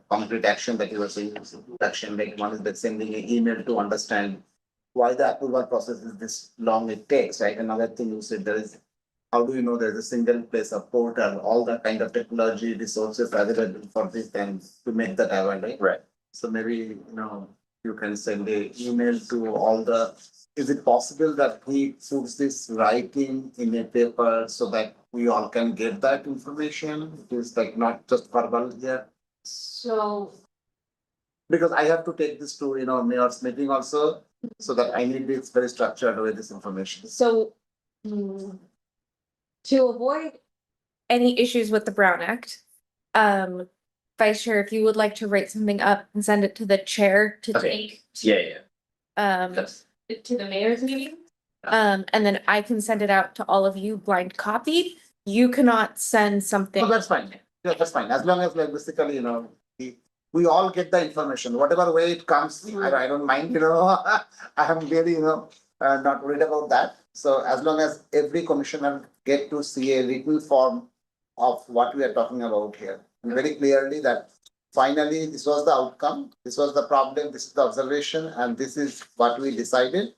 concrete action that you were saying, action like one is that sending an email to understand why the approval process is this long it takes, right? Another thing you said there is, how do you know there's a single place of portal, all that kind of technology resources available for this and to make that happen, right? Right. So maybe, you can send a email to all the, is it possible that he puts this writing in a paper so that we all can get that information? It is like not just verbal here. So Because I have to take this to, mayor's meeting also, so that I need this very structured with this information. So to avoid any issues with the Brown Act, Vice Chair, if you would like to write something up and send it to the chair to Okay. take Yeah. That's to the mayor's meeting. And then I can send it out to all of you blind copy. You cannot send something. Oh, that's fine. Yeah, that's fine. As long as like basically, we all get the information, whatever way it comes, I don't mind, I am really, not worried about that. So as long as every commissioner get to see a written form of what we are talking about here, and very clearly that finally this was the outcome, this was the problem, this is the observation, and this is what we decided.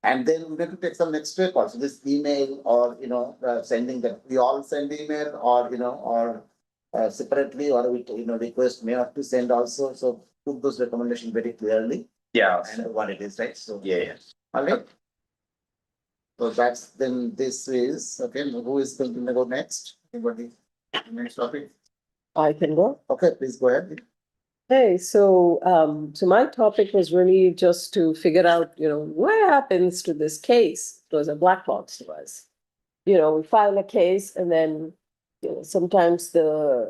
And then we need to take some next step also, this email or, sending that, we all send email or, or separately, or we, request mayor to send also, so put those recommendations very clearly Yeah. and what it is, right? So. Yeah. All right. So that's, then this is, okay, who is going to go next? Anybody? Next topic? I can go. Okay, please go ahead. Hey, so my topic was really just to figure out, what happens to this case? It was a black box to us. We file a case and then, sometimes the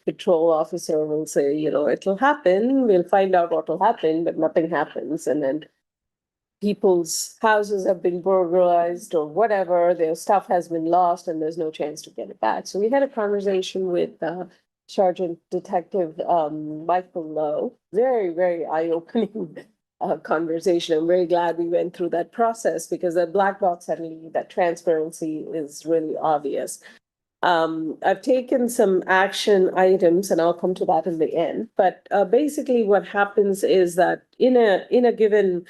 patrol officer will say, it'll happen, we'll find out what will happen, but nothing happens. And then people's houses have been burglarized or whatever, their stuff has been lost and there's no chance to get it back. So we had a conversation with Sergeant Detective Michael Lowe, very, very eye-opening conversation. I'm very glad we went through that process because that black box, suddenly that transparency is really obvious. I've taken some action items and I'll come to that in the end. But basically what happens is that in a given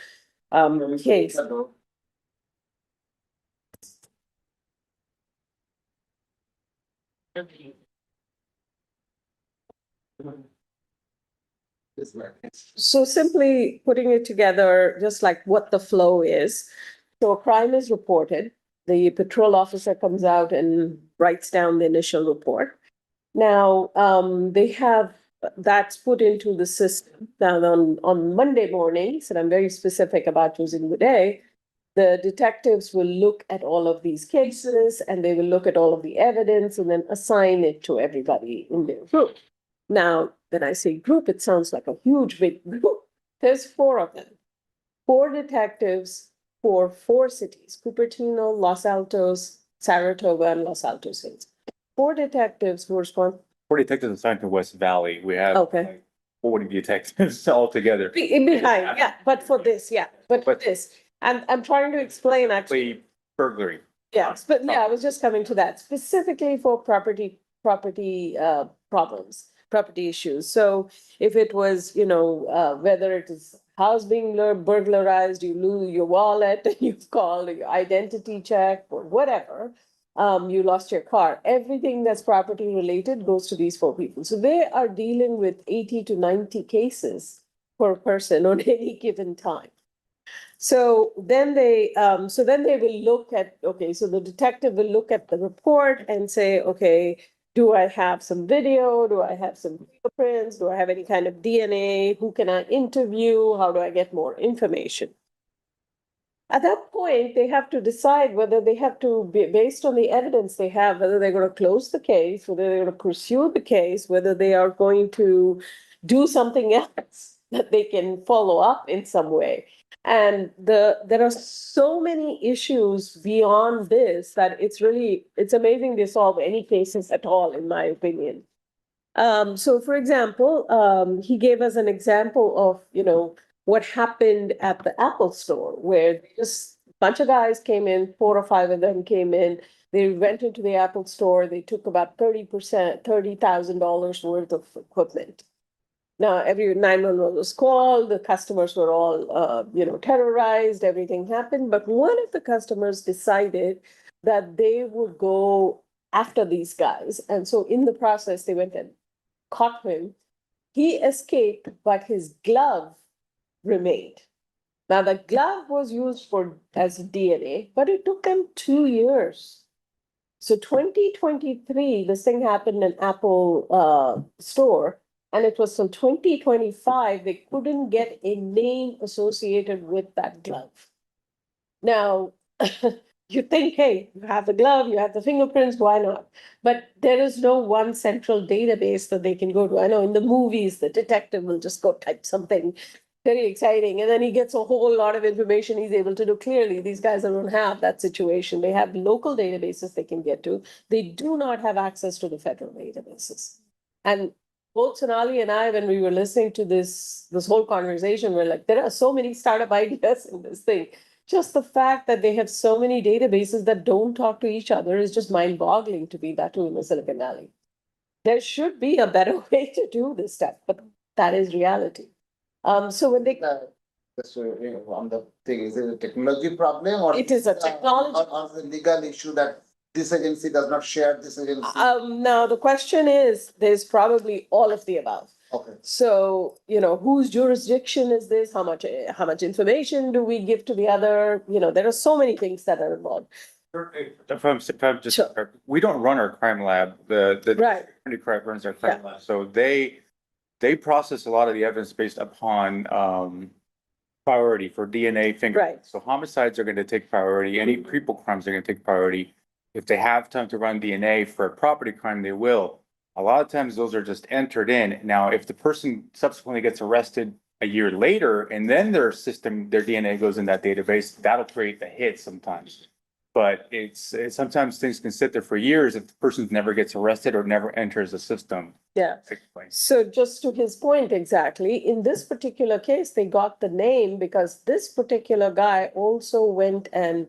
case. So simply putting it together, just like what the flow is. So a crime is reported, the patrol officer comes out and writes down the initial report. Now, they have, that's put into the system. Now, on Monday mornings, and I'm very specific about choosing the day, the detectives will look at all of these cases and they will look at all of the evidence and then assign it to everybody in their group. Now, when I say group, it sounds like a huge big group. There's 4 of them. 4 detectives for 4 cities, Cupertino, Los Altos, Saratoga, and Los Altos Hills. 4 detectives who respond. 4 detectives assigned to West Valley. We have Okay. like 40 detectives altogether. Behind, yeah, but for this, but for this. And I'm trying to explain actually. Burglary. Yes, but yeah, I was just coming to that, specifically for property problems, property issues. So if it was, whether it is house being burglarized, you lose your wallet, you've called your identity check or whatever, you lost your car, everything that's property related goes to these 4 people. So they are dealing with 80 to 90 cases per person on any given time. So then they will look at, okay, so the detective will look at the report and say, okay, do I have some video? Do I have some fingerprints? Do I have any kind of DNA? Who can I interview? How do I get more information? At that point, they have to decide whether they have to be, based on the evidence they have, whether they're going to close the case, whether they're going to pursue the case, whether they are going to do something else that they can follow up in some way. And there are so many issues beyond this that it's amazing they solve any cases at all, in my opinion. So for example, he gave us an example of, what happened at the Apple store where just a bunch of guys came in, 4 or 5 of them came in. They went into the Apple store, they took about 30,000 worth of equipment. Now, every 911 was called, the customers were all, terrorized, everything happened. But one of the customers decided that they would go after these guys. And so in the process, they went and caught him. He escaped, but his glove remained. Now, the glove was used as DNA, but it took them 2 years. So 2023, this thing happened in Apple store, and it was till 2025, they couldn't get a name associated with that glove. Now, you think, hey, you have the glove, you have the fingerprints, why not? But there is no one central database that they can go to. I know in the movies, the detective will just go type something very exciting, and then he gets a whole lot of information he's able to do. Clearly, these guys don't have that situation. They have local databases they can get to. They do not have access to the federal databases. And both Sonali and I, when we were listening to this whole conversation, we're like, there are so many startup ideas in this thing. Just the fact that they have so many databases that don't talk to each other is just mind-boggling to me, that too in the Silicon Valley. There should be a better way to do this stuff, but that is reality. So when they, Just, on the thing, is it a technology problem or? It is a technology- Or the legal issue that this agency does not share this agency? now the question is, there's probably all of the above. Okay. So, whose jurisdiction is this? How much information do we give to the other? There are so many things that are involved. If I'm just, Sure. we don't run our crime lab, the Right. community crime runs our crime lab, so they process a lot of the evidence based upon priority for DNA fingerprints. Right. So homicides are gonna take priority, any people crimes are gonna take priority. If they have time to run DNA for a property crime, they will. A lot of times those are just entered in. Now, if the person subsequently gets arrested a year later and then their DNA goes in that database, that'll create the hit sometimes. But it's sometimes things can sit there for years if the person never gets arrested or never enters the system. Yeah. Explain. So just to his point exactly, in this particular case, they got the name because this particular guy also went and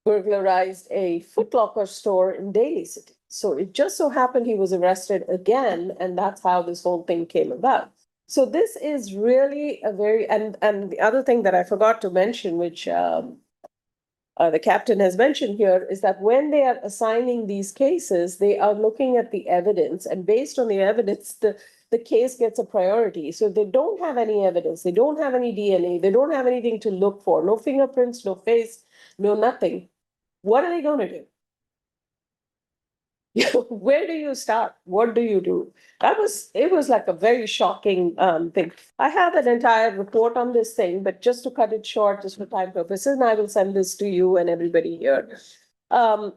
burglarized a Foot Locker store in Daly City. So it just so happened he was arrested again, and that's how this whole thing came about. So this is really a very, and the other thing that I forgot to mention, which the captain has mentioned here, is that when they are assigning these cases, they are looking at the evidence, and based on the evidence, the case gets a priority. So if they don't have any evidence, they don't have any DNA, they don't have anything to look for, no fingerprints, no face, no nothing, what are they going to do? Where do you start? What do you do? It was like a very shocking thing. I have an entire report on this thing, but just to cut it short, just for time purposes, and I will send this to you and everybody here.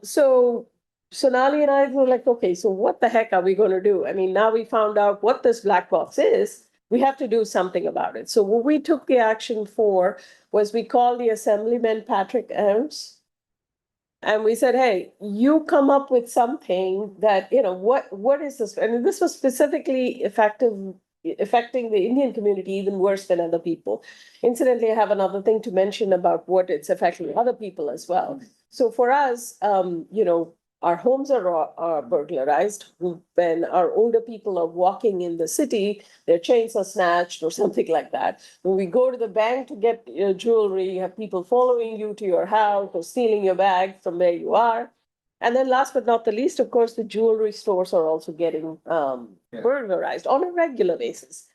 So Sonali and I were like, okay, so what the heck are we going to do? I mean, now we found out what this black box is. We have to do something about it. So what we took the action for was we called the Assemblyman Patrick Ernst. And we said, hey, you come up with something that, what is this? And this was specifically affecting the Indian community even worse than other people. Incidentally, I have another thing to mention about what it's affecting other people as well. So for us, our homes are burglarized. When our older people are walking in the city, their chains are snatched or something like that. When we go to the bank to get your jewelry, you have people following you to your house or stealing your bag from where you are. And then last but not the least, of course, the jewelry stores are also getting burglarized on a regular basis.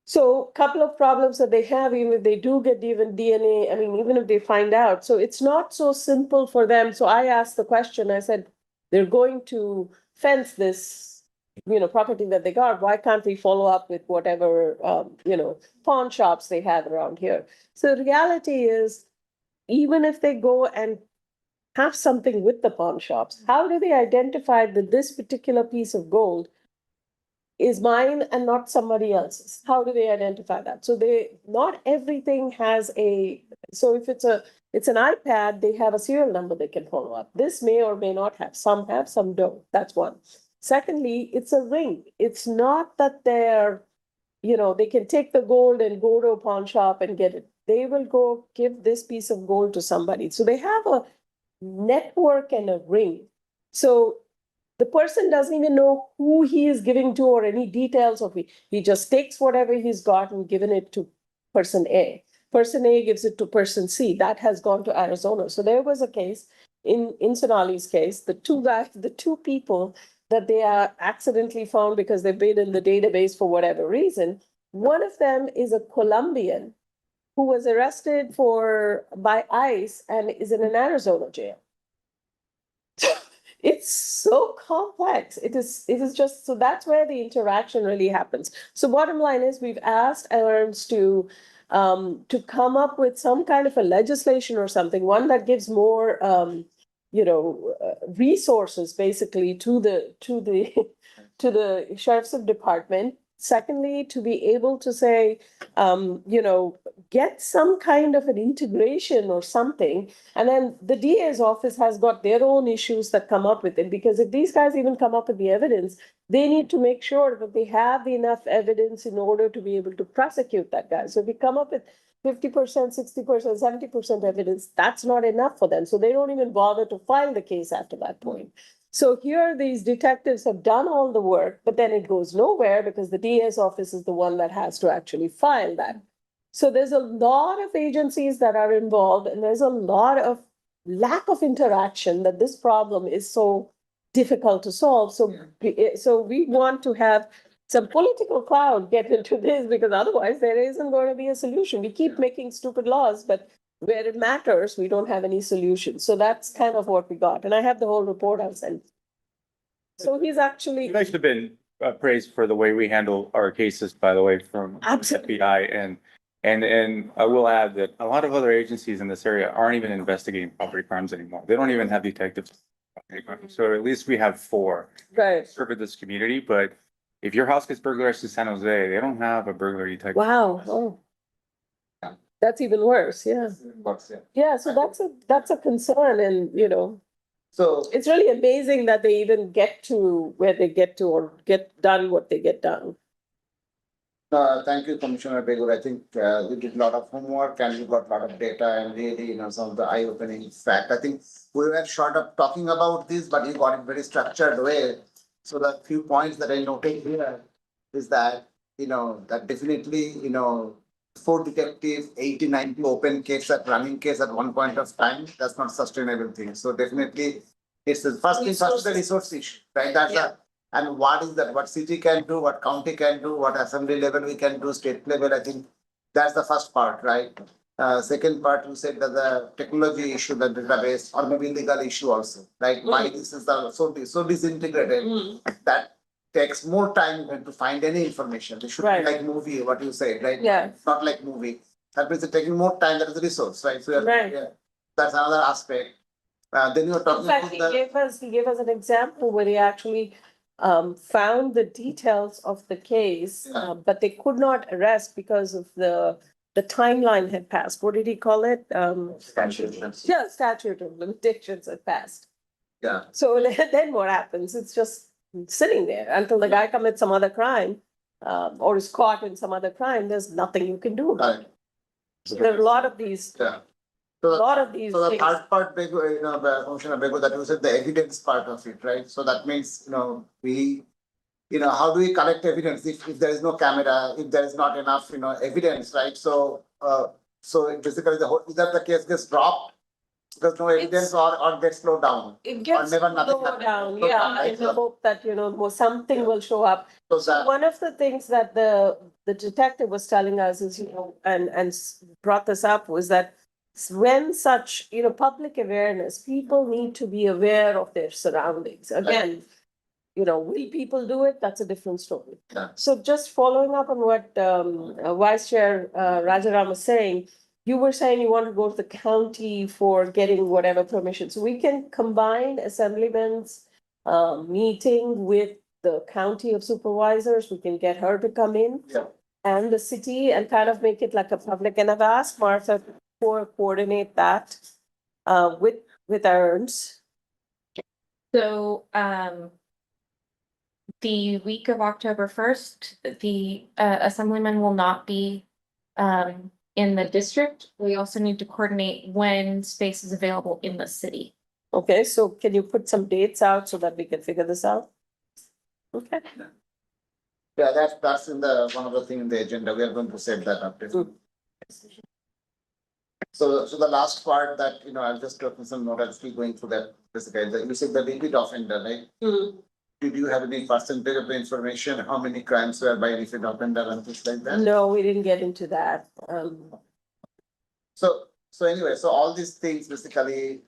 So a couple of problems that they have, even if they do get even DNA, I mean, even if they find out. So it's not so simple for them. So I asked the question, I said, they're going to fence this, property that they got. Why can't we follow up with whatever, pawn shops they have around here? So the reality is, even if they go and have something with the pawn shops, how do they identify that this particular piece of gold is mine and not somebody else's? How do they identify that? So not everything has so if it's an iPad, they have a serial number they can follow up. This may or may not have, some don't. That's one. Secondly, it's a ring. It's not that they can take the gold and go to a pawn shop and get it. They will go give this piece of gold to somebody. So they have network and a ring. So the person doesn't even know who he is giving to or any details of it. He just takes whatever he's got and given it to person A. Person A gives it to person C. That has gone to Arizona. So there was a case in Sonali's case, the two people that they are accidentally found because they've been in the database for whatever reason. One of them is a Colombian who was arrested by ICE and is in an Arizona jail. It's so complex. It is just, so that's where the interaction really happens. So bottom line is we've asked ERMS to come up with some kind of a legislation or something, one that gives more, resources basically to the to the sheriff's department. Secondly, to be able to say, get some kind of an integration or something. And then the DA's office has got their own issues that come up with it, because if these guys even come up with the evidence, they need to make sure that they have enough evidence in order to be able to prosecute that guy. So if we come up with 50%, 60%, 70% evidence, that's not enough for them. So they don't even bother to file the case after that point. So here these detectives have done all the work, but then it goes nowhere because the DA's office is the one that has to actually file that. So there's a lot of agencies that are involved, and there's a lot of lack of interaction that this problem is so difficult to solve. So we want to have some political cloud get into this, because otherwise there isn't going to be a solution. We keep making stupid laws, but where it matters, we don't have any solutions. So that's kind of what we got. And I have the whole report I'll send. So he's actually. You guys have been praised for the way we handle our cases, by the way, from Absolutely. FBI. And I will add that a lot of other agencies in this area aren't even investigating property crimes anymore. They don't even have detectives. So at least we have 4 Right. serve this community. But if your house gets burglarized in San Jose, they don't have a burglary detective. Wow. Oh. That's even worse. Yeah. Yeah. So that's a concern. And, So, it's really amazing that they even get to where they get to or get done what they get done. thank you, Commissioner Begur. I think we did a lot of homework and we got a lot of data and really, some of the eye-opening fact. I think we were short of talking about this, but you got it very structured way. So the few points that I noted here is that, that definitely, 4 detectives, 80, 90 open case at running case at one point of time, that's not sustainable thing. So definitely it's the first thing, first the resource issue, right? And what is that, what city can do, what county can do, what assembly level we can do, state level, I think that's the first part, right? Second part, you said that the technology issue, the database, or maybe legal issue also, right? Why this is so disintegrated, that takes more time even to find any information. They should be like movie, what you said, right? Yeah. Not like movie. That means it's taking more time, that is the resource, right? So that's another aspect. Then you're In talking fact, about he gave us an example where he actually found the details of the case, but they could not arrest because of the timeline had passed. What did he call it? Statute of limitations had passed. Yeah. So then what happens? It's just sitting there until the guy commits some other crime, or is caught in some other crime. There's nothing you can do about it. So there are a lot of these. Yeah. A lot of these So the things. third part, Commissioner Bego, that you said the evidence part of it, right? So that means, we, how do we collect evidence if there is no camera, if there is not enough, evidence, right? So, so basically either the case gets dropped because no evidence or gets slowed down. It gets never nothing slowed down, Slowed down, yeah, right? in the hope that, something will show up. So So that, one of the things that the detective was telling us is, and brought this up, was that when such, public awareness, people need to be aware of their surroundings. Again, will people do it? That's a different story. Yeah. So just following up on what Vice Chair Rajaram was saying, you were saying you want to go to the county for getting whatever permission. So we can combine Assemblyman's meeting with the county of supervisors. We can get her to come in. Yeah. And the city, and kind of make it like a public. And I've asked Martha to coordinate that with ERNS. So, the week of October 1st, the assemblyman will not be in the district. We also need to coordinate when space is available in the city. Okay, so can you put some dates out so that we can figure this out? Okay. Yeah, that's in the, one of the thing in the agenda, we are going to set that up. So the last part that, I'll just drop some note, I'll still going through that, basically, you said the repeat offender, right? Did you have any percentage of the information, how many crimes were by repeat offender and things like that? No, we didn't get into that. So anyway, so all these things basically,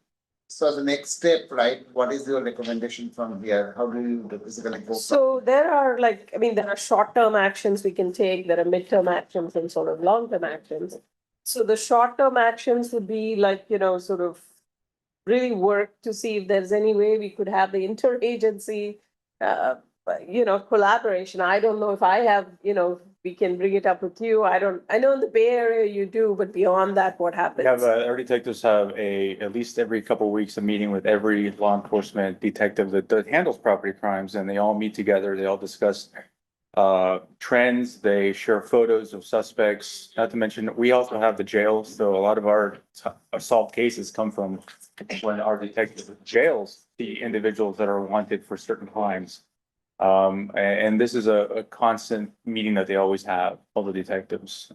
so the next step, right, what is your recommendation from here? How do you basically go? So there are there are short-term actions we can take, there are midterm actions and sort of long-term actions. So the short-term actions would be sort of really work to see if there's any way we could have the interagency, collaboration. I don't know if I have, we can bring it up with you. I know in the Bay Area you do, but beyond that, what We happens? have, our detectives have at least every couple of weeks, a meeting with every law enforcement detective that handles property crimes, and they all meet together, they all discuss trends, they share photos of suspects, not to mention, we also have the jail, so a lot of our assault cases come from when our detectives jails the individuals that are wanted for certain crimes. And this is a constant meeting that they always have, all the detectives.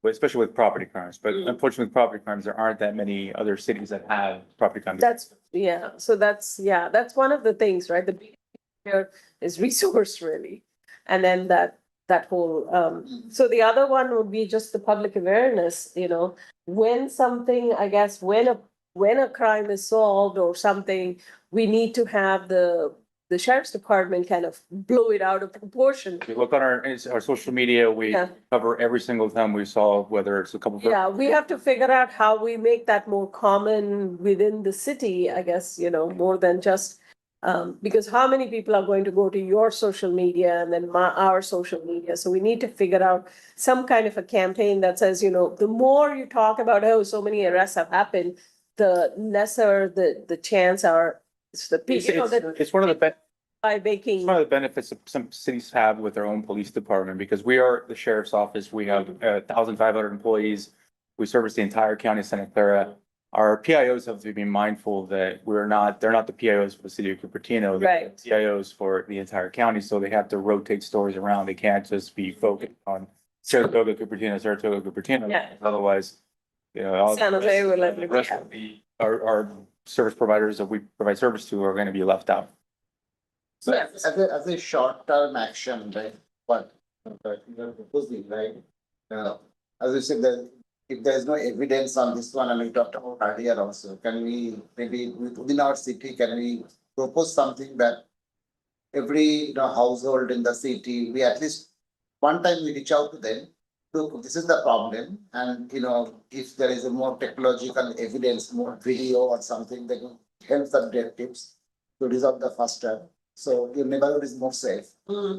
Especially with property crimes, but unfortunately, with property crimes, there aren't that many other cities that have property crimes. That's one of the things, right? The big here is resource really. And then that whole, so the other one would be just the public awareness, when something, I guess, when a crime is solved or something, we need to have the sheriff's department kind of blow it out of proportion. If you look on our social media, we Yeah. cover every single time we solve, whether it's a couple. Yeah, we have to figure out how we make that more common within the city, I guess, more than just, because how many people are going to go to your social media and then our social media? So we need to figure out some kind of a campaign that says, the more you talk about, oh, so many arrests have happened, the lesser the chance are, It's one of the by making. It's one of the benefits that some cities have with their own police department, because we are the sheriff's office. We have 1,500 employees. We service the entire county of Santa Clara. Our PIOs have to be mindful that they're not the PIOs for the city of Cupertino. They're Right. PIOs for the entire county, so they have to rotate stories around. They can't just be focused on Saratoga, Cupertino. Yeah. Otherwise, all San Jose will the rest of our service providers that we provide service to are going to be left out. So as a short-term action, right, what you're proposing, right? As you said, that if there is no evidence on this one, and we talked about earlier also, can we maybe within our city, can we propose something that every household in the city, we at least one time we reach out to them, look, this is the problem, and if there is a more technological evidence, more video or something that will help the detectives to resolve the faster. So your neighborhood is more safe.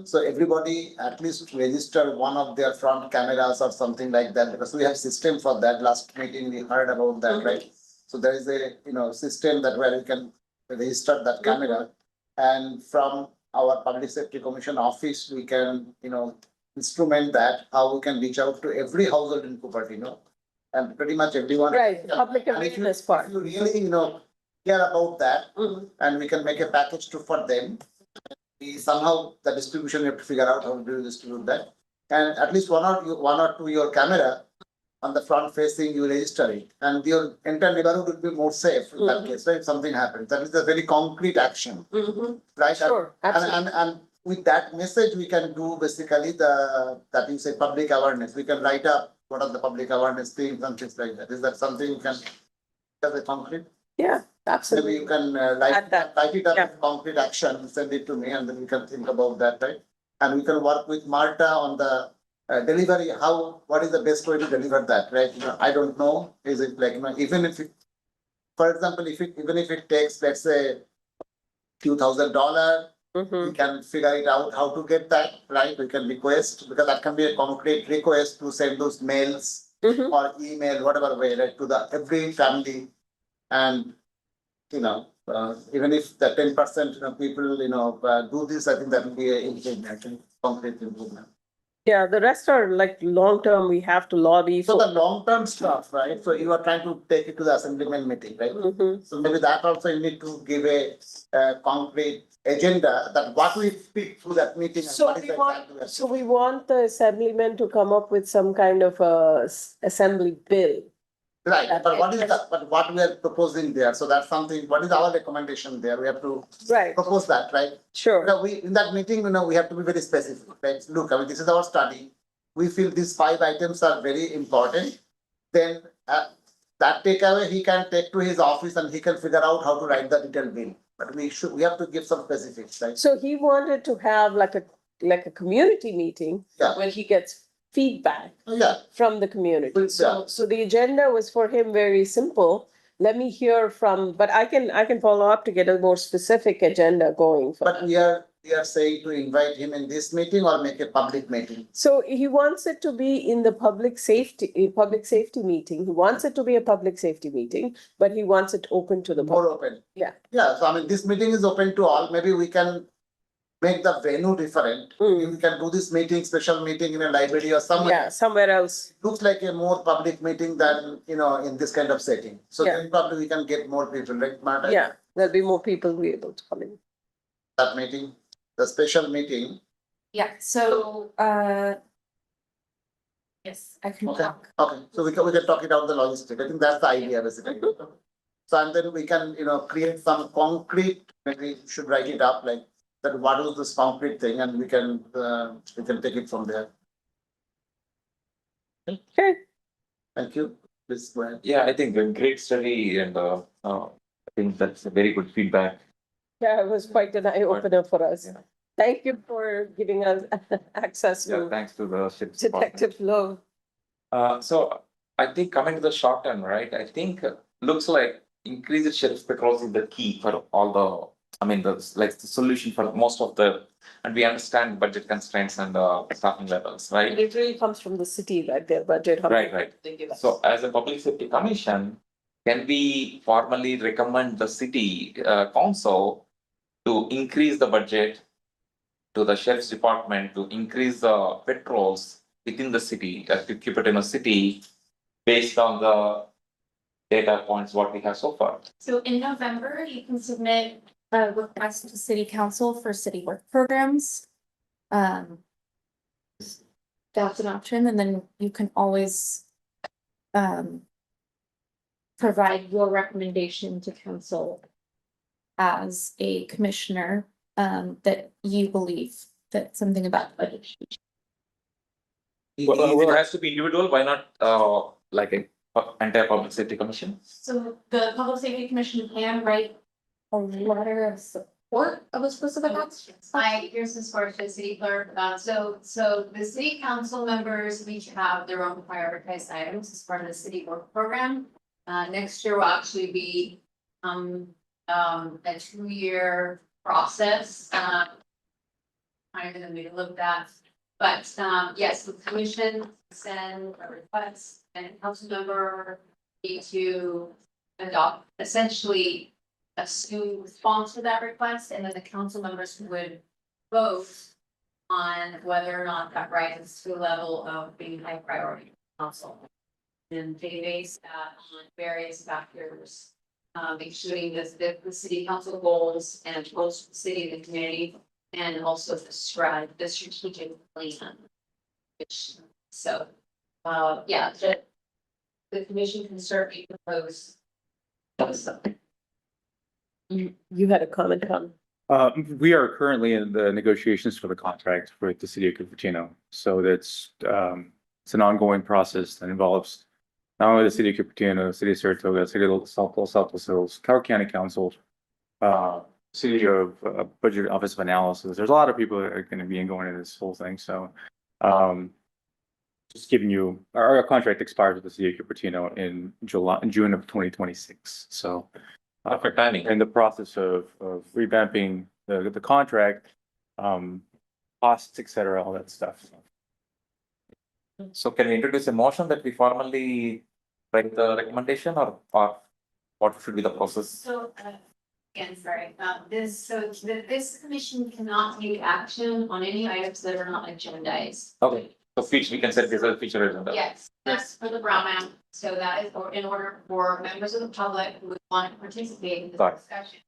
So everybody at least register one of their front cameras or something like that, because we have system for that. Last meeting we heard about that, right? So there is a system that where you can register that camera, and from our public safety commission office we can instrument that how we can reach out to every household in Cupertino and pretty much everyone. Right, public awareness part. If you really care about that, and we can make a package for them. Somehow the distribution, you have to figure out how to distribute that. And at least one or two your camera on the front facing, you register it, and your entire neighborhood will be more safe in that case, right? If something happens, that is a very concrete action, right? Sure, absolutely. And with that message, we can do basically that you say public awareness. We can write up what are the public awareness things and things like that. Is that something you can as a concrete? Yeah, absolutely. Maybe you can write it up in concrete action, send it to me, and then we can think about that, right? And we can work with Marta on the delivery. What is the best way to deliver that, right? I don't know. Is it like even if it, for example, even if it takes, let's say, $2,000, we can figure it out how to get that, right? We can request, because that can be a concrete request to send those mails or email, whatever way, right, to every family. And even if the 10% people do this, I think that will be a concrete improvement. Yeah, the rest are like long-term, we have to lobby So for. the long-term stuff, right? So you are trying to take it to the assemblyman meeting, right? Mhm. So maybe that also you need to give a concrete agenda that what we speak through that meeting. And So what is we the want, exact- so we want the assemblyman to come up with some kind of a assembly bill. Right, but what is the, but what we are proposing there? So that's something, what is our recommendation there? We have to Right, propose that, right? sure. We, in that meeting, we have to be very specific, right? Look, I mean, this is our study. We feel these 5 items are very important. Then that takeaway he can take to his office and he can figure out how to write the detailed bill. But we have to give some specifics, right? So he wanted to have like a community meeting Yeah. where he gets feedback Yeah, from the community. Yeah. So the agenda was for him very simple. Let me hear from, but I can follow up to get a more specific agenda going for but that. we are saying to invite him in this meeting or make a public meeting. So he wants it to be in the public safety meeting. He wants it to be a public safety meeting, but he wants it open to the public. More open. Yeah. Yeah, so I mean, this meeting is open to all. Maybe we can make the venue different. Mm. We can do this meeting, special meeting in a library or somewhere. Yeah, somewhere else. Looks like a more public meeting than, in this kind of setting. So Yeah. then probably we can get more people, right, Marta? Yeah, there'll be more people be able to come in. That meeting, the special meeting. Yeah, so, yes, I can Okay. talk. Okay, so we can talk it out the logistics. I think that's the idea basically. So and then we can, create some concrete, maybe we should write it up like that, what is this concrete thing, and we can take it from there. Okay. Thank you. Please go ahead. Yeah, I think a great study and I think that's a very good feedback. Yeah, it was quite an eye opener for us. Yeah. Thank you for giving us access Yeah, to thanks to the ship's department. Detective Lowe. So I think coming to the short term, right, I think looks like increased sheriff's patrols is the key for all the solution for most of the, and we understand budget constraints and staffing levels, right? It really comes from the city, right, their budget. how Right, right. they give us. So as a public safety commission, can we formally recommend the city council to increase the budget to the sheriff's department to increase the patrols within the city, to Cupertino city, based on the data points what we have so far? So in November, you can submit a request to city council for city work programs. That's an option, and then you can always provide your recommendation to council as a commissioner, that you believe that something about the budget should be. Well, it has to be individual, why not like a entire public safety commission? So the Public Safety Commission can write a letter of support of a specific action. Here's the score to the city clerk, so the city council members each have their own prioritized items as part of the city work program. Next year will actually be, a 2-year process, kind of in the middle of that. But, yes, the commission send a request and a council member need to adopt, essentially assume response to that request, and then the council members would vote on whether or not that rises to a level of being high priority council. And they base that on various factors, including the city council goals and goals for the city and the community, and also the strategic plan. Which, so, yeah, the commission can certainly propose. You had a comment, Tom? We are currently in the negotiations for the contract with the city of Cupertino. So that's, it's an ongoing process that involves not only the city of Cupertino, the city of Saratoga, city of South Los Hills, Coward County Council, city of Budget Office of Analysis. There's a lot of people that are going to be going into this whole thing. So, just giving you, our contract expires with the city of Cupertino in June of 2026. So, Perfect timing. in the process of revamping the contract, costs, et cetera, all that stuff. So can we introduce a motion that we formally write the recommendation or what should be the process? So, Again, sorry, this commission cannot take action on any items that are not agendized. Okay, so future, we can set this as a future agenda. Yes, that's for the brown man, so that is in order for members of the public who would want to participate in the Got it. discussion.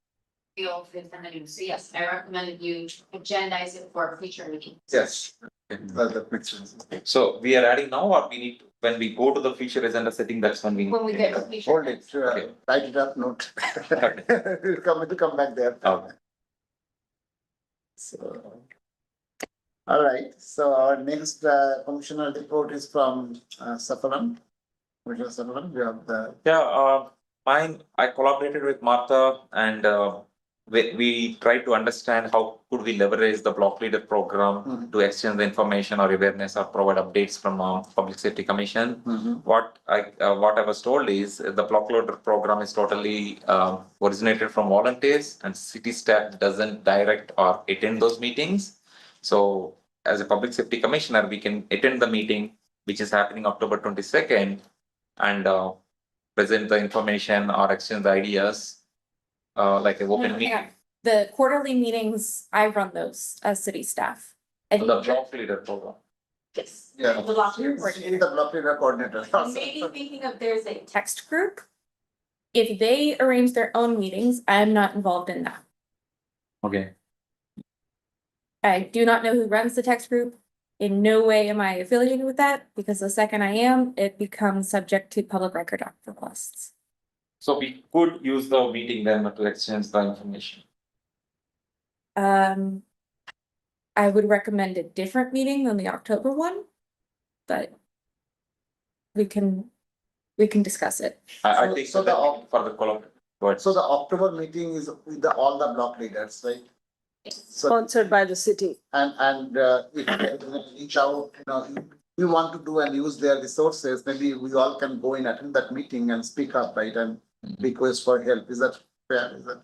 Feel free to send it in. So yes, I recommend you agendize it for a future meeting. Yes, that makes sense. So we are adding now, or we need, when we go to the future agenda setting, that's when we. When we get to future. Hold it, Okay. write it up, note. We'll come back there. Okay. So. All right, so our next commissioner report is from Safaram. Commissioner Safaram, you have the. Yeah, mine, I collaborated with Martha and we tried to understand how could we leverage the block leader program to exchange the information or awareness or provide updates from Public Safety Commission. What I was told is the block leader program is totally originated from volunteers and city staff doesn't direct or attend those meetings. So as a Public Safety Commissioner, we can attend the meeting, which is happening October 22nd, and present the information or exchange the ideas, like an open meeting. The quarterly meetings, I run those as city staff. The block leader program. Yes. Yeah. The block leader In coordinator. the block leader coordinator. You may be thinking of, there's a text group. If they arrange their own meetings, I'm not involved in that. Okay. I do not know who runs the text group. In no way am I affiliated with that, because the second I am, it becomes subject to public record requests. So we could use the meeting then to exchange the information. I would recommend a different meeting than the October one, but we can discuss it. I think so that for the collaborative. So the October meeting is with all the block leaders, right? So, Sponsored by the city. and if they reach out, if we want to do and use their resources, maybe we all can go in, attend that meeting and speak up, right? And request for help. Is that fair? Is that?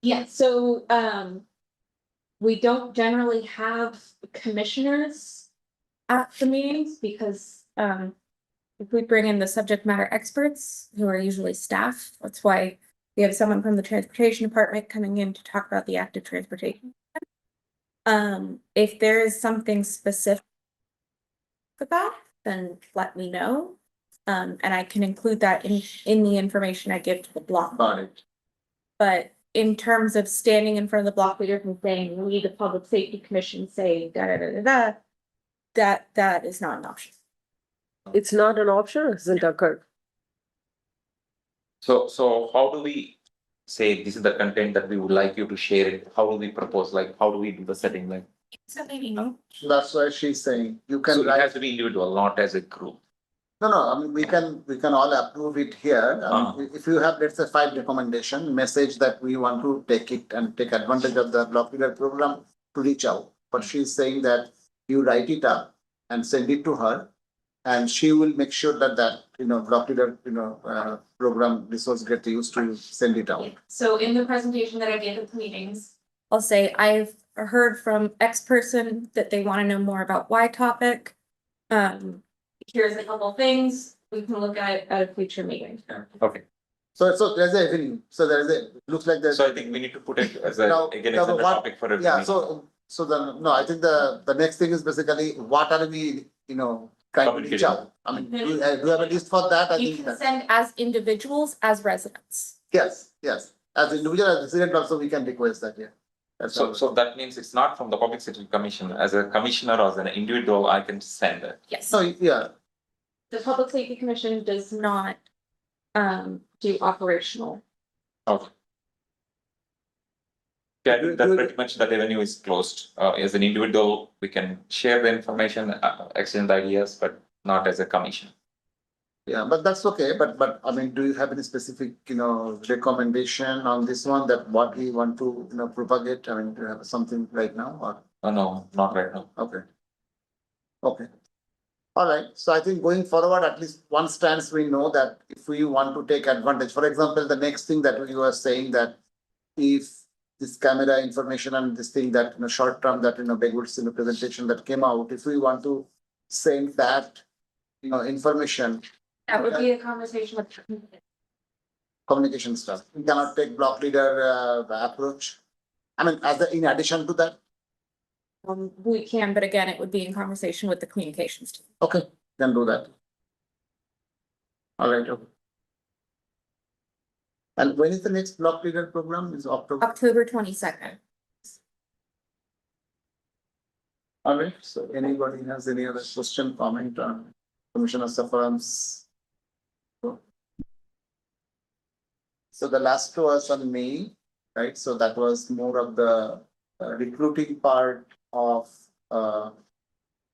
Yes, so we don't generally have commissioners at the meetings because if we bring in the subject matter experts who are usually staff, that's why we have someone from the transportation department coming in to talk about the active transportation. If there is something specific about, then let me know. And I can include that in the information I give to the block. Got it. But in terms of standing in front of the block leaders and saying, we, the Public Safety Commission, say da da da da da, that is not an option. It's not an option, or hasn't occurred. So how do we say this is the content that we would like you to share it? How do we propose, like, how do we do the setting, like? So maybe no. That's why she's saying you can So it write. has to be individual, not as a group. No, I mean, we can all approve it here. I mean, if you have, let's say, 5 recommendation, message that we want to take it and take advantage of the block leader program to reach out. But she's saying that you write it up and send it to her, and she will make sure that block leader, program resource get used to send it out. So in the presentation that I gave at the meetings, I'll say I've heard from X person that they want to know more about Y topic. Here's a couple things we can look at a future meeting. Okay, So there's a evening, so there is looks like there's. so I think we need to put it as a, Now, again, now as a what- topic for every Yeah, meeting. so no, I think the next thing is basically what are we, trying to reach out? I mean, do you have a list for that? I You think can that, send as individuals, as residents. yes, as individual, as resident also, we can request that, yeah. That's all. So that means it's not from the Public Safety Commission, as a commissioner or as an individual, I can send it. Yes. So, yeah, The Public Safety Commission does not do operational. Okay. Yeah, I think that pretty much the revenue is closed. As an individual, we can share the information, exchange the ideas, but not as a commission. yeah, but that's okay, but I mean, do you have any specific, recommendation on this one that what we want to, propagate? I mean, do you have something right now or? No, not right now. Okay. Okay. All right, so I think going forward, at least one stance, we know that if we want to take advantage, for example, the next thing that you were saying that if this camera information and this thing that, short term that, Begwood's presentation that came out, if we want to send that, information. That would be a conversation with. communication stuff. We cannot take block leader approach. I mean, in addition to that, We can, but again, it would be in conversation with the communications team. okay, then do that. All right. Okay. And when is the next block leader program? Is October? October 22nd. All right. So anybody has any other question, comment on Commissioner Safar's? So the last was on May, right? So that was more of the recruiting part of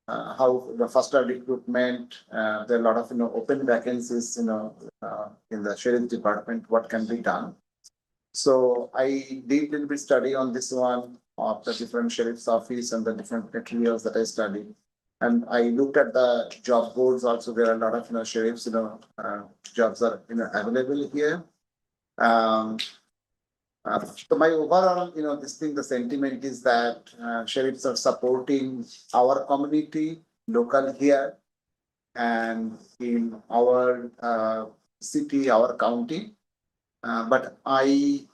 how the faster recruitment. There are a lot of open vacancies in the sheriff department. What can be done? So I did a little bit study on this one of the different sheriff's office and the different materials that I studied. And I looked at the job boards also. There are a lot of sheriffs jobs are available here. So my overall, the sentiment is that sheriffs are supporting our community, local here, and in our city, our county. But I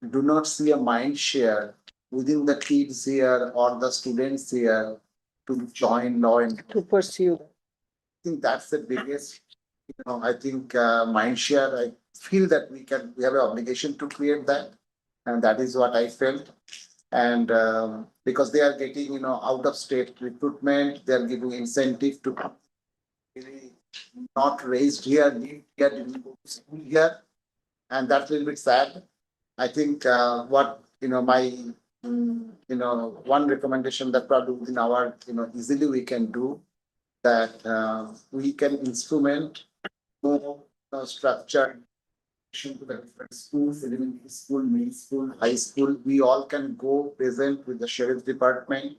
do not see a mind share within the kids here or the students here to join law and To pursue. I think that's the biggest, I think mind share. I feel that we have an obligation to create that. And that is what I felt. And because they are getting, out of state recruitment, they are giving incentive to really not raised here, live here, didn't go to school here. And that's a little bit sad. I think what, my, one recommendation that probably within our, easily we can do that we can instrument more structured to the different schools, elementary school, middle school, high school. We all can go present with the sheriff department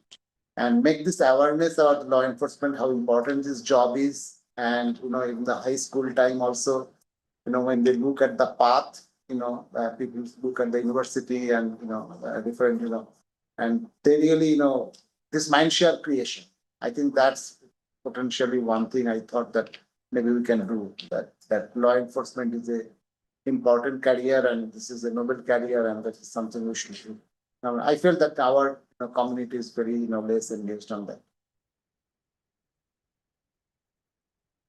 and make this awareness about law enforcement, how important this job is. And, in the high school time also, when they look at the path, people look at the university and, different, and they really, this mind share creation. I think that's potentially one thing I thought that maybe we can do, that law enforcement is a important career and this is a noble career and that is something we should do. I feel that our community is very less engaged on that.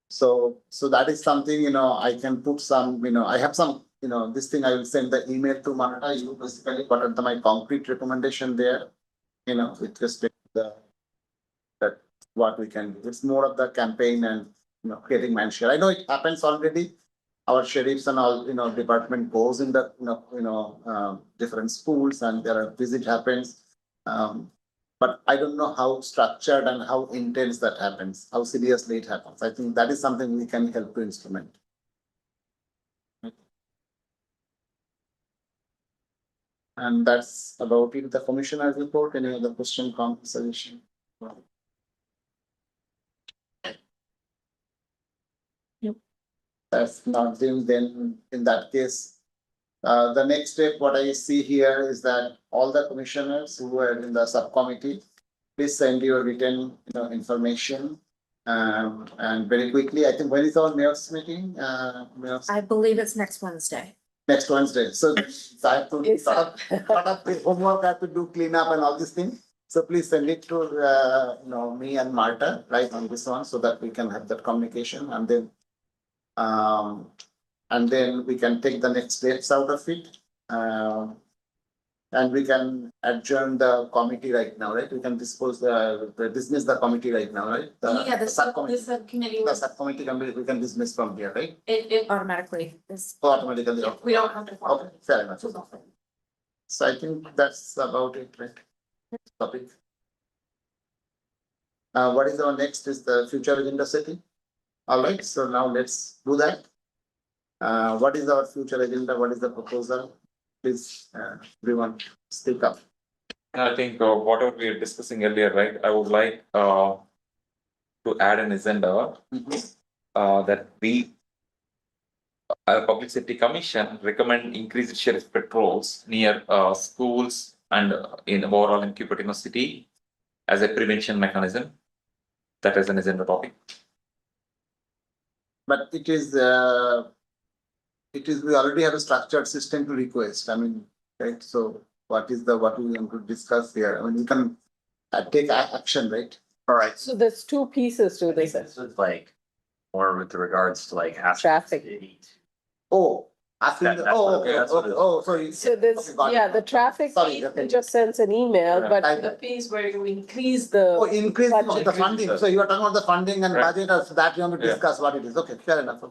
So that is something I can put some I have some this thing I will send the email to Marta. You basically what are my concrete recommendation there with respect to that what we can do. It's more of the campaign and creating mind share. I know it happens already. Our sheriffs and all department goes in the different schools and there are visit happens, but I don't know how structured and how intense that happens, how seriously it happens. I think that is something we can help to instrument. And that's about it. The commissioner's report. Any other question, comment, suggestion? That's not then in that case, the next step, what I see here is that all the commissioners who are in the subcommittee, please send your written information. And very quickly, I think when is our mayor's meeting? I believe it's next Wednesday. Next Wednesday. So I have to lot of homework I have to do, clean up and all these things. So please send it to me and Marta right on this one so that we can have that communication and then we can take the next steps out of it. And we can adjourn the committee right now, right? We can dismiss the committee right now, right? The subcommittee. subcommittee. The subcommittee we can dismiss from here, right? It automatically is. Automatically. We don't have to. Okay, fair enough. So I think that's about it, right? Topic. What is our next is the future agenda setting. All right, so now let's do that. What is our future agenda? What is the proposal? Please, everyone, speak up. I think whatever we were discussing earlier, right? I would like to add an agenda that we, Public Safety Commission, recommend increased sheriff patrols near schools and in overall in Cupertino city as a prevention mechanism. That is an agenda topic. But it is it is, we already have a structured system to request, I mean, right, so what we want to discuss here, I mean, we can take action, right? All right. So there's two pieces to I think this. this is like more with regards to like asking. Traffic. the city to- Oh, asking, That's what- okay, that's what okay, it is. oh, sorry. So there's, Okay, got it. yeah, the traffic Sorry, piece, okay. he just sends an email, Yeah. but I- the piece where you increase Oh, the, increase Budget. the funding, so you are talking about the funding and Right. budget, so that you want to Yeah. discuss what it is, okay, fair enough.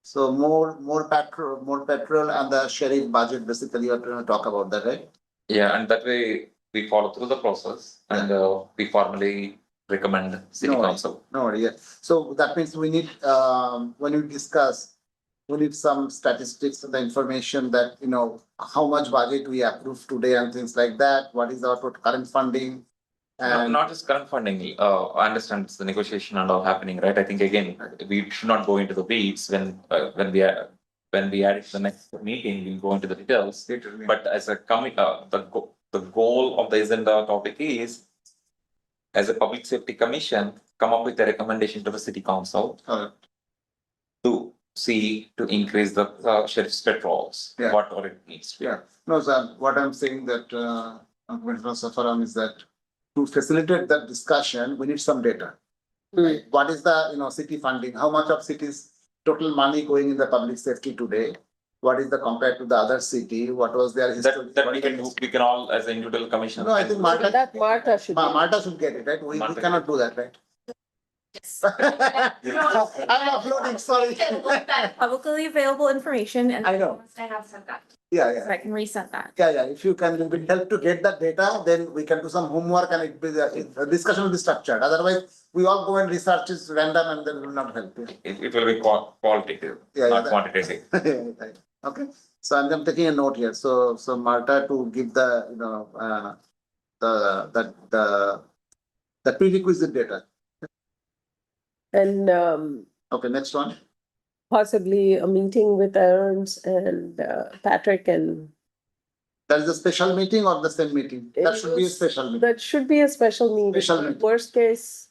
So more petrol and the sheriff budget, basically, you are going to talk about that, right? Yeah, and that way we follow through the process and we formally recommend city No, council. No, yeah, so that means we need, when we discuss, we need some statistics and the information that, you know, how much budget we approve today and things like that, what is our total current funding? And Not just current funding, I understand it's the negotiation and all happening, right? I think again, we should not go into the weeds when we add it to the next meeting, we'll go into the details. But as a the goal of the agenda topic is, as a public safety commission, come up with a recommendation to the city council to to increase the sheriff's patrols, Yeah. whatever it needs to be. Yeah, no, sir, what I'm saying that, Commissioner Safaram, is that to facilitate that discussion, we need some data. Right? What is the, you know, city funding, how much of city's total money going in the public safety today? What is the compared to the other city, what was their history? That we can do, we can all as an individual commission. No, I think Marta. that Martha should. Marta should get it, right? We Marta cannot do that, right? Yes. I'm uploading, sorry. Publicly available information and. I know. Once I have sent that, Yeah, so I can resend that. yeah, if you can help to get that data, then we can do some homework and the discussion will be structured. Otherwise, we all go and research is random and then will not help. It will be qualitative, Yeah, not that- quantitative. Right. Okay, so I'm taking a note here. So Marta to give the, you know, the prerequisite data. And Okay, next one. possibly a meeting with Aaron's and Patrick, and That is a special meeting or the same meeting? That should be a special meeting. that should be a special meeting. Special meeting. Worst case,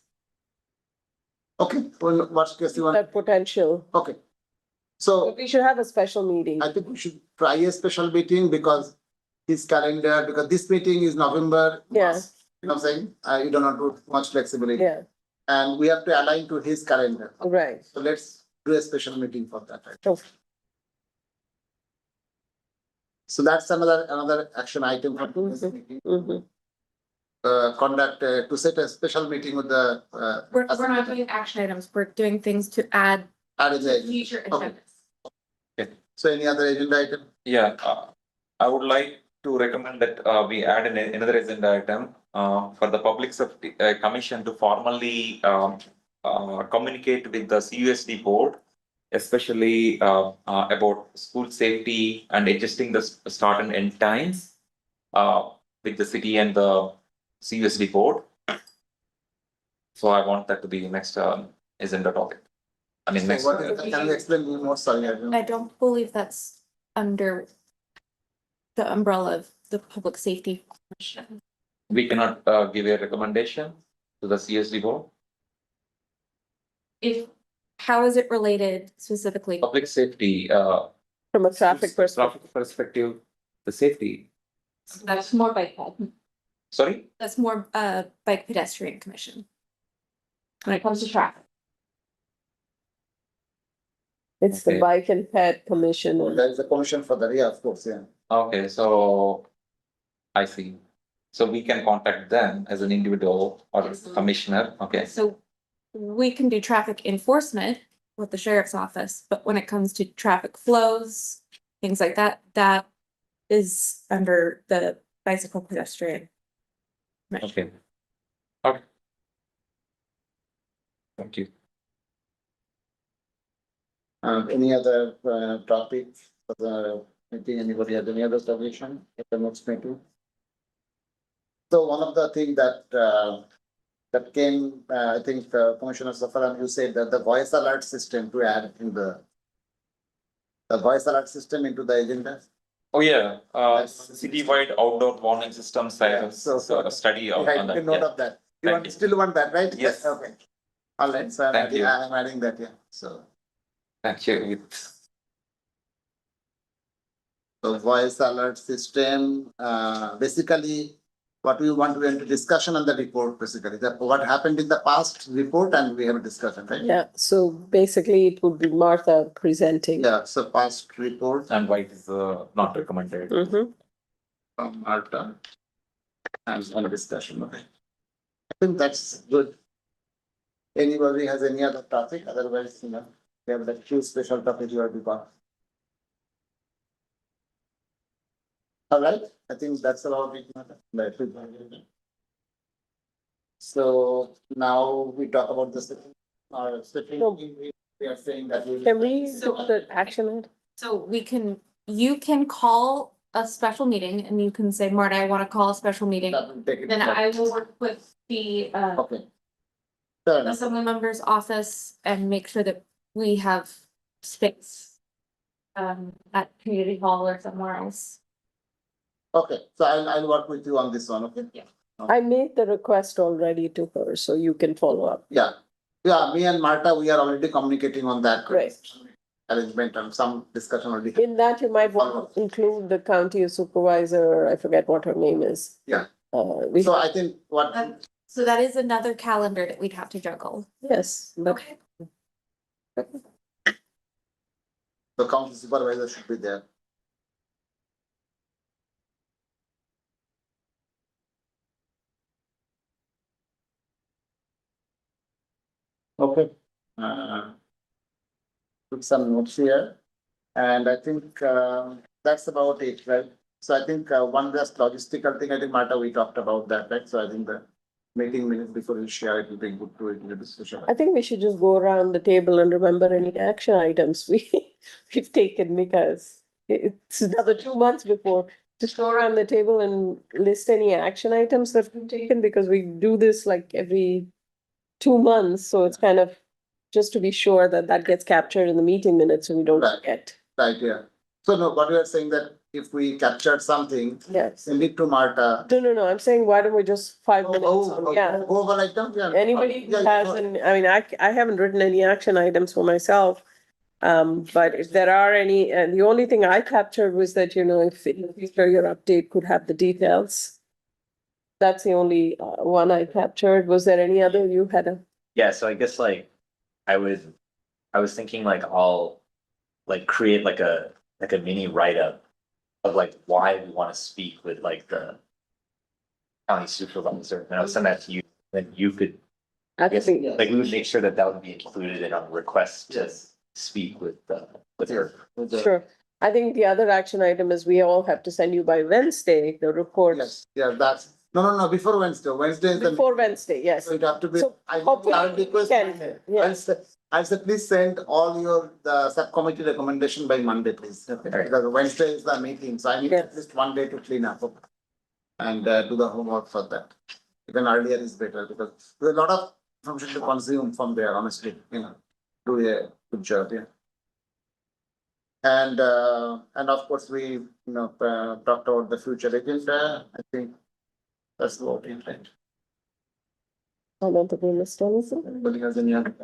Okay, well, worst case you want, that potential. okay. So We should have a special meeting. I think we should try a special meeting because his calendar, because this meeting is November. Yeah. You know what I'm saying? You don't have too much flexibility. Yeah, And we have to align to his calendar. right. So let's do a special meeting for that. Right? Okay. So that's another action item for this meeting. Mhm. Conduct, to set a special meeting with the. We're not doing action items, we're doing things to add Add in to the- future Okay. agendas. So any other agenda item? Yeah, I would like to recommend that we add another agenda item for the public safety commission to formally communicate with the CUSD board, especially about school safety and adjusting the start and end times with the city and the CUSD board. So I want that to be next agenda topic. I mean, next. So what is that? Can you explain more? Sorry, I don't. I don't believe that's under the umbrella of the public safety commission. We cannot give a recommendation to the CSD board. How is it related specifically? Public safety, From a traffic perspective. traffic perspective, the safety. That's more bike ped. Sorry, That's more bike pedestrian commission. When it comes to traffic. It's the Okay. Bike and Ped Commission. and- There is a commission for that, yeah, of course, yeah. okay, so I see. So we can contact them as an individual or Yes. commissioner, okay? So we can do traffic enforcement with the sheriff's office, but when it comes to traffic flows, things like that, that is under the bicycle pedestrian. commission. Okay. Okay. Thank you. Any other topics for the meeting? Anybody have any other suggestion at the next meeting? So one of the things that came, I think Commissioner Safaran, you said that the voice alert system to add in the voice alert system into the agenda. Oh, yeah, That's- citywide outdoor warning systems, I have So- a study Yeah, on I that, took note yeah. of that. You Thank want, you. still want that, right? Yes. Okay. All right, so Thank you. I'm adding that, yeah, so. Thank you. So voice alert system, basically what we want to go into discussion on the report, basically, that what happened in the past report and we have a discussion, right? Yeah, so basically it would be Martha presenting. Yeah, so past report And why it is not recommended. Mm-hmm. from Martha and on discussion, okay. I think that's good. Anybody has any other topic, otherwise, we have the few special topics you have to cover. All right, I think that's about it. So now we talk about the we are saying that we. Can we do the action item? So you can call a special meeting and you can say, Marta, I want to call a special meeting. That will take it. Then I will work with the Okay. Fair enough. assembly member's office and make sure that we have space at community hall or somewhere else. Okay, so I'll work with you on this one, okay? Yeah. I made the request already to her, so you can follow up. Yeah, me and Marta, we are already communicating on that. Great. Arrangement and some discussion already. In that, you might want to include the county supervisor, I forget what her name is. Yeah. We, So I think what, So that is another calendar that we'd have to juggle. yes, but Okay. the county supervisor should be there. Okay. Took some notes here. And I think that's about it, right? So I think one last logistical thing, I think Marta, we talked about that, right? So I think the meeting minutes before we share it will be good to it in the discussion. I think we should just go around the table and remember any action items we've taken, because it's another 2 months before. Just go around the table and list any action items that we've taken, because we do this like every 2 months, so it's kind of just to be sure that that gets captured in the meeting minutes so we don't Right. forget. Right, yeah. So no, what you are saying that if we captured something, Yes. send it to Marta. No, I'm saying, why don't we just 5 minutes on, yeah. Go over item, yeah. Anybody who Yeah, has an, I mean, I haven't written any action items for myself. But if there are any, and the only thing I captured was that, if in the future your update could have the details. That's the only one I captured. Was there any other you had a? Yeah, so I guess like I was thinking like I'll like create like a mini write-up of like why we want to speak with like the county supervisor, and I'll send that to you, then you could, I guess, Actually, like we would make sure that would be included in our request to speak with her. sure. I think the other action item is we all have to send you by Wednesday, the reports. Yes, yeah, that's, no, before Wednesday. Wednesday is the. Before Wednesday, yes. So it have to be. So I hopefully request. we can, yes. I'll say please send all the subcommittee recommendation by Monday, please. Because Wednesday is the meeting, so I need at least 1 day to clean up. And do the homework for that. Even earlier is better, because there's a lot of information to consume from there, honestly, do a good job, yeah. And of course, we, talked about the future agenda. I think that's about it, right? I don't think we missed anything. Anybody has any other?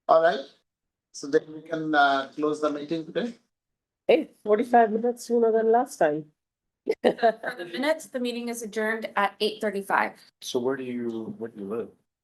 All right, so then we can close the meeting today. Hey, 45 minutes sooner than last time. For the minutes, the meeting is adjourned at 8:35. So where do you live?